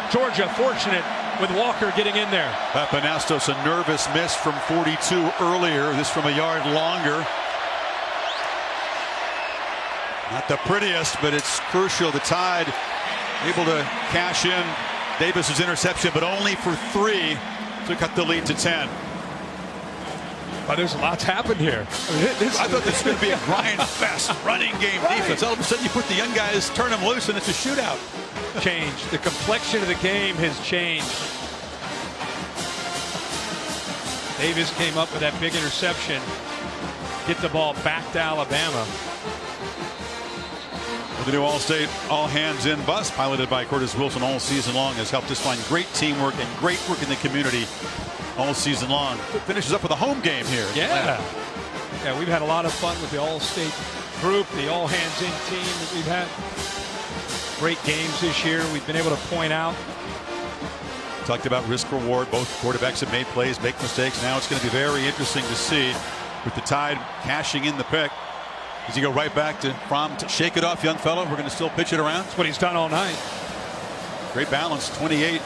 Georgia fortunate with Walker getting in there. Papanastos, a nervous miss from 42 earlier. This from a yard longer. Not the prettiest, but it's crucial. The Tide able to cash in Davis's interception, but only for 3 to cut the lead to 10. But there's lots happened here. I thought this was going to be a grind fest running game defense. All of a sudden you put the young guys, turn them loose, and it's a shootout. Changed. The complexion of the game has changed. Davis came up with that big interception. Get the ball back to Alabama. Well, the new All-State all-hands-in bus, piloted by Curtis Wilson all season long, has helped us find great teamwork and great work in the community all season long. It finishes up with a home game here. Yeah. Yeah, we've had a lot of fun with the All-State group, the all-hands-in team that we've had. Great games this year. We've been able to point out. Talked about risk-reward. Both quarterbacks have made plays, make mistakes. Now it's going to be very interesting to see with the Tide cashing in the pick. Does he go right back to Fromm to shake it off, young fellow? We're going to still pitch it around. That's what he's done all night. Great balance. 28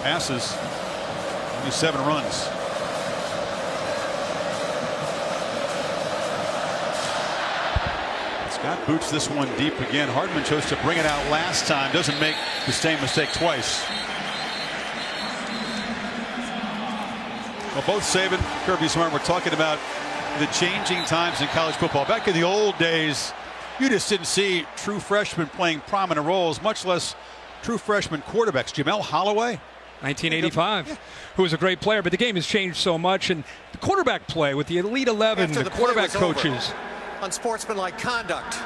passes, only 7 runs. Scott boots this one deep again. Hardman chose to bring it out last time. Doesn't make the same mistake twice. Well, both Saban, Kirby Smart, we're talking about the changing times in college football. Back in the old days, you just didn't see true freshmen playing prominent roles, much less true freshman quarterbacks. Jamel Holloway, 1985, who was a great player, but the game has changed so much, and the quarterback play with the Elite 11, the quarterback coaches. Unsportsmanlike conduct,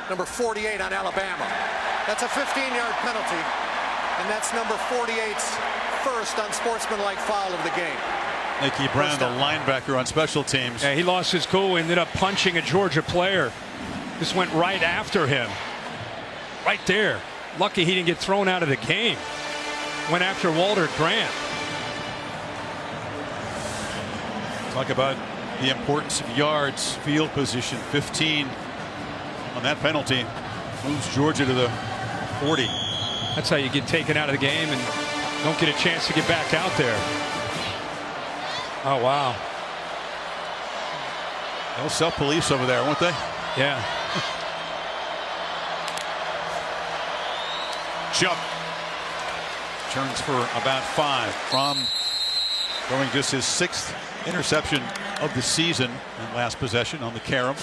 number 48 on Alabama. That's a 15-yard penalty, and that's number 48's first unsportsmanlike foul of the game. Nicky Brown, the linebacker on special teams. Yeah, he lost his cool, ended up punching a Georgia player. Just went right after him. Right there. Lucky he didn't get thrown out of the game. Went after Walter Grant. Talk about the importance of yards, field position. 15 on that penalty. Moves Georgia to the 40. That's how you get taken out of the game and don't get a chance to get back out there. Oh, wow. They'll self-police over there, won't they? Yeah. Chubb turns for about 5 from throwing just his 6th interception of the season and last possession on the carom.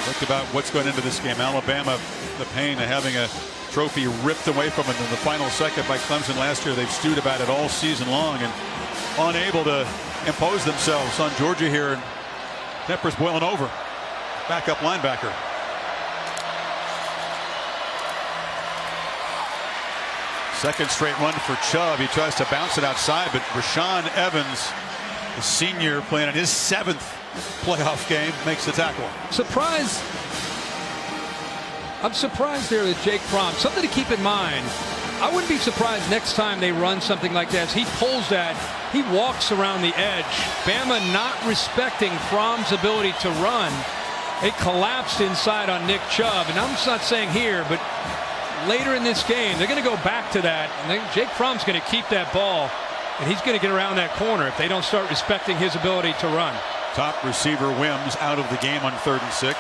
Think about what's going into this game. Alabama, the pain of having a trophy ripped away from them in the final second by Clemson last year. They've stewed about it all season long and unable to impose themselves on Georgia here. And temper's boiling over. Backup linebacker. Second straight run for Chubb. He tries to bounce it outside, but Rashaan Evans, the senior, playing in his 7th playoff game, makes the tackle. I'm surprised there that Jake Fromm. Something to keep in mind. I wouldn't be surprised next time they run something like this. He pulls that. He walks around the edge. Bama not respecting Fromm's ability to run. It collapsed inside on Nick Chubb. And I'm not saying here, but later in this game, they're going to go back to that. And Jake Fromm's going to keep that ball. And he's going to get around that corner if they don't start respecting his ability to run. Top receiver Wims out of the game on 3rd and 6.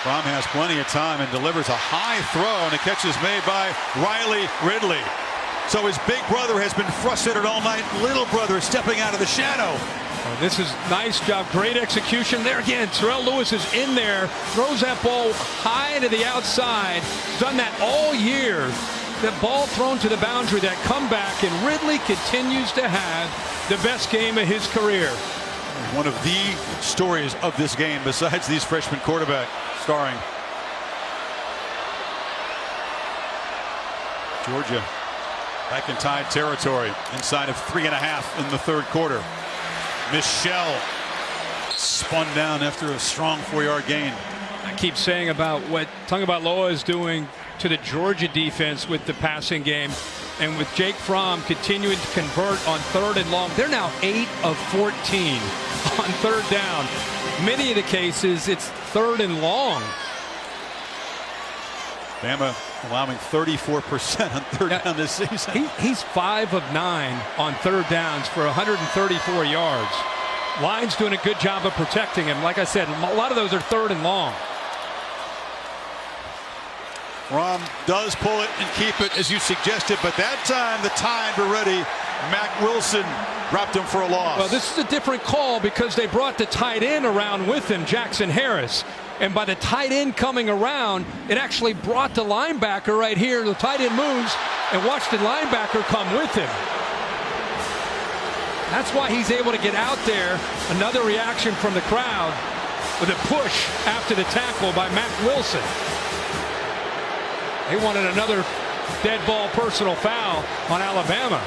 Fromm has plenty of time and delivers a high throw, and a catch is made by Riley Ridley. So his big brother has been frustrated all night. Little brother is stepping out of the shadow. Oh, this is nice job. Great execution there again. Terrell Lewis is in there. Throws that ball high to the outside. Done that all year. That ball thrown to the boundary, that comeback, and Ridley continues to have the best game of his career. One of the stories of this game, besides these freshman quarterback starring. Georgia back in Tide territory inside of 3.5 in the 3rd quarter. Michelle spun down after a strong 4-yard gain. I keep saying about what Tagovailoa is doing to the Georgia defense with the passing game, and with Jake Fromm continuing to convert on 3rd and long. They're now 8 of 14 on 3rd down. Many of the cases it's 3rd and long. Bama allowing 34% on 3rd down this season. He's 5 of 9 on 3rd downs for 134 yards. Line's doing a good job of protecting him. Like I said, a lot of those are 3rd and long. Fromm does pull it and keep it as you suggested, but that time the Tide were ready. Mac Wilson dropped him for a loss. Well, this is a different call because they brought the tight end around with him, Jackson Harris. And by the tight end coming around, it actually brought the linebacker right here. The tight end moves and watch the linebacker come with him. That's why he's able to get out there. Another reaction from the crowd with a push after the tackle by Mac Wilson. They wanted another dead ball personal foul on Alabama.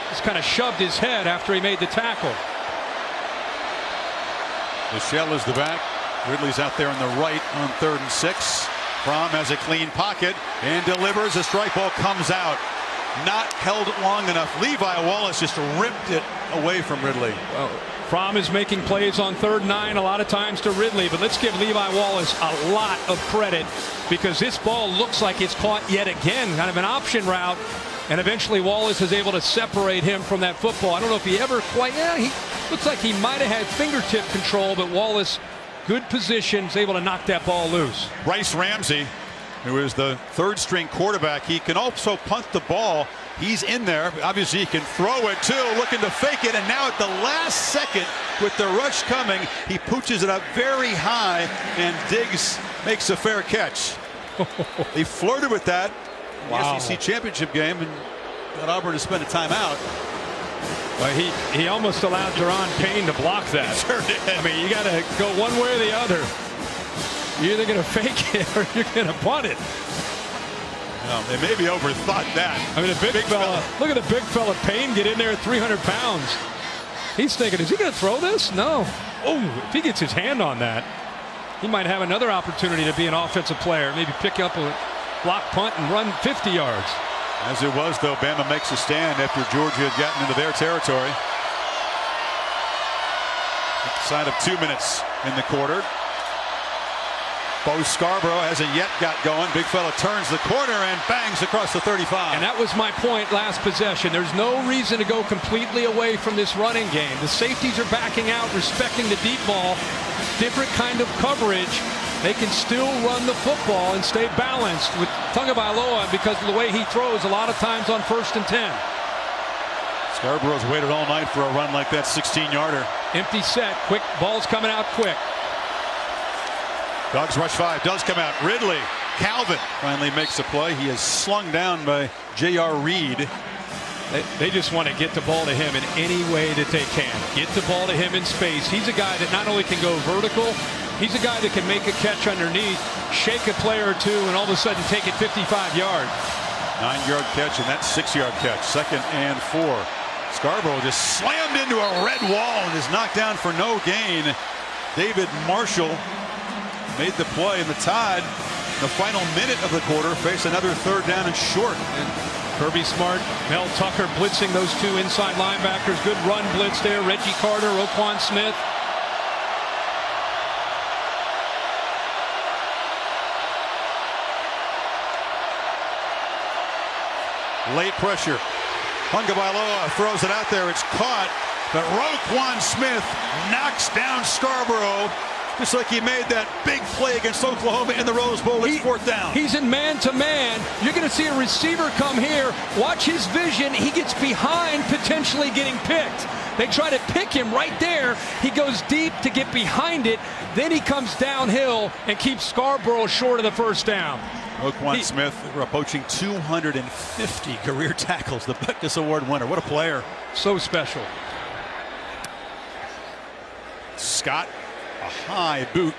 Just kind of shoved his head after he made the tackle. Michelle is the back. Ridley's out there on the right on 3rd and 6. Fromm has a clean pocket and delivers. A strike ball comes out. Not held long enough. Levi Wallace just ripped it away from Ridley. Well, Fromm is making plays on 3rd and 9 a lot of times to Ridley, but let's give Levi Wallace a lot of credit because this ball looks like it's caught yet again, kind of an option route, and eventually Wallace is able to separate him from that football. I don't know if he ever quite, he looks like he might have had fingertip control, but Wallace, good position, is able to knock that ball loose. Bryce Ramsey, who is the 3rd string quarterback, he can also punt the ball. He's in there. Obviously, he can throw it, too, looking to fake it. And now at the last second, with the rush coming, he pooches it up very high, and Diggs makes a fair catch. He flirted with that in the SEC championship game and got Auburn to spend a timeout. Well, he almost allowed Deron Payne to block that. Sure did. I mean, you got to go one way or the other. You're either going to fake it or you're going to punt it. No, they maybe overthought that. I mean, the big fella, look at the big fella Payne get in there at 300 pounds. He's thinking, is he going to throw this? No. Oh, if he gets his hand on that, he might have another opportunity to be an offensive player. Maybe pick up a block punt and run 50 yards. As it was, though, Bama makes a stand after Georgia had gotten into their territory. Inside of 2 minutes in the quarter. Bo Scarborough hasn't yet got going. Big fella turns the corner and bangs across the 35. And that was my point last possession. There's no reason to go completely away from this running game. The safeties are backing out, respecting the deep ball. Different kind of coverage. They can still run the football and stay balanced with Tagovailoa because of the way he throws a lot of times on 1st and 10. Scarborough's waited all night for a run like that 16-yarder. Empty set, quick, ball's coming out quick. Dogs rush 5 does come out. Ridley, Calvin finally makes a play. He is slung down by J.R. Reed. They just want to get the ball to him in any way that they can. Get the ball to him in space. He's a guy that not only can go vertical, he's a guy that can make a catch underneath, shake a player or two, and all of a sudden take it 55 yards. 9-yard catch, and that's 6-yard catch. 2nd and 4. Scarborough just slammed into a red wall and is knocked down for no gain. David Marshall made the play, and the Tide, in the final minute of the quarter, face another 3rd down and short. And Kirby Smart, Mel Tucker blitzing those 2 inside linebackers. Good run blitz there. Reggie Carter, Roquan Smith. Late pressure. Tagovailoa throws it out there. It's caught, but Roquan Smith knocks down Scarborough. Just like he made that big play against Oklahoma in the Rose Bowl. It's 4th down. He's in man-to-man. You're going to see a receiver come here. Watch his vision. He gets behind, potentially getting picked. They try to pick him right there. He goes deep to get behind it. Then he comes downhill and keeps Scarborough short of the 1st down. Roquan Smith, we're approaching 250 career tackles. The Butkus Award winner. What a player. So special. Scott, a high boot.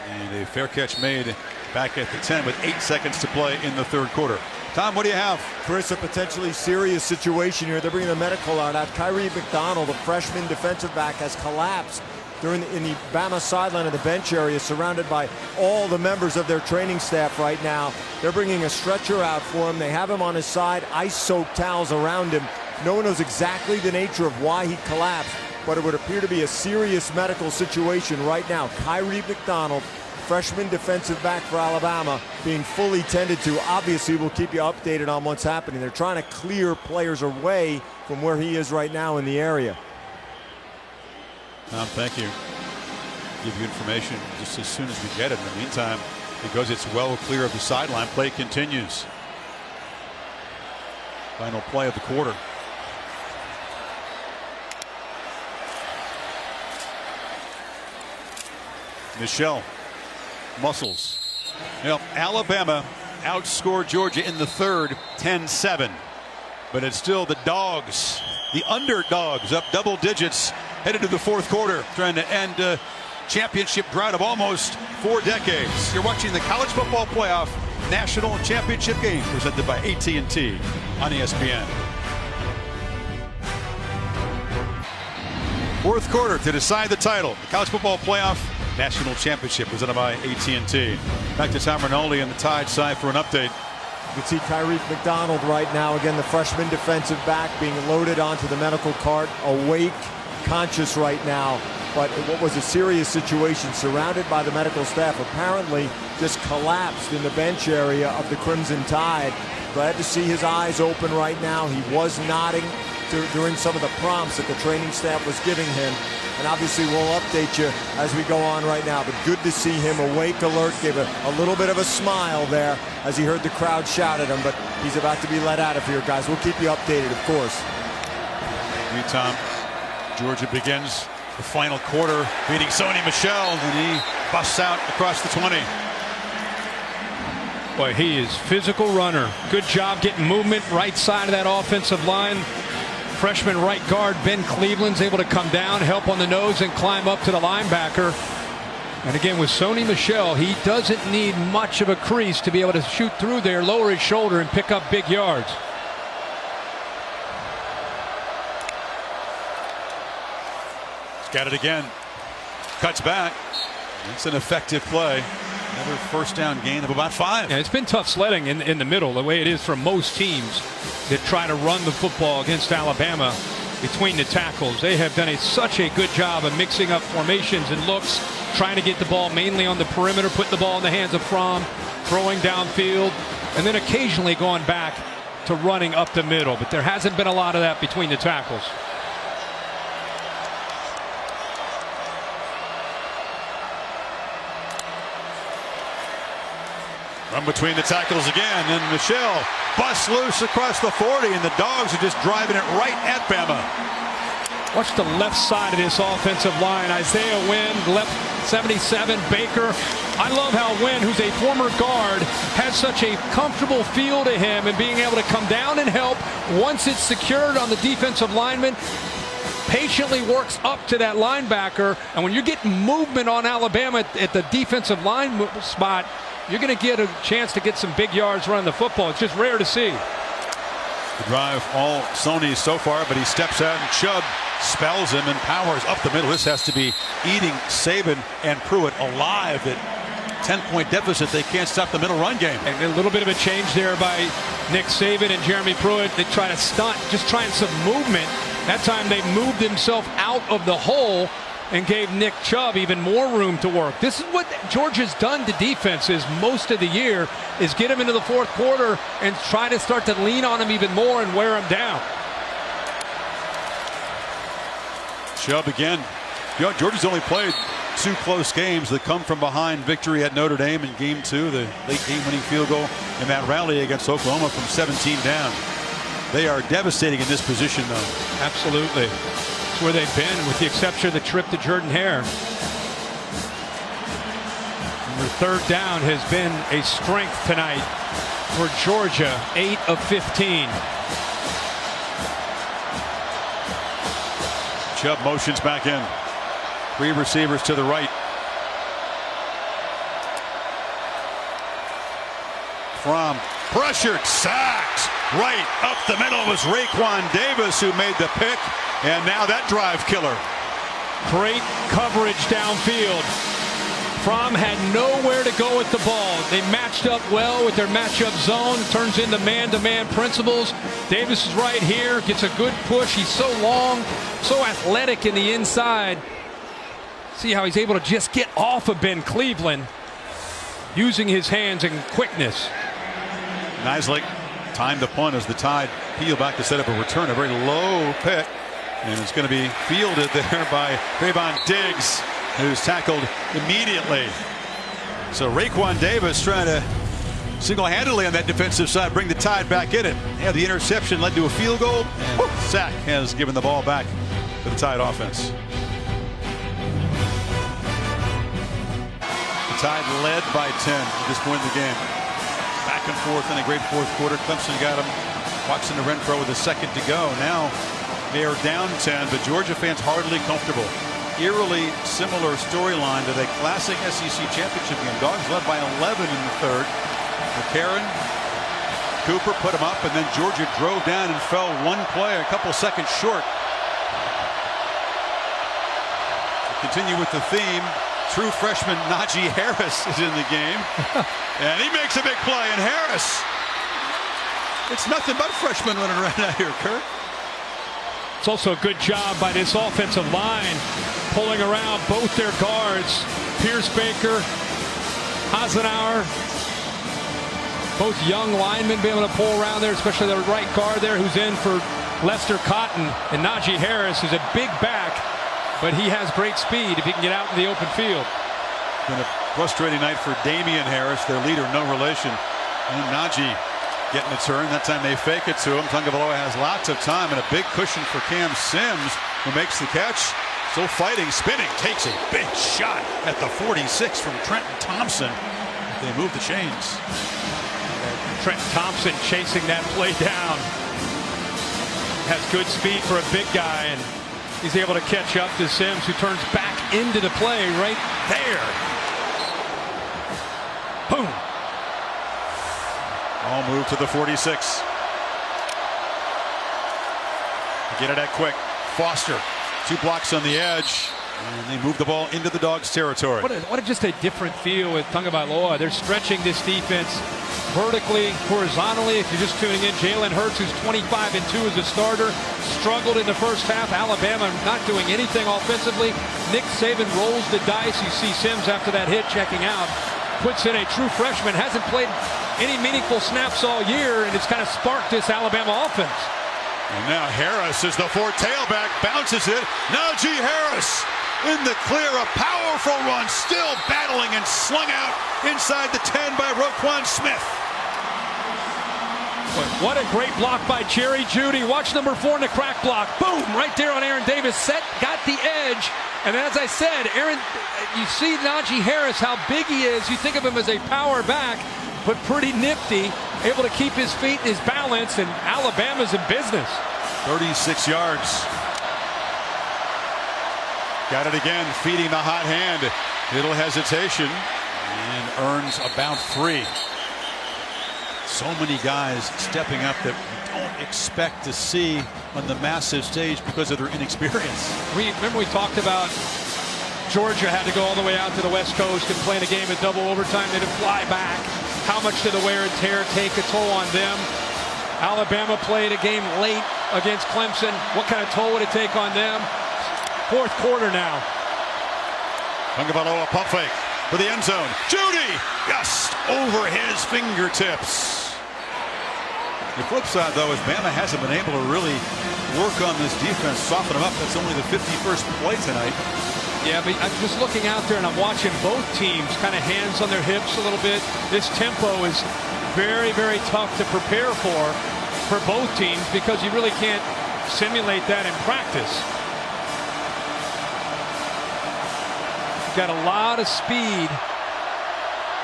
And a fair catch made back at the 10 with 8 seconds to play in the 3rd quarter. Tom, what do you have? Chris, a potentially serious situation here. They're bringing the medical out. Kyrie McDonald, the freshman defensive back, has collapsed in the Bama sideline of the bench area, surrounded by all the members of their training staff right now. They're bringing a stretcher out for him. They have him on his side, ice-soaked towels around him. No one knows exactly the nature of why he collapsed, but it would appear to be a serious medical situation right now. Kyrie McDonald, freshman defensive back for Alabama, being fully tended to. Obviously, we'll keep you updated on what's happening. They're trying to clear players away from where he is right now in the area. Tom, thank you. Give you information just as soon as we get it. In the meantime, because it's well clear of the sideline, play continues. Final play of the quarter. Michelle muscles. Alabama outscored Georgia in the third 10-7. But it's still the dogs, the underdogs, up double digits headed to the fourth quarter, trying to end a championship drought of almost 4 decades. You're watching the College Football Playoff National Championship game presented by AT&T on ESPN. Fourth quarter to decide the title. The College Football Playoff National Championship presented by AT&T. Back to Tom Rinaldi on the Tide side for an update. You can see Tyreek McDonald right now, again, the freshman defensive back being loaded onto the medical cart, awake, conscious right now. But what was a serious situation, surrounded by the medical staff, apparently just collapsed in the bench area of the Crimson Tide. Glad to see his eyes open right now. He was nodding during some of the prompts that the training staff was giving him. And obviously we'll update you as we go on right now. But good to see him awake, alert, gave a little bit of a smile there as he heard the crowd shout at him. But he's about to be let out of here, guys. We'll keep you updated, of course. Thank you, Tom. Georgia begins the final quarter beating Sony Michel, and he busts out across the 20. Boy, he is physical runner. Good job getting movement right side of that offensive line. Freshman right guard Ben Cleveland's able to come down, help on the nose, and climb up to the linebacker. And again, with Sony Michel, he doesn't need much of a crease to be able to shoot through there, lower his shoulder, and pick up big yards. He's got it again. Cuts back. It's an effective play. Another first down gain of about 5. Yeah, it's been tough sledding in the middle, the way it is for most teams that try to run the football against Alabama between the tackles. They have done such a good job of mixing up formations and looks, trying to get the ball mainly on the perimeter, putting the ball in the hands of Fromm, throwing downfield, and then occasionally going back to running up the middle. But there hasn't been a lot of that between the tackles. Run between the tackles again, and Michel busts loose across the 40, and the Dogs are just driving it right at Bama. Watch the left side of this offensive line. Isaiah Wynn, left 77, Baker. I love how Wynn, who's a former guard, has such a comfortable feel to him and being able to come down and help once it's secured on the defensive lineman. Patiently works up to that linebacker, and when you're getting movement on Alabama at the defensive line spot, you're going to get a chance to get some big yards running the football. It's just rare to see. The drive all Sony so far, but he steps out and Chubb spells him and powers up the middle. This has to be eating Saban and Pruitt alive at 10-point deficit. They can't stop the middle run game. And a little bit of a change there by Nick Saban and Jeremy Pruitt. They try to stunt, just trying some movement. That time they moved himself out of the hole and gave Nick Chubb even more room to work. This is what Georgia's done to defenses most of the year, is get them into the fourth quarter and try to start to lean on them even more and wear them down. Chubb again. You know, Georgia's only played 2 close games. The come from behind victory at Notre Dame in game 2, the late game winning field goal, and that rally against Oklahoma from 17 down. They are devastating in this position, though. Absolutely. It's where they've been, with the exception of the trip to Jordan-Hare. Their third down has been a strength tonight for Georgia, 8 of 15. Chubb motions back in. 3 receivers to the right. Fromm pressured, sacked. Right up the middle was Raekwon Davis, who made the pick, and now that drive killer. Great coverage downfield. Fromm had nowhere to go with the ball. They matched up well with their matchup zone. Turns into man-to-man principles. Davis is right here, gets a good push. He's so long, so athletic in the inside. See how he's able to just get off of Ben Cleveland using his hands and quickness. Nisley timed the punt as the Tide peel back to set up a return. A very low pick. And it's going to be fielded there by Trayvon Diggs, who's tackled immediately. So Raekwon Davis trying to single-handedly on that defensive side bring the Tide back in it. Yeah, the interception led to a field goal, and Sack has given the ball back to the Tide offense. The Tide led by 10 at this point in the game. Back and forth in a great fourth quarter. Clemson got him. Watson to Renfro with a second to go. Now they are down 10, but Georgia fans hardly comfortable. Eerily similar storyline to the classic SEC championship game. Dogs led by 11 in the third. McCarron, Cooper put him up, and then Georgia drove down and fell one play, a couple seconds short. To continue with the theme, true freshman Najee Harris is in the game. And he makes a big play, and Harris, it's nothing but freshmen running around out here, Kurt. It's also a good job by this offensive line, pulling around both their guards, Pierce Baker, Hasenauer. Both young linemen be able to pull around there, especially the right guard there who's in for Lester Cotton. And Najee Harris is a big back, but he has great speed if he can get out in the open field. Been a frustrating night for Damian Harris, their leader, no relation. And Najee getting a turn. That time they fake it to him. Tagovailoa has lots of time and a big cushion for Cam Sims, who makes the catch. Still fighting, spinning, takes a big shot at the 46 from Trenton Thompson. They move the chains. Trent Thompson chasing that play down. Has good speed for a big guy, and he's able to catch up to Sims, who turns back into the play right there. Boom. All move to the 46. Get it at quick. Foster, 2 blocks on the edge. And they move the ball into the Dogs' territory. What just a different feel with Tagovailoa. They're stretching this defense vertically, horizontally. If you're just tuning in, Jalen Hurts, who's 25-2 as a starter, struggled in the first half. Alabama not doing anything offensively. Nick Saban rolls the dice. You see Sims after that hit checking out. Puts in a true freshman. Hasn't played any meaningful snaps all year, and it's kind of sparked this Alabama offense. And now Harris is the 4 tailback. Bounces it. Najee Harris in the clear, a powerful run, still battling and slung out inside the 10 by Roquan Smith. What a great block by Jerry Jeudy. Watch number 4 in the crack block. Boom, right there on Aaron Davis. Set, got the edge. And as I said, you see Najee Harris, how big he is. You think of him as a power back, but pretty nifty, able to keep his feet and his balance, and Alabama's in business. 36 yards. Got it again, feeding the hot hand. Little hesitation, and earns about 3. So many guys stepping up that we don't expect to see on the massive stage because of their inexperience. Remember we talked about Georgia had to go all the way out to the West Coast and play in a game of double overtime. They had to fly back. How much did the wear and tear take a toll on them? Alabama played a game late against Clemson. What kind of toll would it take on them? Fourth quarter now. Tagovailoa pump fake for the end zone. Jeudy just over his fingertips. The flip side, though, is Bama hasn't been able to really work on this defense, soften them up. That's only the 51st play tonight. Yeah, but I'm just looking out there and I'm watching both teams kind of hands on their hips a little bit. This tempo is very, very tough to prepare for both teams because you really can't simulate that in practice. Got a lot of speed.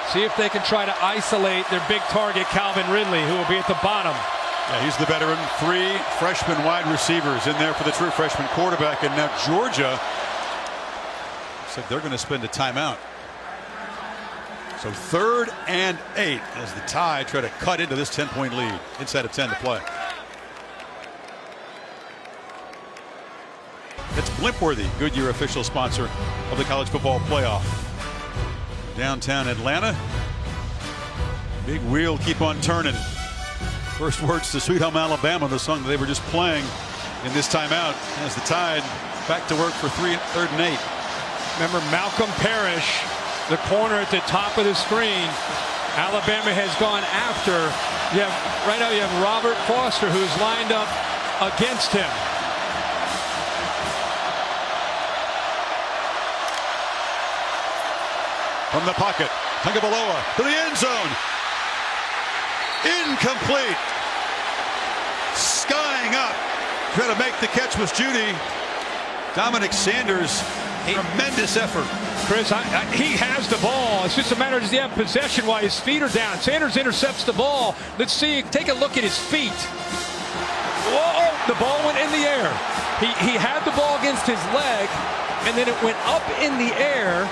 See if they can try to isolate their big target, Calvin Ridley, who will be at the bottom. Yeah, he's the veteran. 3 freshman wide receivers in there for the true freshman quarterback. And now Georgia said they're going to spend a timeout. So 3rd and 8 as the Tide try to cut into this 10-point lead. Inside of 10 to play. It's Blimpworthy, Goodyear official sponsor of the College Football Playoff. Downtown Atlanta. Big wheel keep on turning. First words to Sweet Home Alabama, the song that they were just playing in this timeout as the Tide back to work for 3rd and 8. Remember Malcolm Parrish, the corner at the top of the screen. Alabama has gone after. Right now you have Robert Foster, who's lined up against him. from the pocket. Tagovailoa to the end zone. Incomplete. Skying up. Trying to make the catch was Judy. Dominic Sanders. Tremendous effort. Chris, he has the ball. It's just a matter of does he have possession while his feet are down. Sanders intercepts the ball. Let's see. Take a look at his feet. Whoa! The ball went in the air. He had the ball against his leg, and then it went up in the air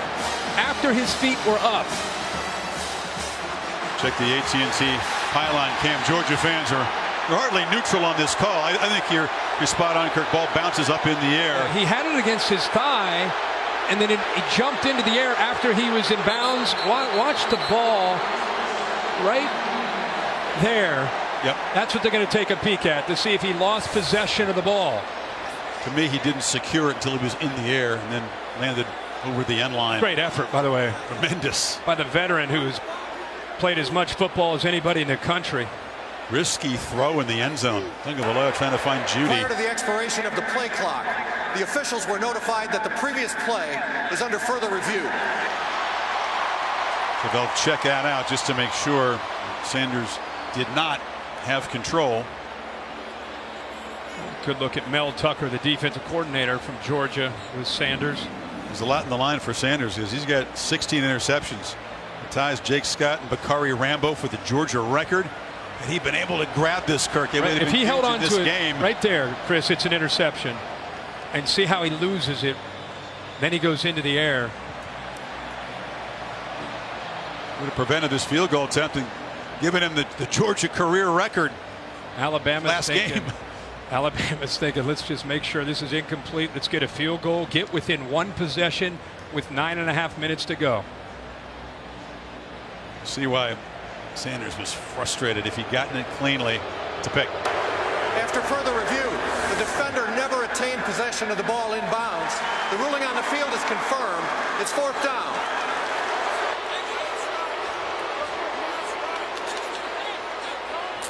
after his feet were up. Check the AT&T pylon cam. Georgia fans are hardly neutral on this call. I think you're spot on, Kirk. Ball bounces up in the air. He had it against his thigh, and then he jumped into the air after he was in bounds. Watch the ball right there. Yep. That's what they're going to take a peek at to see if he lost possession of the ball. To me, he didn't secure it until he was in the air and then landed over the end line. Great effort, by the way. Tremendous. By the veteran who's played as much football as anybody in the country. Risky throw in the end zone. Tagovailoa trying to find Judy. Prior to the expiration of the play clock, the officials were notified that the previous play is under further review. So they'll check that out just to make sure Sanders did not have control. Good look at Mel Tucker, the defensive coordinator from Georgia, with Sanders. There's a lot in the line for Sanders because he's got 16 interceptions. It ties Jake Scott and Bakari Rambo for the Georgia record. And he'd been able to grab this, Kirk. Right, if he held on this to it game. right there, Chris, it's an interception. And see how he loses it. Then he goes into the air. Would have prevented this field goal attempt and given him the Georgia career record. Alabama's thinking, let's just make sure this is incomplete. Let's get a field goal, get within one possession with 9.5 minutes to go. See why Sanders was frustrated. If he'd gotten it cleanly, it's a pick. After further review, the defender never attained possession of the ball in bounds. The ruling on the field is confirmed. It's 4th down.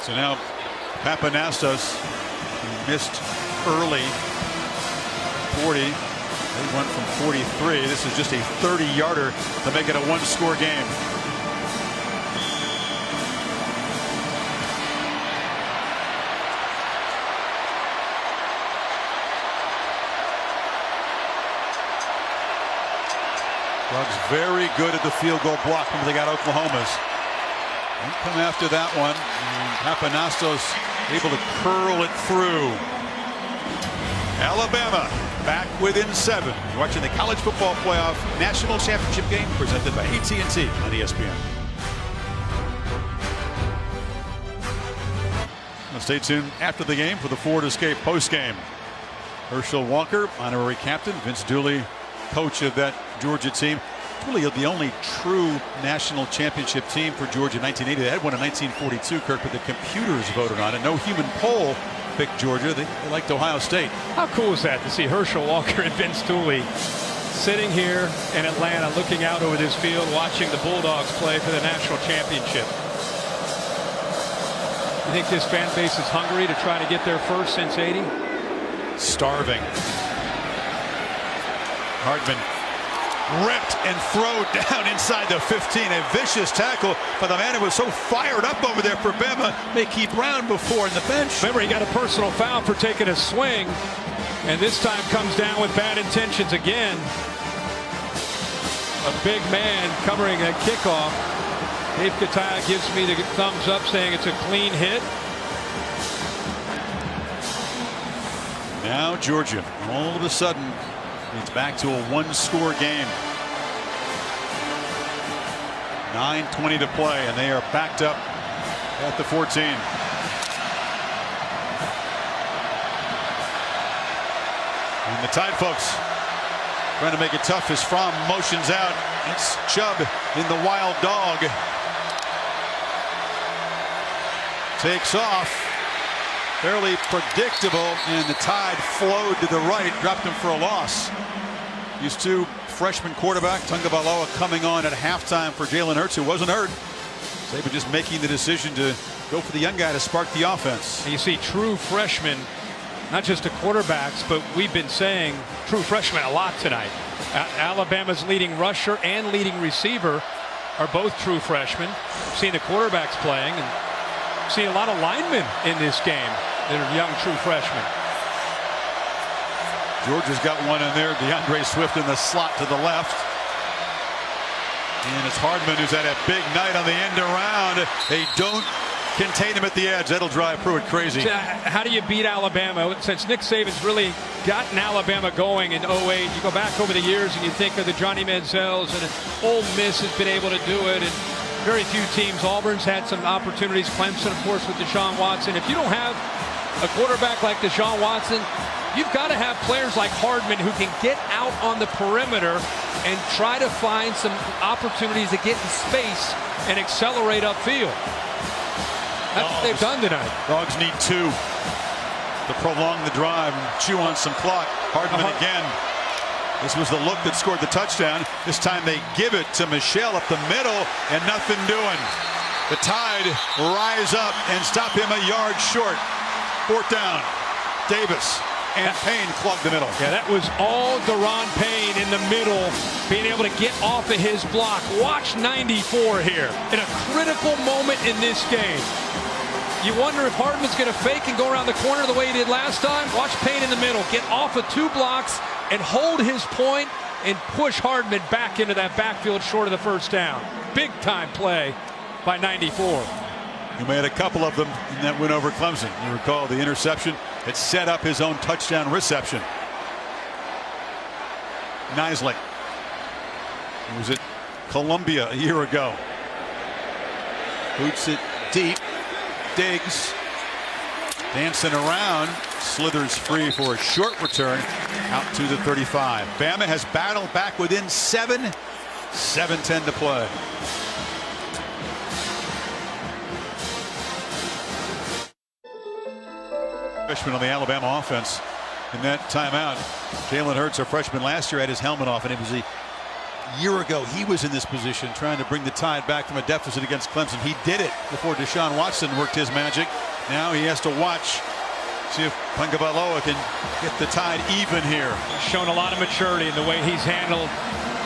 So now Papanastos, who missed early, 40. They went from 43. This is just a 30-yarder to make it a one-score game. Doug's very good at the field goal block when they got Oklahoma's. Don't come after that one. Papanastos able to curl it through. Alabama back within 7. You're watching the College Football Playoff National Championship game presented by AT&T on ESPN. Now stay tuned after the game for the Ford Escape postgame. Herschel Walker, honorary captain. Vince Dooley, coach of that Georgia team. Really the only true national championship team for Georgia in 1980. They had one in 1942, Kirk, but the computers voted on it. No human poll picked Georgia. They liked Ohio State. How cool is that to see Herschel Walker and Vince Dooley sitting here in Atlanta looking out over this field watching the Bulldogs play for the national championship? You think this fan base is hungry to try to get there first since 80? Starving. Hardman ripped and thrown down inside the 15. A vicious tackle by the man who was so fired up over there for Bama. Mickey Brown before in the bench. Remember, he got a personal foul for taking a swing, and this time comes down with bad intentions again. A big man covering a kickoff. Dave Kataya gives me the thumbs up saying it's a clean hit. Now Georgia all of a sudden it's back to a one-score game. 9:20 to play, and they are backed up at the 14. And the Tide folks trying to make it tough as Fromm motions out. It's Chubb in the wild dog. Takes off. Fairly predictable, and the Tide flowed to the right, dropped him for a loss. These two freshman quarterback, Tagovailoa, coming on at halftime for Jalen Hurts, who wasn't hurt. Saban just making the decision to go for the young guy to spark the offense. You see true freshmen not just to quarterbacks, but we've been saying true freshmen a lot tonight. Alabama's leading rusher and leading receiver are both true freshmen. Seeing the quarterbacks playing and seeing a lot of linemen in this game that are young true freshmen. Georgia's got one in there. DeAndre Swift in the slot to the left. And it's Hardman who's had a big night on the end around. They don't contain him at the edge. That'll drive Pruitt crazy. How do you beat Alabama? Since Nick Saban's really gotten Alabama going in 08, you go back over the years and you think of the Johnny Manziels, and Ole Miss has been able to do it, and very few teams. Auburn's had some opportunities. Clemson, of course, with Deshaun Watson. If you don't have a quarterback like Deshaun Watson, you've got to have players like Hardman who can get out on the perimeter and try to find some opportunities to get in space and accelerate upfield. That's what they've done tonight. Dogs need 2 to prolong the drive and chew on some clock. Hardman again. This was the look that scored the touchdown. This time they give it to Michelle up the middle and nothing doing. The Tide rise up and stop him a yard short. 4th down. Davis and Payne clogged the middle. Yeah, that was all Deron Payne in the middle, being able to get off of his block. Watch 94 here in a critical moment in this game. You wonder if Hardman's going to fake and go around the corner the way he did last time. Watch Payne in the middle, get off of 2 blocks and hold his point and push Hardman back into that backfield short of the 1st down. Big time play by 94. He made a couple of them in that win over Clemson. You recall the interception that set up his own touchdown reception. Nisley. He was at Columbia a year ago. Boots it deep. Diggs dancing around, slithers free for a short return out to the 35. Bama has battled back within 7. 7:10 to play. Freshman on the Alabama offense in that timeout. Jalen Hurts, a freshman last year, had his helmet off, and it was a year ago he was in this position trying to bring the Tide back from a deficit against Clemson. He did it before Deshaun Watson worked his magic. Now he has to watch, see if Tagovailoa can get the Tide even here. He's shown a lot of maturity in the way he's handled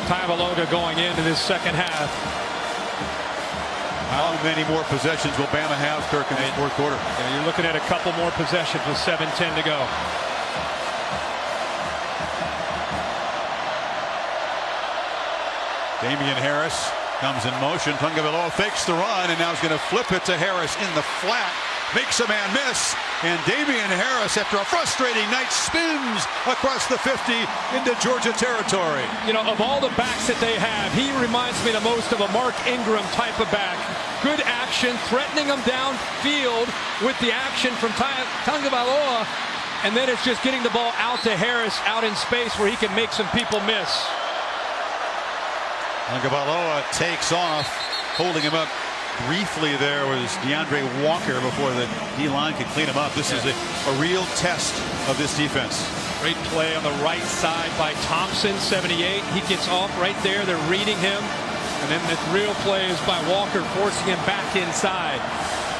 Tagovailoa going into this 2nd half. How many more possessions will Bama have, Kirk, in this 4th quarter? Yeah, you're looking at a couple more possessions with 7:10 to go. Damian Harris comes in motion. Tagovailoa fakes the run, and now he's going to flip it to Harris in the flat. Makes a man miss, and Damian Harris, after a frustrating night, spins across the 50 into Georgia territory. You know, of all the backs that they have, he reminds me the most of a Mark Ingram type of back. Good action, threatening him downfield with the action from Tagovailoa, and then it's just getting the ball out to Harris out in space where he can make some people miss. Tagovailoa takes off, holding him up briefly there was DeAndre Walker before the D-line could clean him up. This is a real test of this defense. Great play on the right side by Thompson, 78. He gets off right there. They're reading him. And then the real play is by Walker, forcing him back inside.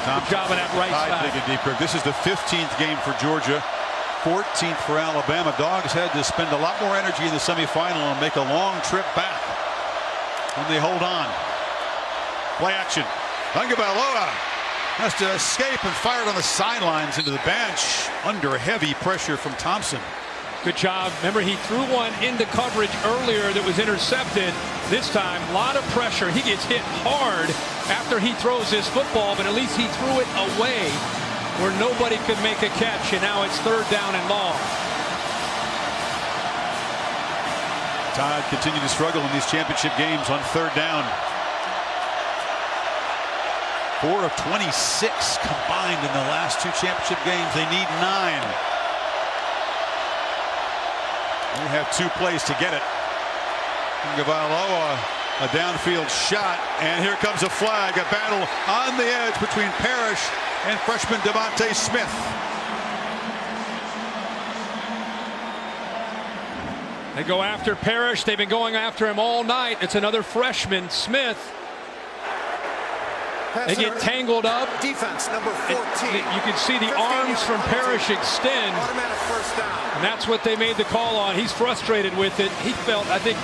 Good job on that right side. Deep. This is the 15th game for Georgia, 14th for Alabama. Dogs had to spend a lot more energy in the semifinal and make a long trip back. And they hold on. Play action. Tagovailoa has to escape and fired on the sidelines into the bench under heavy pressure from Thompson. Good job. Remember, he threw one into coverage earlier that was intercepted. This time, a lot of pressure. He gets hit hard after he throws his football, but at least he threw it away where nobody could make a catch, and now it's 3rd down and long. Tide continue to struggle in these championship games on 3rd down. 4 of 26 combined in the last 2 championship games. They need 9. They have 2 plays to get it. Tagovailoa, a downfield shot, and here comes a flag. A battle on the edge between Parrish and freshman Devontae Smith. They go after Parrish. They've been going after him all night. It's another freshman, Smith. They get tangled up. Defense, number 14. You can see the arms from Parrish extend. Automatic first down. And that's what they made the call on. He's frustrated with it. He felt it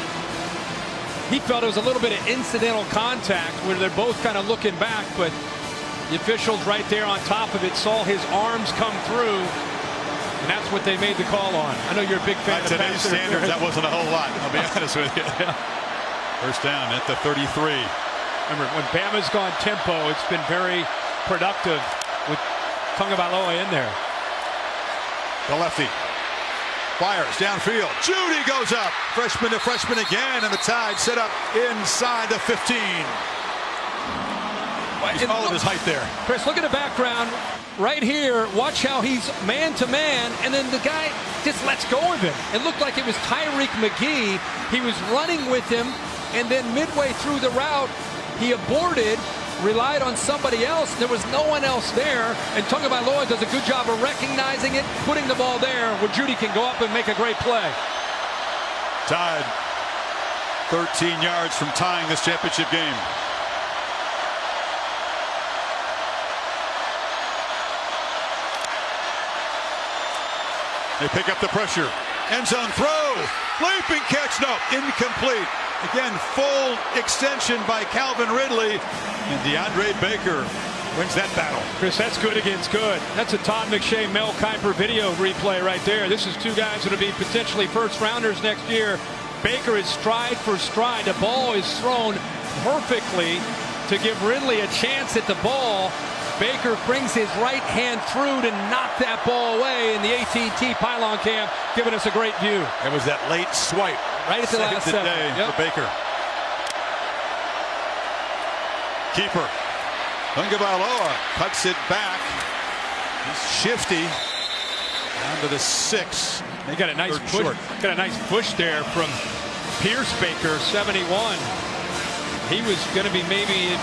was a little bit of incidental contact where they're both kind of looking back, but the officials right there on top of it saw his arms come through, and that's what they made the call on. I know you're a big fan of today's standards. That wasn't a whole lot, I'll be honest with you. First down at the 33. Remember, when Bama's gone tempo, it's been very productive with Tagovailoa in there. The lefty fires downfield. Judy goes up. Freshman to freshman again, and the Tide set up inside the 15. He's all of his height there. Chris, look at the background right here. Watch how he's man-to-man, and then the guy just lets go of him. It looked like it was Tyreek McGee. He was running with him, and then midway through the route, he aborted, relied on somebody else. There was no one else there, and Tagovailoa does a good job of recognizing it, putting the ball there where Judy can go up and make a great play. Tide 13 yards from tying this championship game. They pick up the pressure. End zone throw. Leaping catch. No, incomplete. Again, full extension by Calvin Ridley. And DeAndre Baker wins that battle. Chris, that's good against good. That's a Todd McShay, Mel Kiper video replay right there. This is two guys that will be potentially first rounders next year. Baker is stride for stride. The ball is thrown perfectly to give Ridley a chance at the ball. Baker brings his right hand through to knock that ball away in the AT&T pylon cam, giving us a great view. It was that late swipe. Right at the last second. For Baker. Keeper. Tagovailoa cuts it back. He's shifty. Down to the 6. They got a nice push. Short. Got a nice push there from Pierce Baker, 71. He was going to be maybe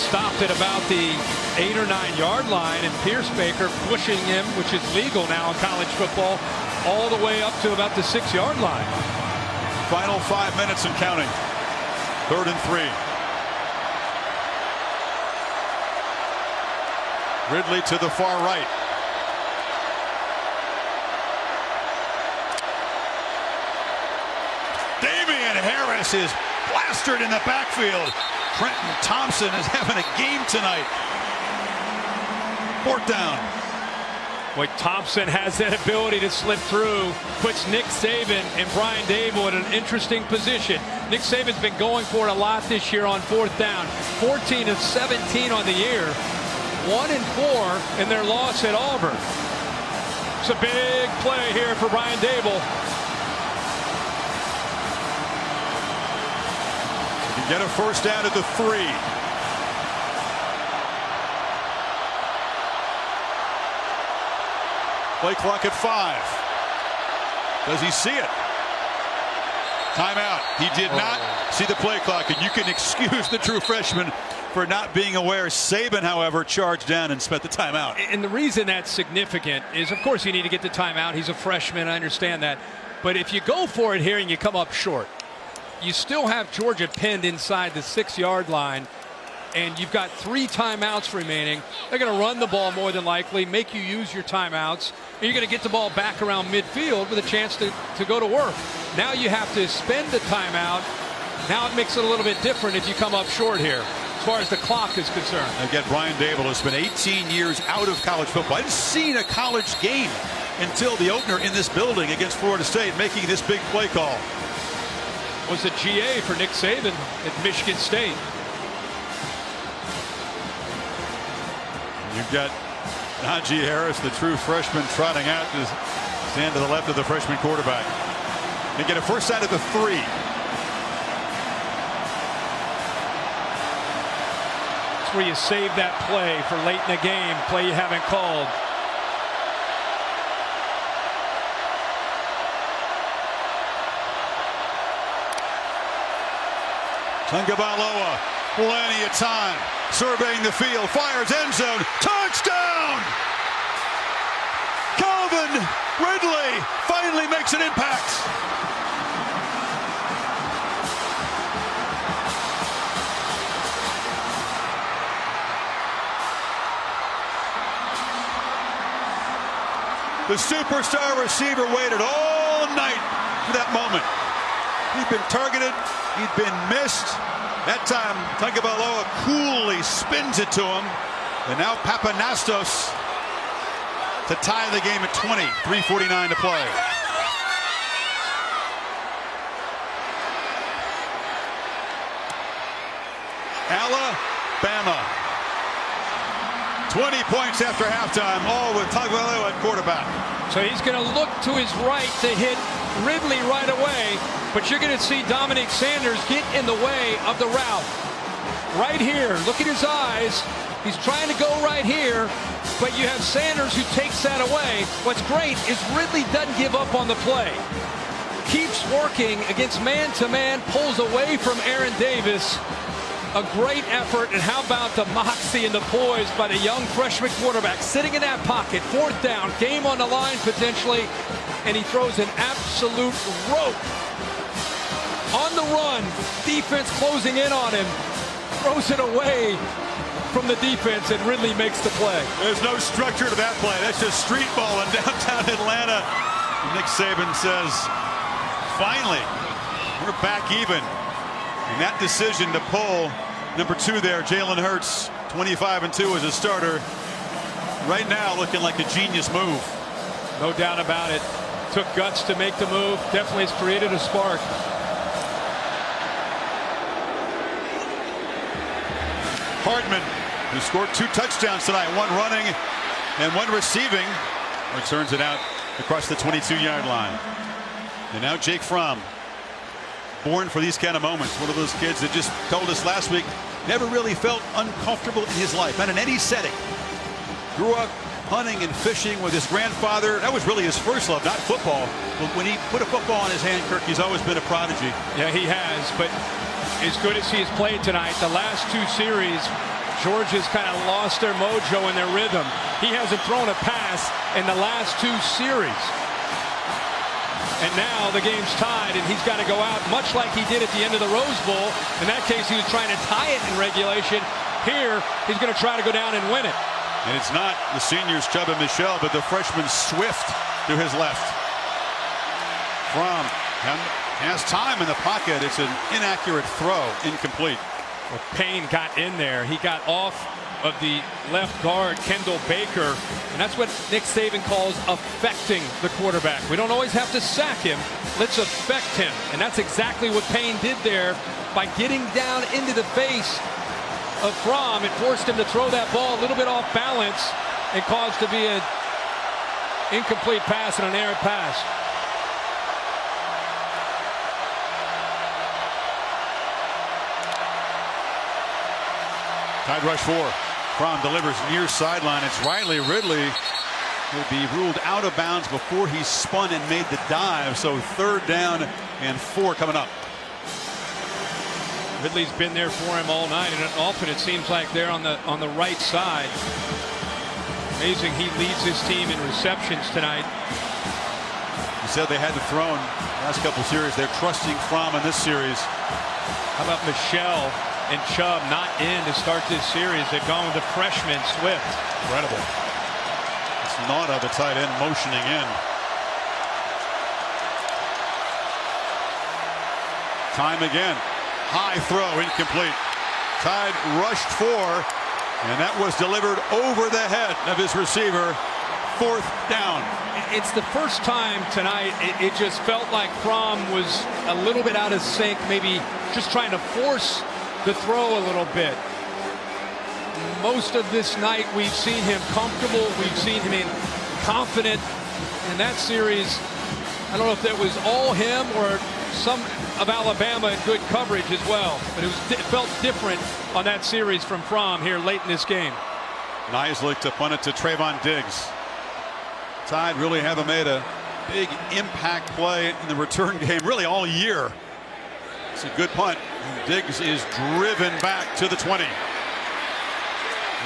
stopped at about the 8 or 9 yard line, and Pierce Baker pushing him, which is legal now in college football, all the way up to about the 6 yard line. Final 5 minutes and counting. 3rd and 3. Ridley to the far right. Damian Harris is plastered in the backfield. Trenton Thompson is having a game tonight. 4th down. Boy, Thompson has that ability to slip through, puts Nick Saban and Brian Dable in an interesting position. Nick Saban's been going for it a lot this year on 4th down. 14 of 17 on the year. 1 and 4 in their loss at Auburn. It's a big play here for Brian Dable. You get a first down at the 3. Play clock at 5. Does he see it? Timeout. He did not see the play clock, and you can excuse the true freshman for not being aware. Saban, however, charged down and spent the timeout. And the reason that's significant is, of course, you need to get the timeout. He's a freshman. I understand that. But if you go for it here and you come up short, you still have Georgia pinned inside the 6 yard line, and you've got 3 timeouts remaining. They're going to run the ball more than likely, make you use your timeouts, and you're going to get the ball back around midfield with a chance to go to work. Now you have to spend the timeout. Now it makes it a little bit different if you come up short here, as far as the clock is concerned. Again, Brian Dable has been 18 years out of college football. I've seen a college game until the opener in this building against Florida State, making this big play call. Was a GA for Nick Saban at Michigan State. You've got Najee Harris, the true freshman, trotting out to stand to the left of the freshman quarterback. They get a first down at the 3. That's where you save that play for late in the game, play you haven't called. Tagovailoa, plenty of time, surveying the field, fires end zone, touchdown! Calvin Ridley finally makes an impact. The superstar receiver waited all night for that moment. He'd been targeted. He'd been missed. That time, Tagovailoa coolly spins it to him. And now Papanastos to tie the game at 20. 3:49 to play. Alabama. 20 points after halftime, all with Tagovailoa at quarterback. So he's going to look to his right to hit Ridley right away, but you're going to see Dominic Sanders get in the way of the route. Right here, look at his eyes. He's trying to go right here, but you have Sanders who takes that away. What's great is Ridley doesn't give up on the play. Keeps working against man-to-man, pulls away from Aaron Davis. A great effort, and how about the moxie and the poise by the young freshman quarterback sitting in that pocket. 4th down, game on the line potentially, and he throws an absolute rope. On the run, defense closing in on him, throws it away from the defense, and Ridley makes the play. There's no structure to that play. That's just street ball in downtown Atlanta. Nick Saban says, finally, we're back even. And that decision to pull number 2 there, Jalen Hurts, 25-2 as a starter, right now looking like a genius move. No doubt about it. Took guts to make the move. Definitely has created a spark. Hardman, who scored 2 touchdowns tonight, 1 running and 1 receiving, returns it out across the 22-yard line. And now Jake Fromm, born for these kind of moments. One of those kids that just told us last week never really felt uncomfortable in his life, not in any setting. Grew up hunting and fishing with his grandfather. That was really his first love, not football. But when he put a football in his hand, Kirk, he's always been a prodigy. Yeah, he has, but as good as he has played tonight, the last 2 series, Georgia's kind of lost their mojo and their rhythm. He hasn't thrown a pass in the last 2 series. And now the game's tied, and he's got to go out much like he did at the end of the Rose Bowl. In that case, he was trying to tie it in regulation. Here, he's going to try to go down and win it. And it's not the seniors, Chubb and Michelle, but the freshman Swift to his left. Fromm has time in the pocket. It's an inaccurate throw, incomplete. Well, Payne got in there. He got off of the left guard, Kendall Baker, and that's what Nick Saban calls affecting the quarterback. We don't always have to sack him. Let's affect him, and that's exactly what Payne did there by getting down into the face of Fromm. It forced him to throw that ball a little bit off balance and caused to be an incomplete pass and an errant pass. Tide rush 4. Fromm delivers near sideline. It's Riley Ridley will be ruled out of bounds before he spun and made the dive. So 3rd down and 4 coming up. Ridley's been there for him all night, and often it seems like they're on the right side. Amazing, he leads his team in receptions tonight. He said they hadn't thrown last couple series. They're trusting Fromm in this series. How about Michelle and Chubb not in to start this series? They've gone with the freshman Swift. Incredible. It's Nauta, the tight end, motioning in. Time again. High throw, incomplete. Tide rushed 4, and that was delivered over the head of his receiver. 4th down. It's the first time tonight it just felt like Fromm was a little bit out of sync, maybe just trying to force the throw a little bit. Most of this night we've seen him comfortable, we've seen him confident. In that series, I don't know if that was all him or some of Alabama in good coverage as well, but it felt different on that series from Fromm here late in this game. Nice look to punt it to Trayvon Diggs. Tide really haven't made a big impact play in the return game really all year. It's a good punt. Diggs is driven back to the 20.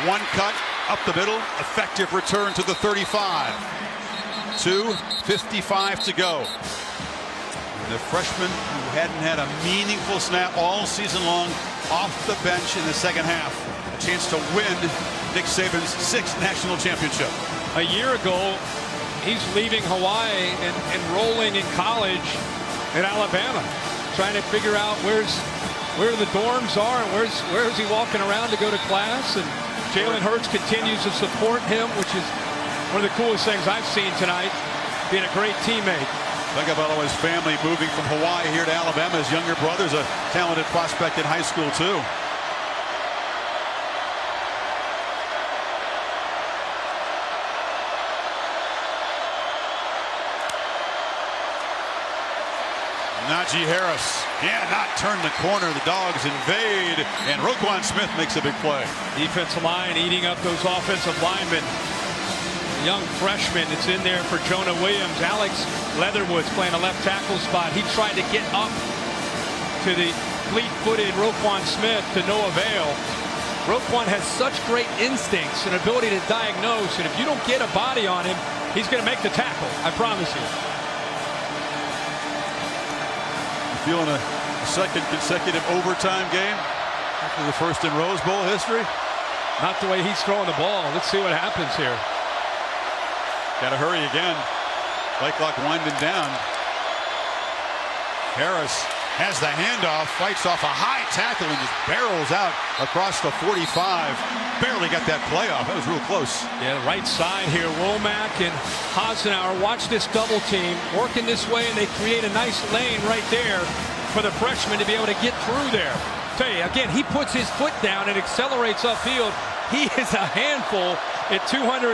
1 cut up the middle, effective return to the 35. 2:55 to go. And the freshman who hadn't had a meaningful snap all season long off the bench in the second half. A chance to win Nick Saban's 6th national championship. A year ago, He's leaving Hawaii and enrolling in college at Alabama, trying to figure out where the dorms are and where is he walking around to go to class. And Jalen Hurts continues to support him, which is one of the coolest things I've seen tonight, being a great teammate. Tagovailoa's family moving from Hawaii here to Alabama. His younger brother's a talented prospect in high school too. Najee Harris not turn the corner. The Dogs invade, and Roquan Smith makes a big play. Defensive line eating up those offensive linemen. The young freshman that's in there for Jonah Williams. Alex Leatherwood's playing a left tackle spot. He tried to get up to the fleet-footed Roquan Smith to no avail. Roquan has such great instincts and ability to diagnose, and if you don't get a body on him, he's going to make the tackle. I promise you. Feeling a second consecutive overtime game after the first in Rose Bowl history? Not the way he's throwing the ball. Let's see what happens here. Got to hurry again. Play clock winding down. Harris has the handoff, fights off a high tackle and just barrels out across the 45. Barely got that play off. That was real close. Yeah, the right side here. Womack and Hasenauer watch this double team working this way, and they create a nice lane right there for the freshman to be able to get through there. Tell you again, he puts his foot down and accelerates upfield. He is a handful at 227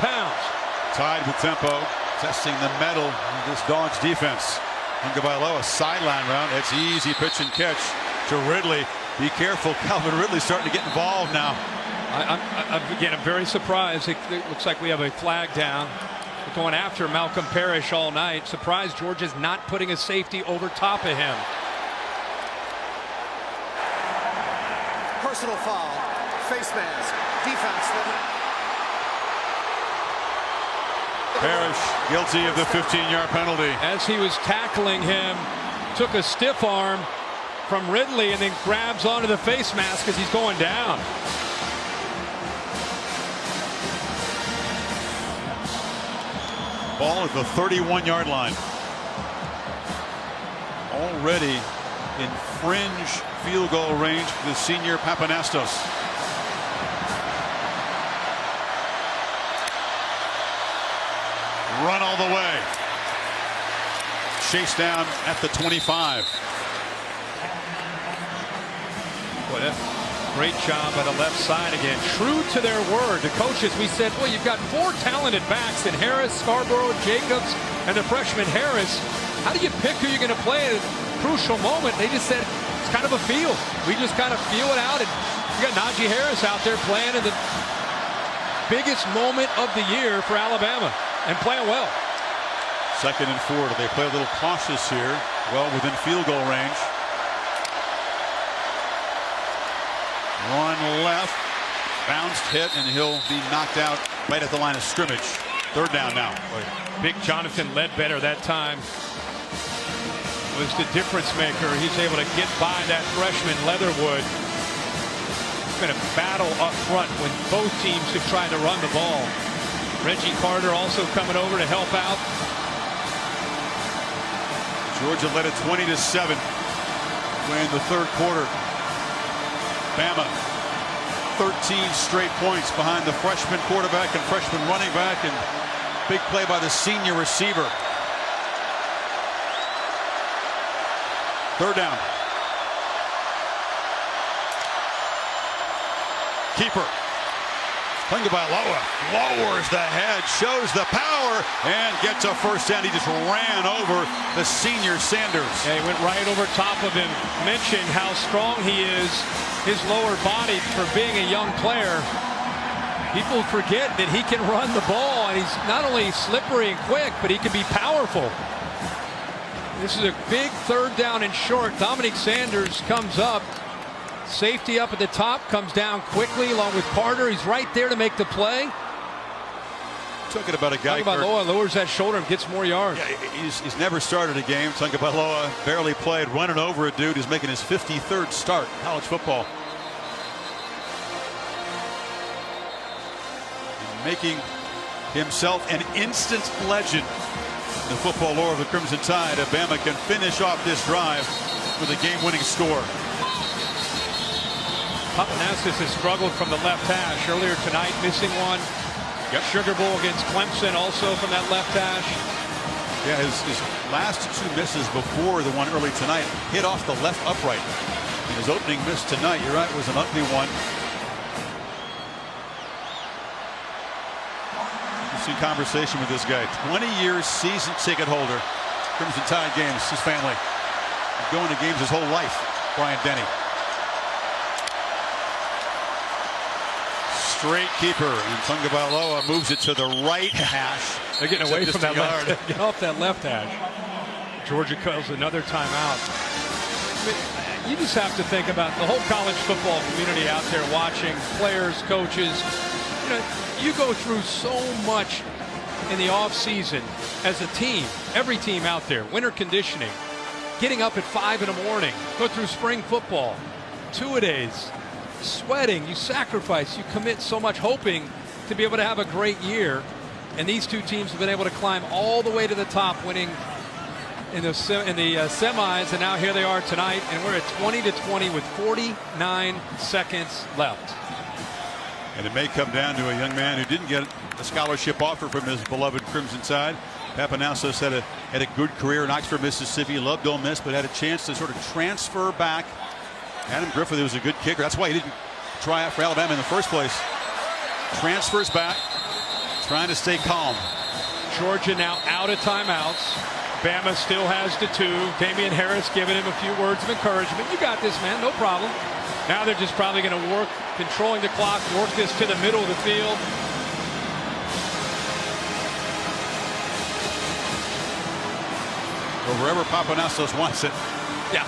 pounds. Tied with tempo, testing the mettle of this Dogs defense. Tagovailoa sideline round. It's easy pitch and catch to Ridley. Be careful, Calvin Ridley starting to get involved now. I'm very surprised. It looks like we have a flag down. We're going after Malcolm Parrish all night. Surprised Georgia's not putting a safety over top of him. Personal foul, face mask, defense. Parrish guilty of the 15-yard penalty. As he was tackling him, took a stiff arm from Ridley and then grabs onto the face mask as he's going down. Ball at the 31-yard line. Already in fringe field goal range for the senior Papanastos. Run all the way. Chase down at the 25. Boy, great job by the left side again. True to their word. The coaches, we said, well, you've got four talented backs in Harris, Scarborough, Jacobs, and the freshman Harris. How do you pick who you're going to play at a crucial moment? They just said it's kind of a feel. We just kind of feel it out. And you got Najee Harris out there playing in the biggest moment of the year for Alabama and playing well. 2nd and 4. They play a little cautious here. Well within field goal range. Run left. Bounced hit, and he'll be knocked out right at the line of scrimmage. 3rd down now. Big Jonathan Ledbetter that time was the difference maker. He's able to get by that freshman Leatherwood. It's been a battle up front when both teams have tried to run the ball. Reggie Carter also coming over to help out. Georgia led it 20-7. Playing the 3rd quarter. Bama 13 straight points behind the freshman quarterback and freshman running back, and big play by the senior receiver. 3rd down. Keeper. Tagovailoa lowers the head, shows the power, and gets a first down. He just ran over the senior Sanders. Yeah, he went right over top of him. Mentioned how strong he is, his lower body for being a young player. People forget that he can run the ball, and he's not only slippery and quick, but he can be powerful. This is a big 3rd down and short. Dominic Sanders comes up. Safety up at the top, comes down quickly along with Carter. He's right there to make the play. Talking about a guy. Tagovailoa lowers that shoulder and gets more yards. Yeah, he's never started a game. Tagovailoa barely played, running over a dude who's making his 53rd start in college football. And making himself an instant legend in the football lore of the Crimson Tide. Bama can finish off this drive with a game-winning score. Papanassis has struggled from the left hash earlier tonight, missing one. Sugar Bowl against Clemson, also from that left hash. Yeah, his last two misses before the one early tonight hit off the left upright. And his opening miss tonight, you're right, was an ugly one. Interesting conversation with this guy. 20 years season ticket holder. Crimson Tide games, his family. Going to games his whole life, Brian Denny. Straight keeper, and Tungabailoa moves it to the right hash. They're getting away from that left. Get off that left hash. Georgia calls another timeout. I mean, you just have to think about the whole college football community out there watching, players, coaches. You know, you go through so much in the off season as a team. Every team out there, winter conditioning, getting up at 5 in the morning, go through spring football, two-a-days. Sweating, you sacrifice, you commit so much, hoping to be able to have a great year. And these two teams have been able to climb all the way to the top, winning in the semis, and now here they are tonight, and we're at 20-20 with 49 seconds left. And it may come down to a young man who didn't get a scholarship offer from his beloved Crimson Tide. Papanassis had a good career in Oxford, Mississippi, loved Ole Miss, but had a chance to sort of transfer back. Adam Griffith was a good kicker. That's why he didn't try out for Alabama in the first place. Transfers back, trying to stay calm. Georgia now out of timeouts. Bama still has the two. Damian Harris giving him a few words of encouragement. You got this, man, no problem. Now they're just probably going to work, controlling the clock, work this to the middle of the field. Or wherever Papanassis wants it. Yeah.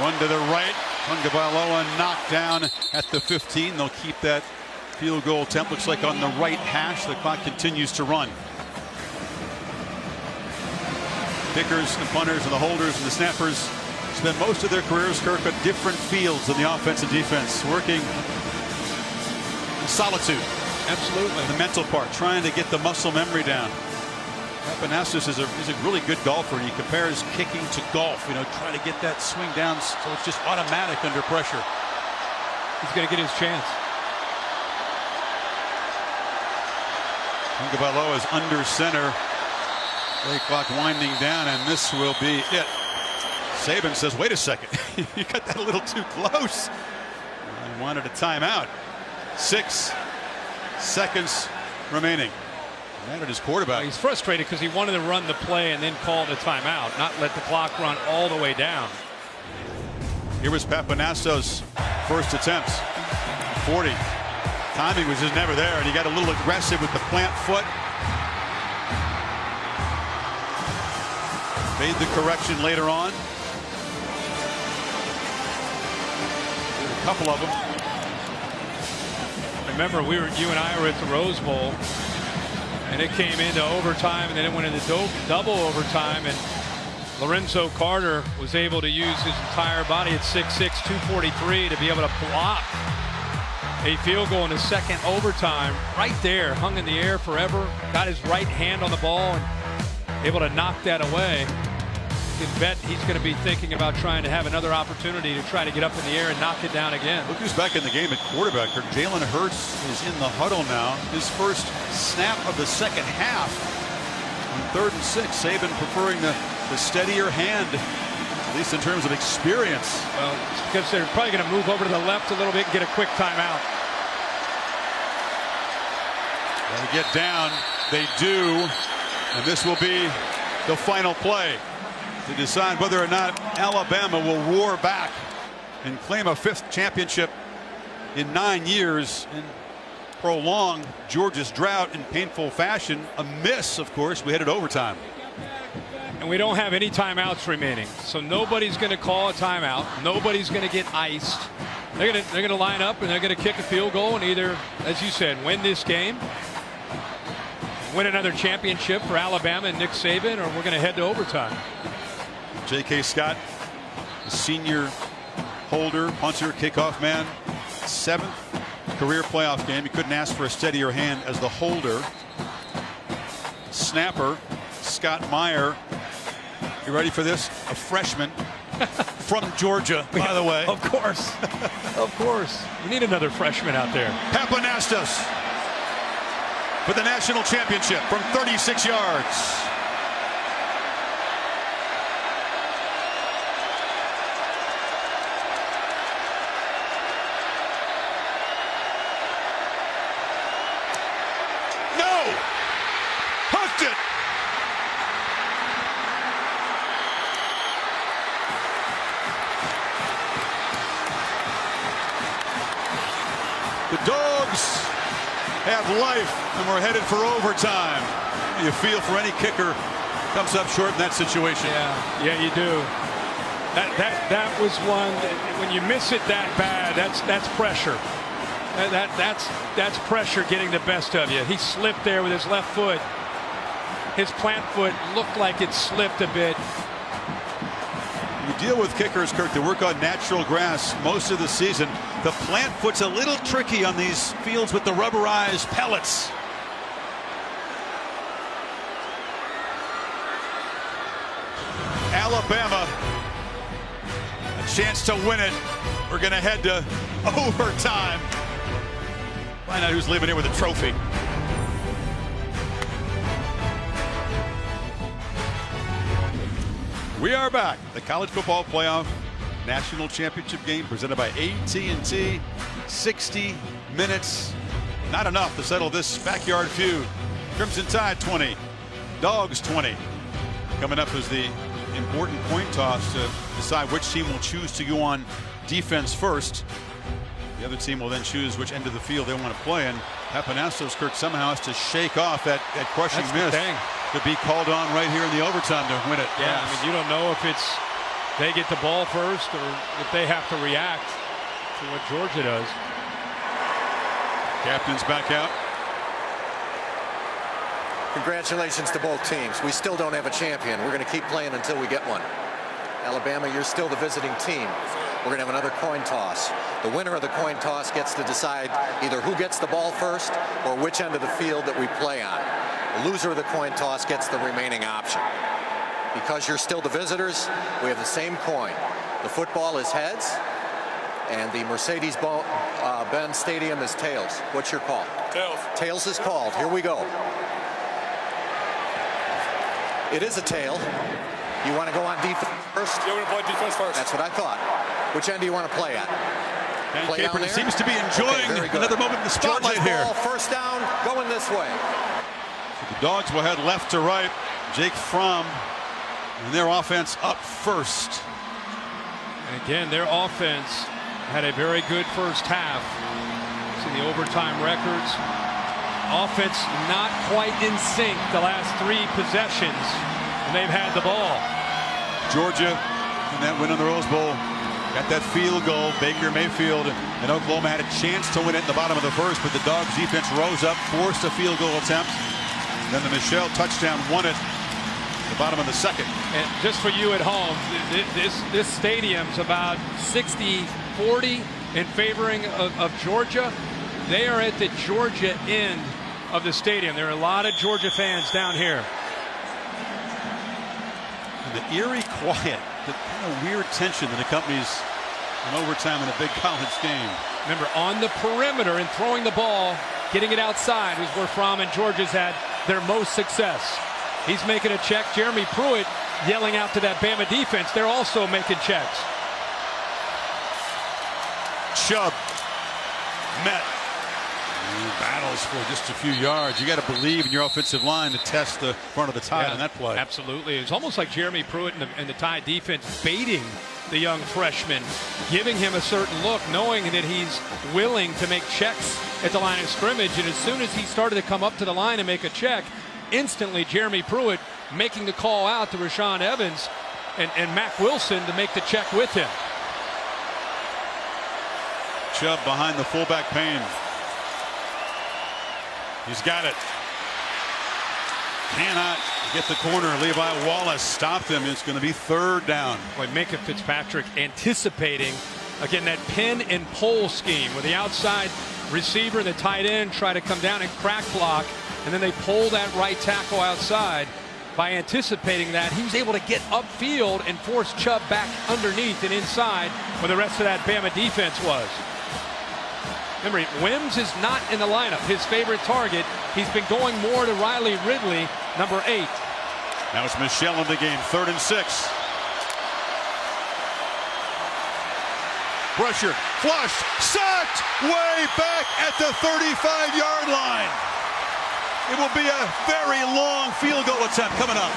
One to the right. Tungabailoa knocked down at the 15. They'll keep that field goal attempt. Looks like on the right hash. The clock continues to run. Kickers, the punters, and the holders and the snappers spend most of their careers, Kirk, at different fields in the offense and defense, working in solitude. Absolutely. The mental part, trying to get the muscle memory down. Papanassis is a really good golfer. He compares kicking to golf, trying to get that swing down so it's just automatic under pressure. He's going to get his chance. Tungabailoa is under center. Play clock winding down, and this will be it. Saban says, wait a second. You got that a little too close. I wanted a timeout. 6 seconds remaining. Mad at his quarterback. He's frustrated because he wanted to run the play and then call the timeout, not let the clock run all the way down. Here was Papanassis' first attempt. 40. Timing was just never there, and he got a little aggressive with the plant foot. Made the correction later on. Did a couple of them. Remember, you and I were at the Rose Bowl, and it came into overtime, and then it went into double overtime, and Lorenzo Carter was able to use his entire body at 6'6", 243 to be able to block a field goal in the second overtime. Right there, hung in the air forever, got his right hand on the ball and able to knock that away. You can bet he's going to be thinking about trying to have another opportunity to try to get up in the air and knock it down again. Look who's back in the game at quarterback. Jalen Hurts is in the huddle now. His first snap of the second half. On 3rd and 6, Saban preferring the steadier hand, at least in terms of experience. Well, it's because they're probably going to move over to the left a little bit and get a quick timeout. They get down. They do. And this will be the final play to decide whether or not Alabama will roar back and claim a 5th championship in 9 years and prolong Georgia's drought in painful fashion. A miss, of course. We headed overtime. And we don't have any timeouts remaining, so nobody's going to call a timeout. Nobody's going to get iced. They're going to line up and they're going to kick a field goal and either, as you said, win this game, win another championship for Alabama and Nick Saban, or we're going to head to overtime. J.K. Scott, the senior holder, punter, kickoff man, 7th career playoff game. He couldn't ask for a steadier hand as the holder. Snapper, Scott Meyer. You ready for this? A freshman from Georgia, by the way. Of course. Of course. We need another freshman out there. Papanastos for the national championship from 36 yards. No! Hooked it! The Dogs have life, and we're headed for overtime. You feel for any kicker comes up short in that situation. Yeah, you do. That was one when you miss it that bad. That's pressure. That's pressure getting the best of you. He slipped there with his left foot. His plant foot looked like it slipped a bit. You deal with kickers, Kirk, that work on natural grass most of the season. The plant foot's a little tricky on these fields with the rubberized pellets. Alabama, a chance to win it. We're going to head to overtime. Find out who's leaving here with a trophy. We are back. The College Football Playoff National Championship game presented by AT&T. 60 minutes. Not enough to settle this backyard feud. Crimson Tide 20. Dogs 20. Coming up is the important coin toss to decide which team will choose to go on defense first. The other team will then choose which end of the field they want to play in. Papanastos, Kirk, somehow has to shake off that crushing miss. To be called on right here in the overtime to win it. Yeah, I mean, you don't know if it's they get the ball first or if they have to react to what Georgia does. Captain's back out. Congratulations to both teams. We still don't have a champion. We're going to keep playing until we get one. Alabama, you're still the visiting team. We're going to have another coin toss. The winner of the coin toss gets to decide either who gets the ball first or which end of the field that we play on. The loser of the coin toss gets the remaining option. Because you're still the visitors, we have the same coin. The football is heads, and the Mercedes-Benz Stadium is tails. What's your call? Tails. Tails is called. Here we go. It is a tail. You want to go on defense first? You're going to play defense first. That's what I thought. Which end do you want to play at? Dan Play Capron down there? seems to be enjoying another moment in the spotlight Georgia's here. ball, first down, going this way. The Dogs will head left to right. Jake Fromm and their offense up first. And again, their offense had a very good first half. See the overtime records. Offense not quite in sync the last 3 possessions, and they've had the ball. Georgia in that win on the Rose Bowl got that field goal. Baker Mayfield and Oklahoma had a chance to win it in the bottom of the first, but the Dogs defense rose up, forced a field goal attempt. Then the Michelle touchdown won it at the bottom of the second. And just for you at home, this stadium's about 60-40 in favoring of Georgia. They are at the Georgia end of the stadium. There are a lot of Georgia fans down here. The eerie quiet, the kind of weird tension that accompanies an overtime in a big college game. Remember, on the perimeter and throwing the ball, getting it outside was where Fromm and Georgia's had their most success. He's making a check. Jeremy Pruitt yelling out to that Bama defense. They're also making checks. Chubb met. Battles for just a few yards. You got to believe in your offensive line to test the front of the Tide on that play. Absolutely. It's almost like Jeremy Pruitt and the Tide defense baiting the young freshman, giving him a certain look, knowing that he's willing to make checks at the line of scrimmage. And as soon as he started to come up to the line and make a check, instantly Jeremy Pruitt making the call out to Rashaan Evans and Mack Wilson to make the check with him. Chubb behind the fullback Payne. He's got it. Cannot get the corner. Levi Wallace stopped him. It's going to be 3rd down. Boy, Minka Fitzpatrick anticipating, again, that pin and pull scheme where the outside receiver and the tight end try to come down and crack block, and then they pull that right tackle outside. By anticipating that, he was able to get upfield and force Chubb back underneath and inside where the rest of that Bama defense was. Remember, Wims is not in the lineup. His favorite target. He's been going more to Riley Ridley, number 8. Now it's Michelle in the game, 3rd and 6. Pressure, flushed, sacked, way back at the 35-yard line. It will be a very long field goal attempt coming up.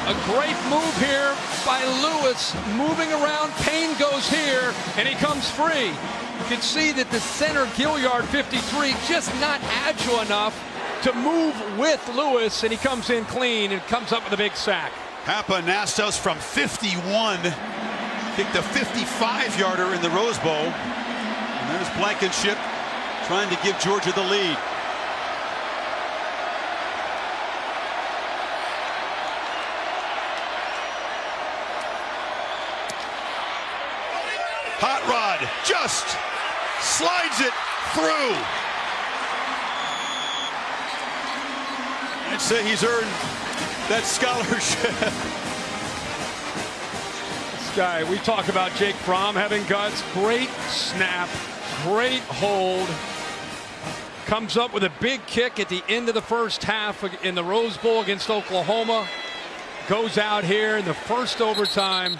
A great move here by Lewis, moving around. Payne goes here, and he comes free. You can see that the center, Gilliard, 53, just not agile enough to move with Lewis, and he comes in clean and comes up with a big sack. Papanastos from 51 kicked a 55-yarder in the Rose Bowl. And there's Blankenship trying to give Georgia the lead. Hot Rod just slides it through. I'd say he's earned that scholarship. This guy, we talk about Jake Fromm having guts. Great snap, great hold. Comes up with a big kick at the end of the first half in the Rose Bowl against Oklahoma. Goes out here in the first overtime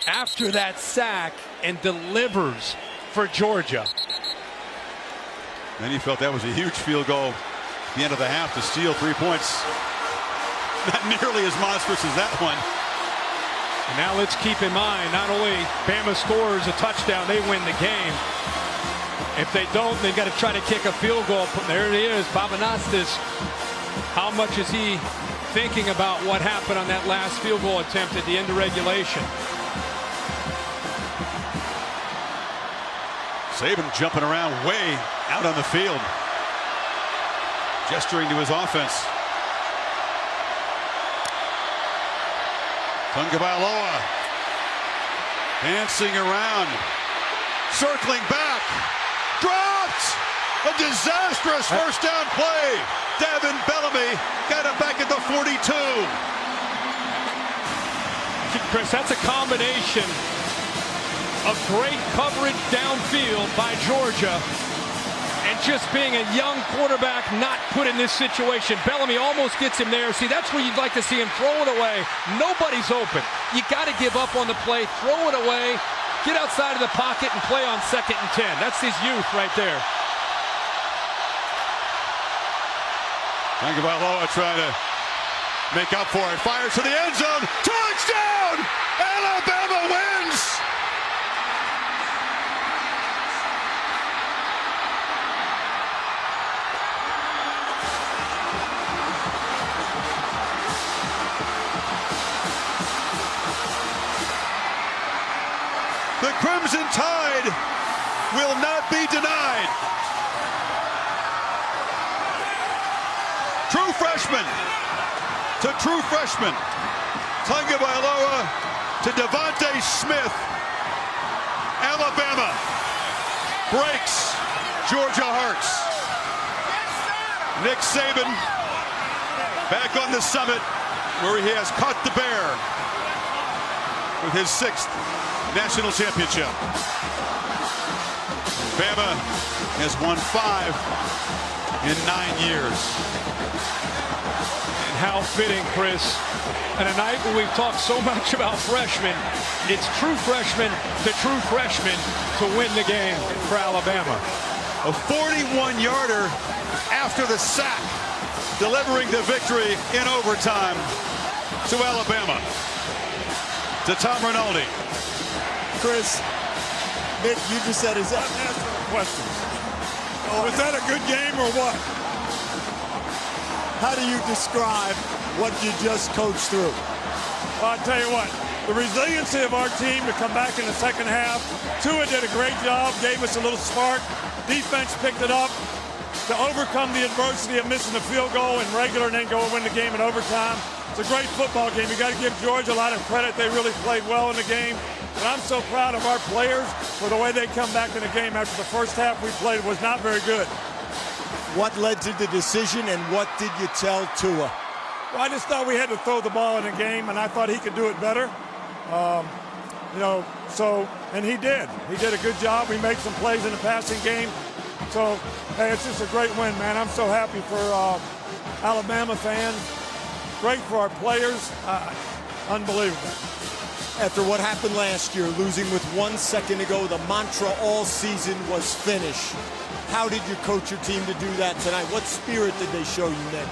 after that sack and delivers for Georgia. Then he felt that was a huge field goal at the end of the half to steal 3 points. Not nearly as monstrous as that one. And now let's keep in mind, not only Bama scores a touchdown, they win the game. If they don't, they've got to try to kick a field goal. There it is, Papanastos. How much is he thinking about what happened on that last field goal attempt at the end of regulation? Saban jumping around way out on the field, gesturing to his offense. Tagovailoa dancing around, circling back, dropped! A disastrous first down play. Davin Bellamy got it back at the 42. Chris, that's a combination of great coverage downfield by Georgia and just being a young quarterback not put in this situation. Bellamy almost gets him there. See, that's where you'd like to see him throw it away. Nobody's open. You got to give up on the play, throw it away, get outside of the pocket and play on 2nd and 10. That's his youth right there. Tagovailoa trying to make up for it. Fires to the end zone. Touchdown! Alabama wins! The Crimson Tide will not be denied. True freshman to true freshman. Tagovailoa to Devontae Smith. Alabama breaks Georgia hearts. Nick Saban back on the summit where he has caught the bear with his 6th national championship. Bama has won 5 in 9 years. And how fitting, Chris. On a night where we've talked so much about freshmen, it's true freshman to true freshman to win the game for Alabama. A 41-yarder after the sack, delivering the victory in overtime to Alabama. To Tom Rinaldi. Chris, Nick, you just said is that answering questions. Was that a good game or what? How do you describe what you just coached through? Well, I'll tell you what, the resiliency of our team to come back in the second half. Tua did a great job, gave us a little spark. Defense picked it up to overcome the adversity of missing a field goal in regular and then go and win the game in overtime. It's a great football game. You got to give Georgia a lot of credit. They really played well in the game. And I'm so proud of our players for the way they come back in the game after the first half we played was not very good. What led to the decision, and what did you tell Tua? Well, I just thought we had to throw the ball in the game, and I thought he could do it better. And he did. He did a good job. We made some plays in the passing game. So, hey, it's just a great win, man. I'm so happy for Alabama fans. Great for our players. Unbelievable. After what happened last year, losing with 1 second to go, the mantra all season was finish. How did you coach your team to do that tonight? What spirit did they show you, Nick?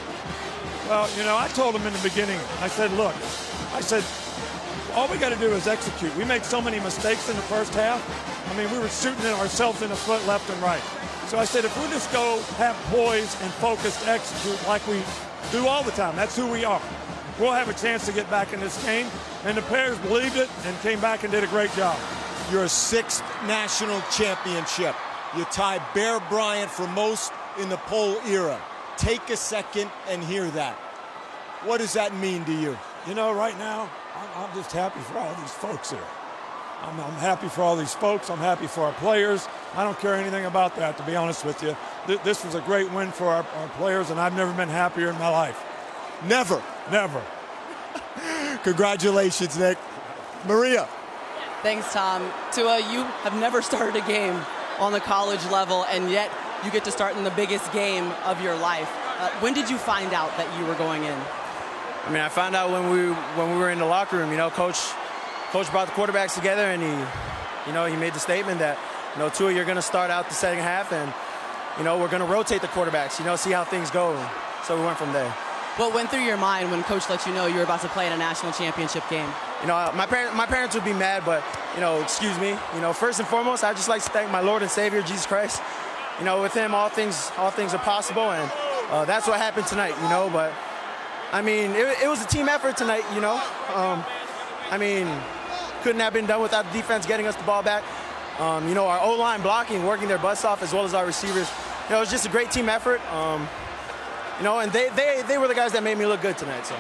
Well, I told them in the beginning, I said, look, all we got to do is execute. We made so many mistakes in the first half. I mean, we were shooting ourselves in the foot left and right. So I said, if we just go have poise and focus to execute like we do all the time, that's who we are, we'll have a chance to get back in this game. And the players believed it and came back and did a great job. Your 6th national championship. You tie Bear Bryant for most in the poll era. Take a second and hear that. What does that mean to you? Right now, I'm just happy for all these folks here. I'm happy for all these folks. I'm happy for our players. I don't care anything about that, to be honest with you. This was a great win for our players, and I've never been happier in my life. Never. Never. Congratulations, Nick. Maria. Thanks, Tom. Tua, you have never started a game on the college level, and yet you get to start in the biggest game of your life. When did you find out that you were going in? I mean, I found out when we were in the locker room. Coach brought the quarterbacks together, and he made the statement that, Tua, you're going to start out the second half, and we're going to rotate the quarterbacks. See how things go. So we went from there. What went through your mind when Coach let you know you were about to play in a national championship game? My parents would be mad, but excuse me. First and foremost, I just like to thank my Lord and Savior Jesus Christ. With Him, all things are possible, and that's what happened tonight. But I mean, it was a team effort tonight. Couldn't have been done without the defense getting us the ball back. Our O-line blocking, working their butts off, as well as our receivers. It was just a great team effort. And they were the guys that made me look good tonight. So.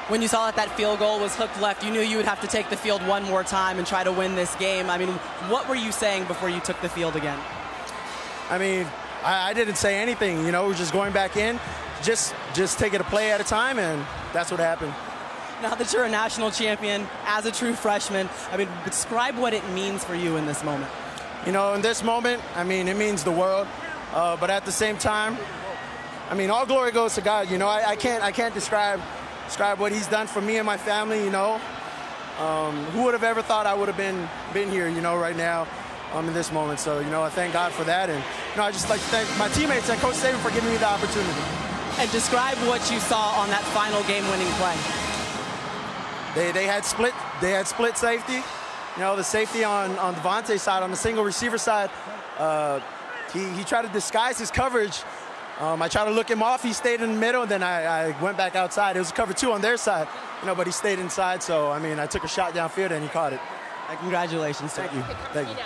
When you saw that field goal was hooked left, you knew you would have to take the field one more time and try to win this game. I mean, what were you saying before you took the field again? I mean, I didn't say anything. We're just going back in, just taking a play at a time, and that's what happened. Now that you're a national champion, as a true freshman, I mean, describe what it means for you in this moment. In this moment, it means the world. But at the same time, all glory goes to God. I can't describe what He's done for me and my family. Who would have ever thought I would have been here, right now, in this moment. So, I thank God for that, and I just like to thank my teammates and Coach Saban for giving me the opportunity. And describe what you saw on that final game-winning play. They had split safety. The safety on Devontae's side, on the single receiver side, he tried to disguise his coverage. I tried to look him off. He stayed in the middle, and then I went back outside. It was cover 2 on their side, but he stayed inside. So, I took a shot downfield, and he caught it. Congratulations. Thank you. Thank you.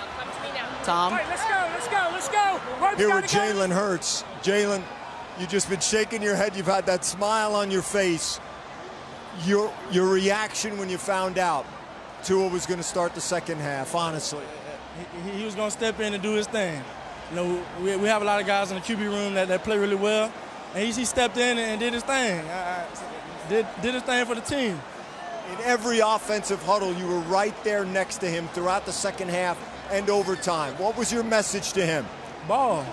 Tom? All right, let's go. Here with Jalen Hurts. Jalen, you've just been shaking your head. You've had that smile on your face. Your reaction when you found out Tua was going to start the second half, honestly. He was going to step in and do his thing. We have a lot of guys in the QB room that play really well, and he stepped in and did his thing. Did his thing for the team. In every offensive huddle, you were right there next to him throughout the second half and overtime. What was your message to him? Ball.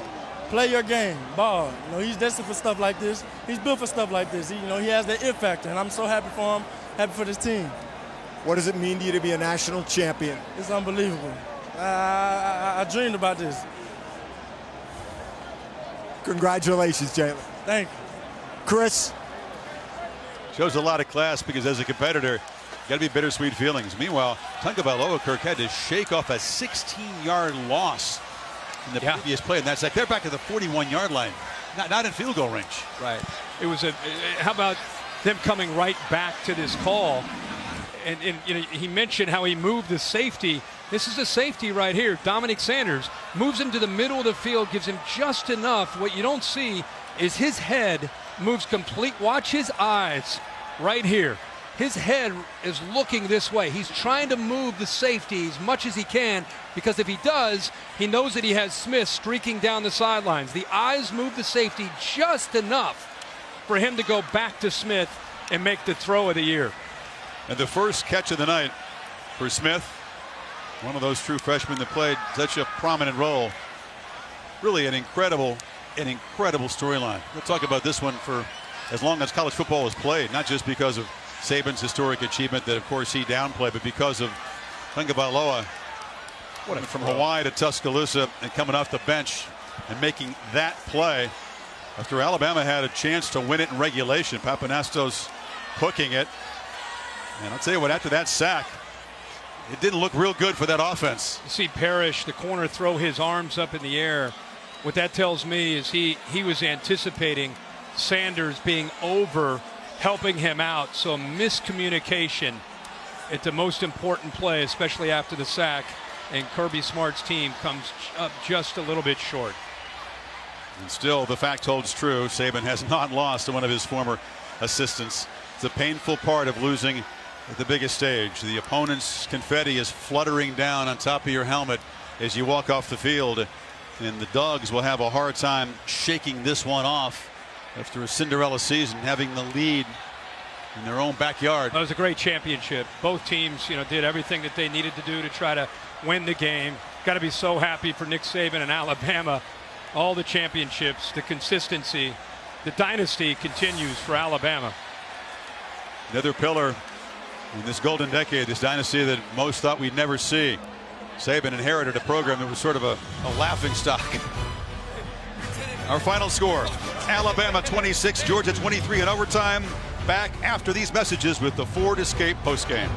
Play your game. Ball. He's destined for stuff like this. He's built for stuff like this. He has that it factor, and I'm so happy for him, happy for this team. What does it mean to you to be a national champion? It's unbelievable. I dreamed about this. Congratulations, Jalen. Thank you. Chris? Shows a lot of class because as a competitor, got to be bittersweet feelings. Meanwhile, Tagovailoa Kirk had to shake off a 16-yard loss in the previous play, and that's like they're back at the 41-yard line. not in field goal range. Right. It was how about them coming right back to this call? And you know, he mentioned how he moved the safety. This is the safety right here. Dominic Sanders moves him to the middle of the field, gives him just enough. What you don't see is his head moves complete. Watch his eyes right here. His head is looking this way. He's trying to move the safety as much as he can, because if he does, he knows that he has Smith streaking down the sidelines. The eyes move the safety just enough for him to go back to Smith and make the throw of the year. And the first catch of the night for Smith, one of those true freshmen that played such a prominent role. Really an incredible storyline. We'll talk about this one for as long as college football has played, not just because of Saban's historic achievement that, of course, he downplayed, but because of Tagovailoa from Hawaii to Tuscaloosa and coming off the bench and making that play after Alabama had a chance to win it in regulation. Papanastos hooking it. And I'll tell you what, after that sack, it didn't look real good for that offense. You see Parrish, the corner, throw his arms up in the air. What that tells me is he was anticipating Sanders being over, helping him out. So miscommunication at the most important play, especially after the sack, and Kirby Smart's team comes up just a little bit short. And still, the fact holds true. Saban has not lost to one of his former assistants. It's a painful part of losing at the biggest stage. The opponent's confetti is fluttering down on top of your helmet as you walk off the field, and the Dogs will have a hard time shaking this one off after a Cinderella season, having the lead in their own backyard. That was a great championship. Both teams, you know, did everything that they needed to do to try to win the game. Got to be so happy for Nick Saban and Alabama. All the championships, the consistency, the dynasty continues for Alabama. Another pillar in this golden decade, this dynasty that most thought we'd never see. Saban inherited a program that was sort of a laughing stock. Our final score, Alabama 26, Georgia 23 in overtime. Back after these messages with the Ford Escape postgame.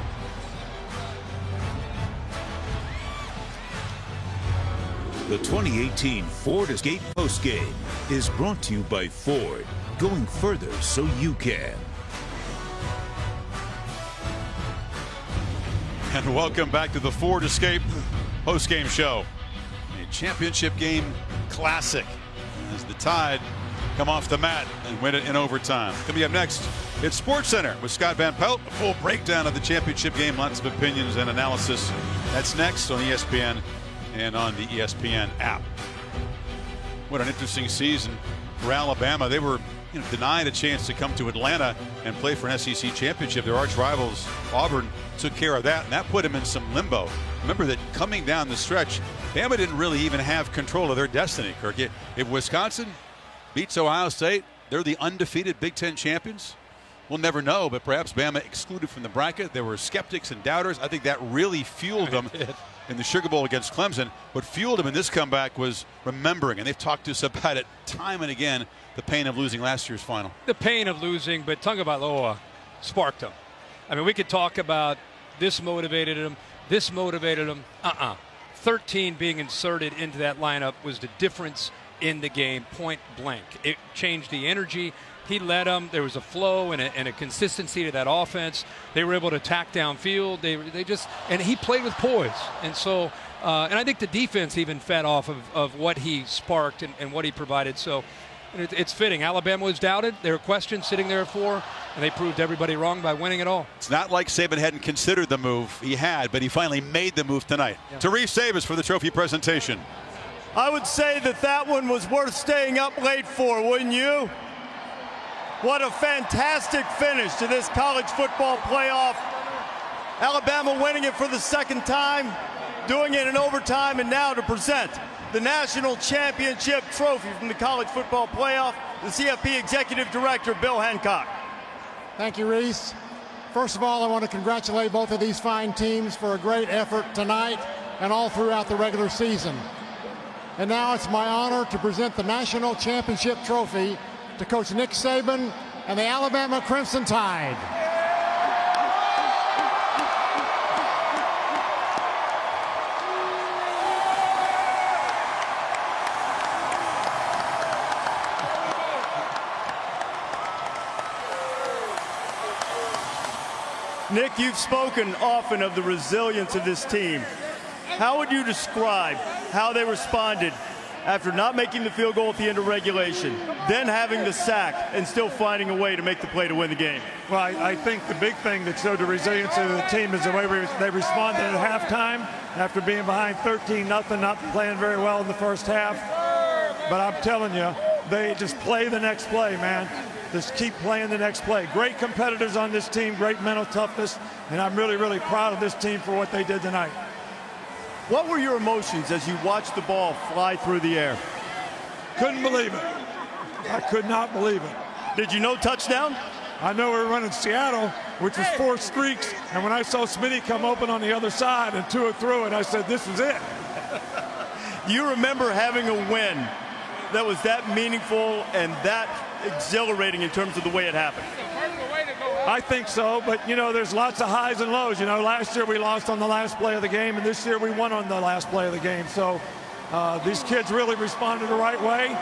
The 2018 Ford Escape postgame is brought to you by Ford, going further so you can. And welcome back to the Ford Escape postgame show. A championship game classic as the Tide come off the mat and win it in overtime. Coming up next, it's Sports Center with Scott Van Pelt. A full breakdown of the championship game, lots of opinions and analysis. That's next on ESPN and on the ESPN app. What an interesting season for Alabama. They were denied a chance to come to Atlanta and play for an SEC championship. Their arch rivals, Auburn, took care of that, and that put them in some limbo. Remember that coming down the stretch, Bama didn't really even have control of their destiny, Kirk. If Wisconsin beats Ohio State, they're the undefeated Big Ten champions. We'll never know, but perhaps Bama excluded from the bracket. There were skeptics and doubters. I think that really fueled them in the Sugar Bowl against Clemson. What fueled them in this comeback was remembering, and they've talked to us about it time and again, the pain of losing last year's final. The pain of losing, but Tagovailoa sparked them. I mean, we could talk about this motivated him, this motivated him. 13 being inserted into that lineup was the difference in the game, point blank. It changed the energy. He led them. There was a flow and a consistency to that offense. They were able to attack downfield. They just, and he played with poise. And so, and I think the defense even fed off of what he sparked and what he provided. So it's fitting. Alabama was doubted. There were questions sitting there for, and they proved everybody wrong by winning it all. It's not like Saban hadn't considered the move. He had, but he finally made the move tonight. Yeah. Therese Davis for the trophy presentation. I would say that one was worth staying up late for, wouldn't you? What a fantastic finish to this college football playoff. Alabama winning it for the second time, doing it in overtime, and now to present the national championship trophy from the college football playoff, the CFP Executive Director, Bill Hancock. Thank you, Reese. First of all, I want to congratulate both of these fine teams for a great effort tonight and all throughout the regular season. And now it's my honor to present the national championship trophy to Coach Nick Saban and the Alabama Crimson Tide. Nick, you've spoken often of the resilience of this team. How would you describe how they responded after not making the field goal at the end of regulation, then having the sack and still finding a way to make the play to win the game? Well, I think the big thing that showed the resilience of the team is the way they responded at halftime after being behind 13-0, not playing very well in the first half. But I'm telling you, they just play the next play, man. Just keep playing the next play. Great competitors on this team, great mental toughness, and I'm really, really proud of this team for what they did tonight. What were your emotions as you watched the ball fly through the air? Couldn't believe it. I could not believe it. Did you know touchdown? I know we were running Seattle, which was 4 streaks, and when I saw Smitty come open on the other side and Tua threw it, I said, this is it. You remember having a win that was that meaningful and that exhilarating in terms of the way it happened? I think so, but, you know, there's lots of highs and lows. You know, last year we lost on the last play of the game, and this year we won on the last play of the game. So these kids really responded the right way.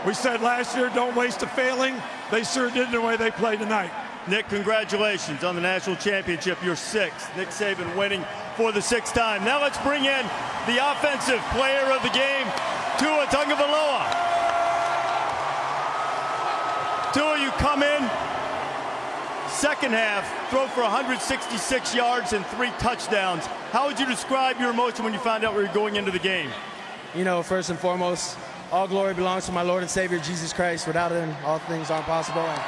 We said last year, don't waste a failing. They sure did the way they played tonight. Nick, congratulations on the national championship, your 6th. Nick Saban winning for the 6th time. Now let's bring in the offensive player of the game, Tua Tagovailoa. Tua, you come in, second half, throw for 166 yards and 3 touchdowns. How would you describe your emotion when you found out we were going into the game? You know, first and foremost, all glory belongs to my Lord and Savior, Jesus Christ. Without him, all things aren't possible. And,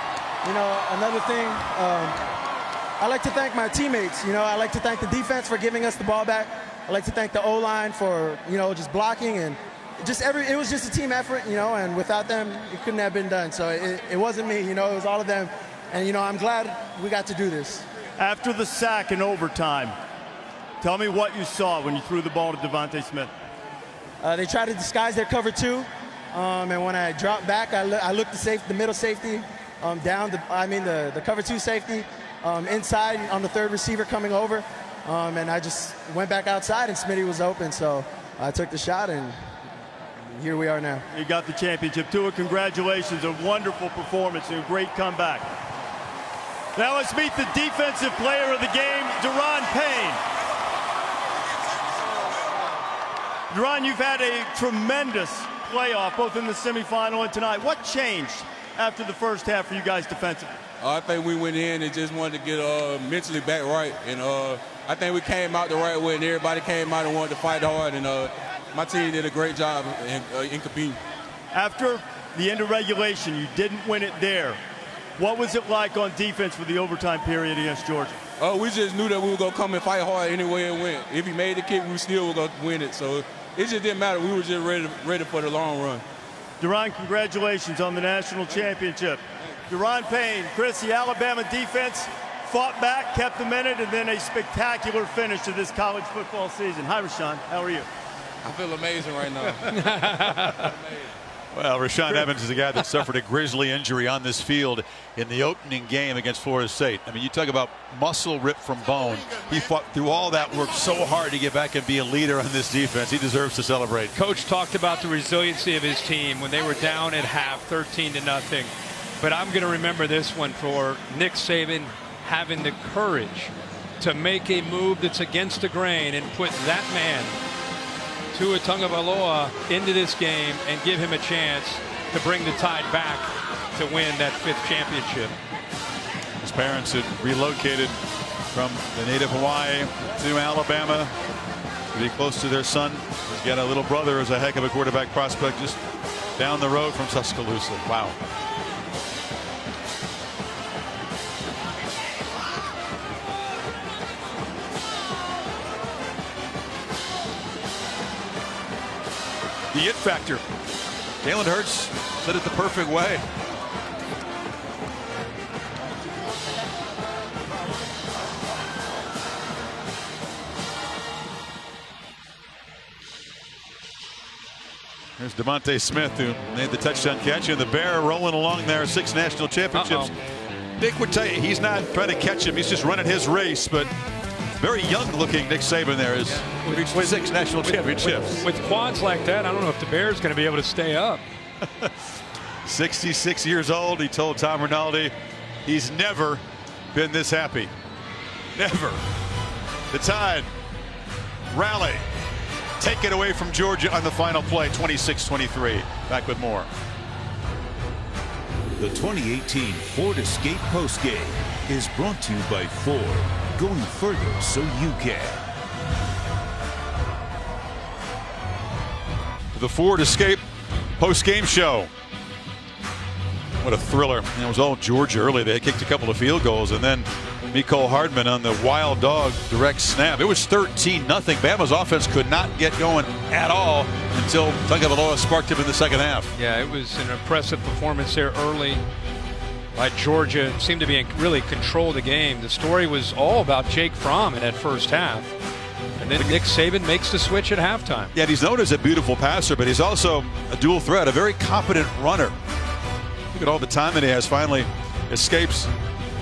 you know, another thing, I like to thank my teammates. You know, I like to thank the defense for giving us the ball back. I like to thank the O-line for, you know, just blocking, and it was just a team effort, you know, and without them, it couldn't have been done. So it wasn't me, you know, it was all of them. And, you know, I'm glad we got to do this. After the sack in overtime, tell me what you saw when you threw the ball to Devontae Smith. They tried to disguise their cover 2. And when I dropped back, I looked the middle safety down, the cover 2 safety inside on the 3rd receiver coming over. And I just went back outside, and Smitty was open. So I took the shot, and here we are now. You got the championship. Tua, congratulations. A wonderful performance and a great comeback. Now let's meet the defensive player of the game, Deron Payne. Deron, you've had a tremendous playoff, both in the semifinal and tonight. What changed after the first half for you guys defensively? I think we went in and just wanted to get mentally back right. And I think we came out the right way, and everybody came out and wanted to fight hard. And my team did a great job in competing. After the end of regulation, you didn't win it there. What was it like on defense for the overtime period against Georgia? We just knew that we were going to come and fight hard anyway and win. If he made the kick, we still were going to win it. So it just didn't matter. We were just ready for the long run. Deron, congratulations on the national championship. Deron Payne, Chris, the Alabama defense fought back, kept them in it, and then a spectacular finish to this college football season. Hi, Rashawn. How are you? I feel amazing right now. Well, Rashaan Evans is a guy that suffered a grisly injury on this field in the opening game against Florida State. I mean, you talk about muscle ripped from bone. He fought through all that, worked so hard to get back and be a leader on this defense. He deserves to celebrate. Coach talked about the resiliency of his team when they were down at half, 13-0. But I'm going to remember this one for Nick Saban having the courage to make a move that's against the grain and put that man, Tua Tagovailoa, into this game and give him a chance to bring the Tide back to win that 5th championship. His parents had relocated from the native Hawaii to Alabama to be close to their son. He's got a little brother who's a heck of a quarterback prospect just down the road from Tuscaloosa. Wow. The it factor. Jalen Hurts said it the perfect way. There's Devontae Smith, who made the touchdown catch, and the Bear rolling along there, 6 national championships. Dick would tell you he's not trying to catch him, he's just running his race, but very young-looking Nick Saban there is reached 6 national championships. With quads like that, I don't know if the Bears going to be able to stay up. 66 years old. He told Tom Rinaldi he's never been this happy. Never. The Tide rally. Take it away from Georgia on the final play, 26-23. Back with more. The 2018 Ford Escape postgame is brought to you by Ford. Going further so you can. The Ford Escape post-game show. What a thriller. And it was all Georgia early. They kicked a couple of field goals, and then Mecole Hardman on the wild dog direct snap. It was 13-0. Bama's offense could not get going at all until Tagovailoa sparked him in the second half. Yeah, it was an impressive performance there early by Georgia. It seemed to be in really control of the game. The story was all about Jake Fromm in that first half. And then Nick Saban makes the switch at halftime. Yeah, he's known as a beautiful passer, but he's also a dual threat, a very competent runner. Look at all the time that he has. Finally escapes.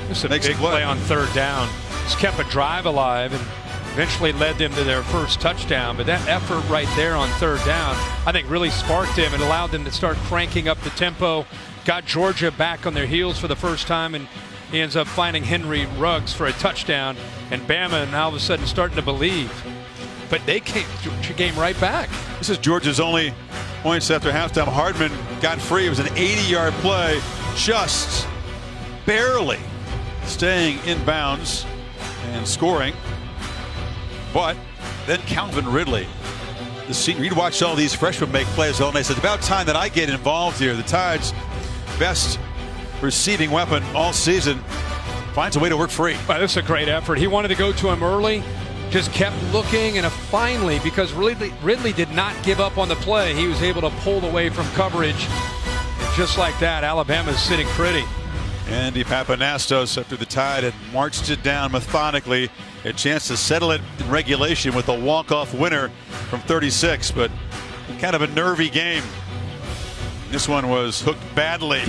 This is a big play on third down. He's kept a drive alive and eventually led them to their first touchdown. But that effort right there on third down, I think, really sparked him and allowed them to start cranking up the tempo. Got Georgia back on their heels for the first time, and he ends up finding Henry Ruggs for a touchdown. And Bama now all of a sudden starting to believe. But they came right back. This is Georgia's only points after halftime. Hardman got free. It was an 80-yard play, just barely staying in bounds and scoring. But then Calvin Ridley, the senior, he'd watched all these freshmen make plays all night. It's about time that I get involved here. The Tide's best receiving weapon all season finds a way to work free. Wow, this is a great effort. He wanted to go to him early, just kept looking, and finally, because Ridley did not give up on the play, he was able to pull away from coverage. And just like that, Alabama's sitting pretty. Andy Papanastos, after the Tide had marched it down methodically, a chance to settle it in regulation with a walk-off winner from 36, but kind of a nervy game. This one was hooked badly.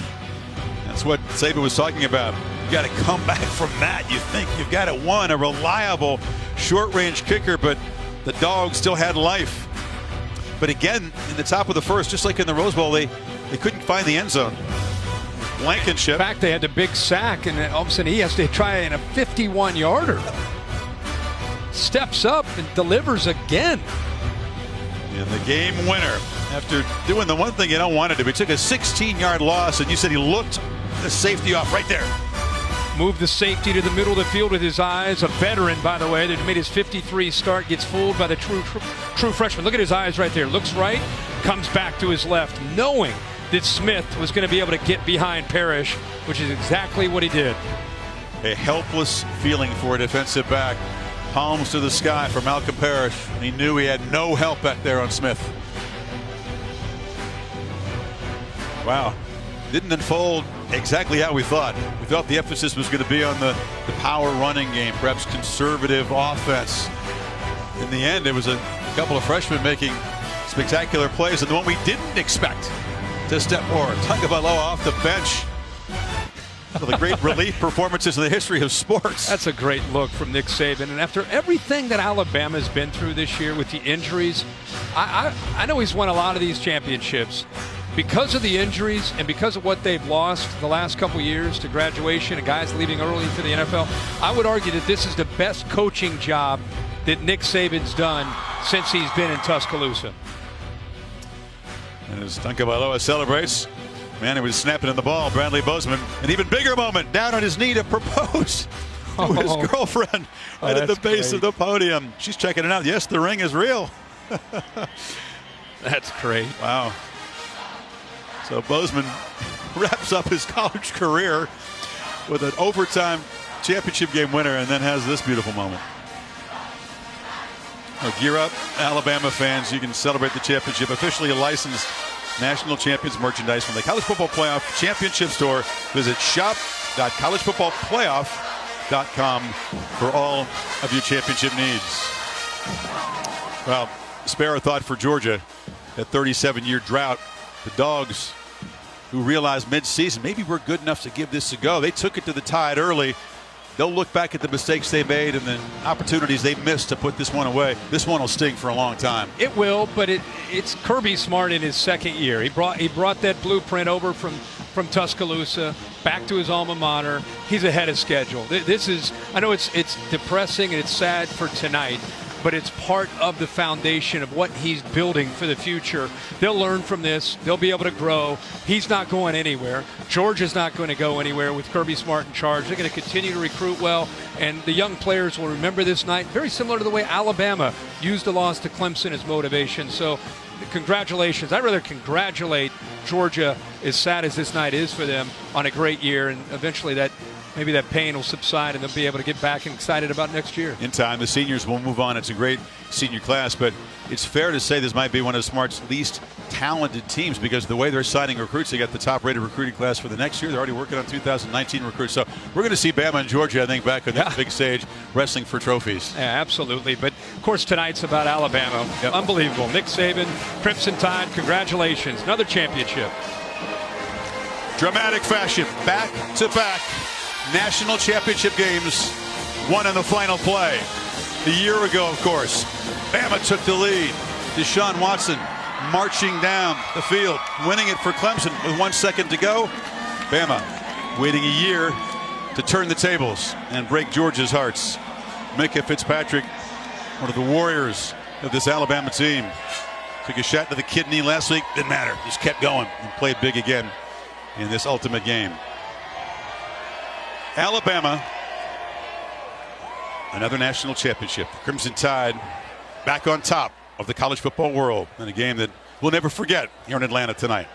That's what Saban was talking about. You got to come back from that. You think you've got it won, a reliable short-range kicker, but the Dogs still had life. But again, in the top of the first, just like in the Rose Bowl, they couldn't find the end zone. Blankenship. In fact, they had the big sack, and all of a sudden he has to try in a 51-yarder. Steps up and delivers again. And the game winner, after doing the one thing you don't want to do, he took a 16-yard loss, and you said he looked the safety off right there. Moved the safety to the middle of the field with his eyes. A veteran, by the way, that made his 53 start, gets fooled by the true freshman. Look at his eyes right there. Looks right, comes back to his left, knowing that Smith was going to be able to get behind Parrish, which is exactly what he did. A helpless feeling for a defensive back. Palms to the sky for Malcolm Parrish, and he knew he had no help back there on Smith. Wow. Didn't unfold exactly how we thought. We thought the emphasis was going to be on the power running game, perhaps conservative offense. In the end, it was a couple of freshmen making spectacular plays, and the one we didn't expect to step forward. Tagovailoa off the bench. One of the great relief performances in the history of sports. That's a great look from Nick Saban. And after everything that Alabama's been through this year with the injuries, I know he's won a lot of these championships. Because of the injuries and because of what they've lost the last couple years to graduation and guys leaving early for the NFL, I would argue that this is the best coaching job that Nick Saban's done since he's been in Tuscaloosa. And as Tagovailoa celebrates, man, he was snapping in the ball. Bradley Bozeman, an even bigger moment, down on his knee to propose to his girlfriend right at the base of the podium. She's checking it out. Yes, the ring is real. That's great. Wow. So Bozeman wraps up his college career with an overtime championship game winner, and then has this beautiful moment. Well, gear up, Alabama fans. You can celebrate the championship. Officially licensed national champions merchandise from the College Football Playoff Championship Store. Visit shop.collegefootballplayoff.com for all of your championship needs. Well, spare a thought for Georgia. That 37-year drought. The Dogs, who realized mid-season maybe we're good enough to give this a go. They took it to the Tide early. They'll look back at the mistakes they made and the opportunities they missed to put this one away. This one will sting for a long time. It will, but it's Kirby Smart in his second year. He brought that blueprint over from Tuscaloosa. back to his alma mater. He's ahead of schedule. This is, I know it's depressing and it's sad for tonight, but it's part of the foundation of what he's building for the future. They'll learn from this. They'll be able to grow. He's not going anywhere. Georgia's not going to go anywhere with Kirby Smart in charge. They're going to continue to recruit well, and the young players will remember this night, very similar to the way Alabama used the loss to Clemson as motivation. So congratulations. I'd rather congratulate Georgia, as sad as this night is for them, on a great year, and eventually maybe that pain will subside and they'll be able to get back and excited about next year. In time, the seniors will move on. It's a great senior class, but it's fair to say this might be one of Smart's least talented teams because the way they're signing recruits, they got the top-rated recruiting class for the next year. They're already working on 2019 recruits. So we're going to see Bama and Georgia, I think, back on the big stage wrestling for trophies. Yeah, absolutely. But, of course, tonight's about Alabama. Yep. Unbelievable. Nick Saban, Crimson Tide, congratulations. Another championship. Dramatic fashion, back-to-back national championship games, won in the final play. A year ago, of course, Bama took the lead. Deshaun Watson marching down the field, winning it for Clemson with 1 second to go. Bama waiting a year to turn the tables and break Georgia's hearts. Micah Fitzpatrick, one of the warriors of this Alabama team, took a shot to the kidney last week, didn't matter, just kept going and played big again in this ultimate game. Alabama, another national championship. Crimson Tide back on top of the college football world in a game that we'll never forget here in Atlanta tonight.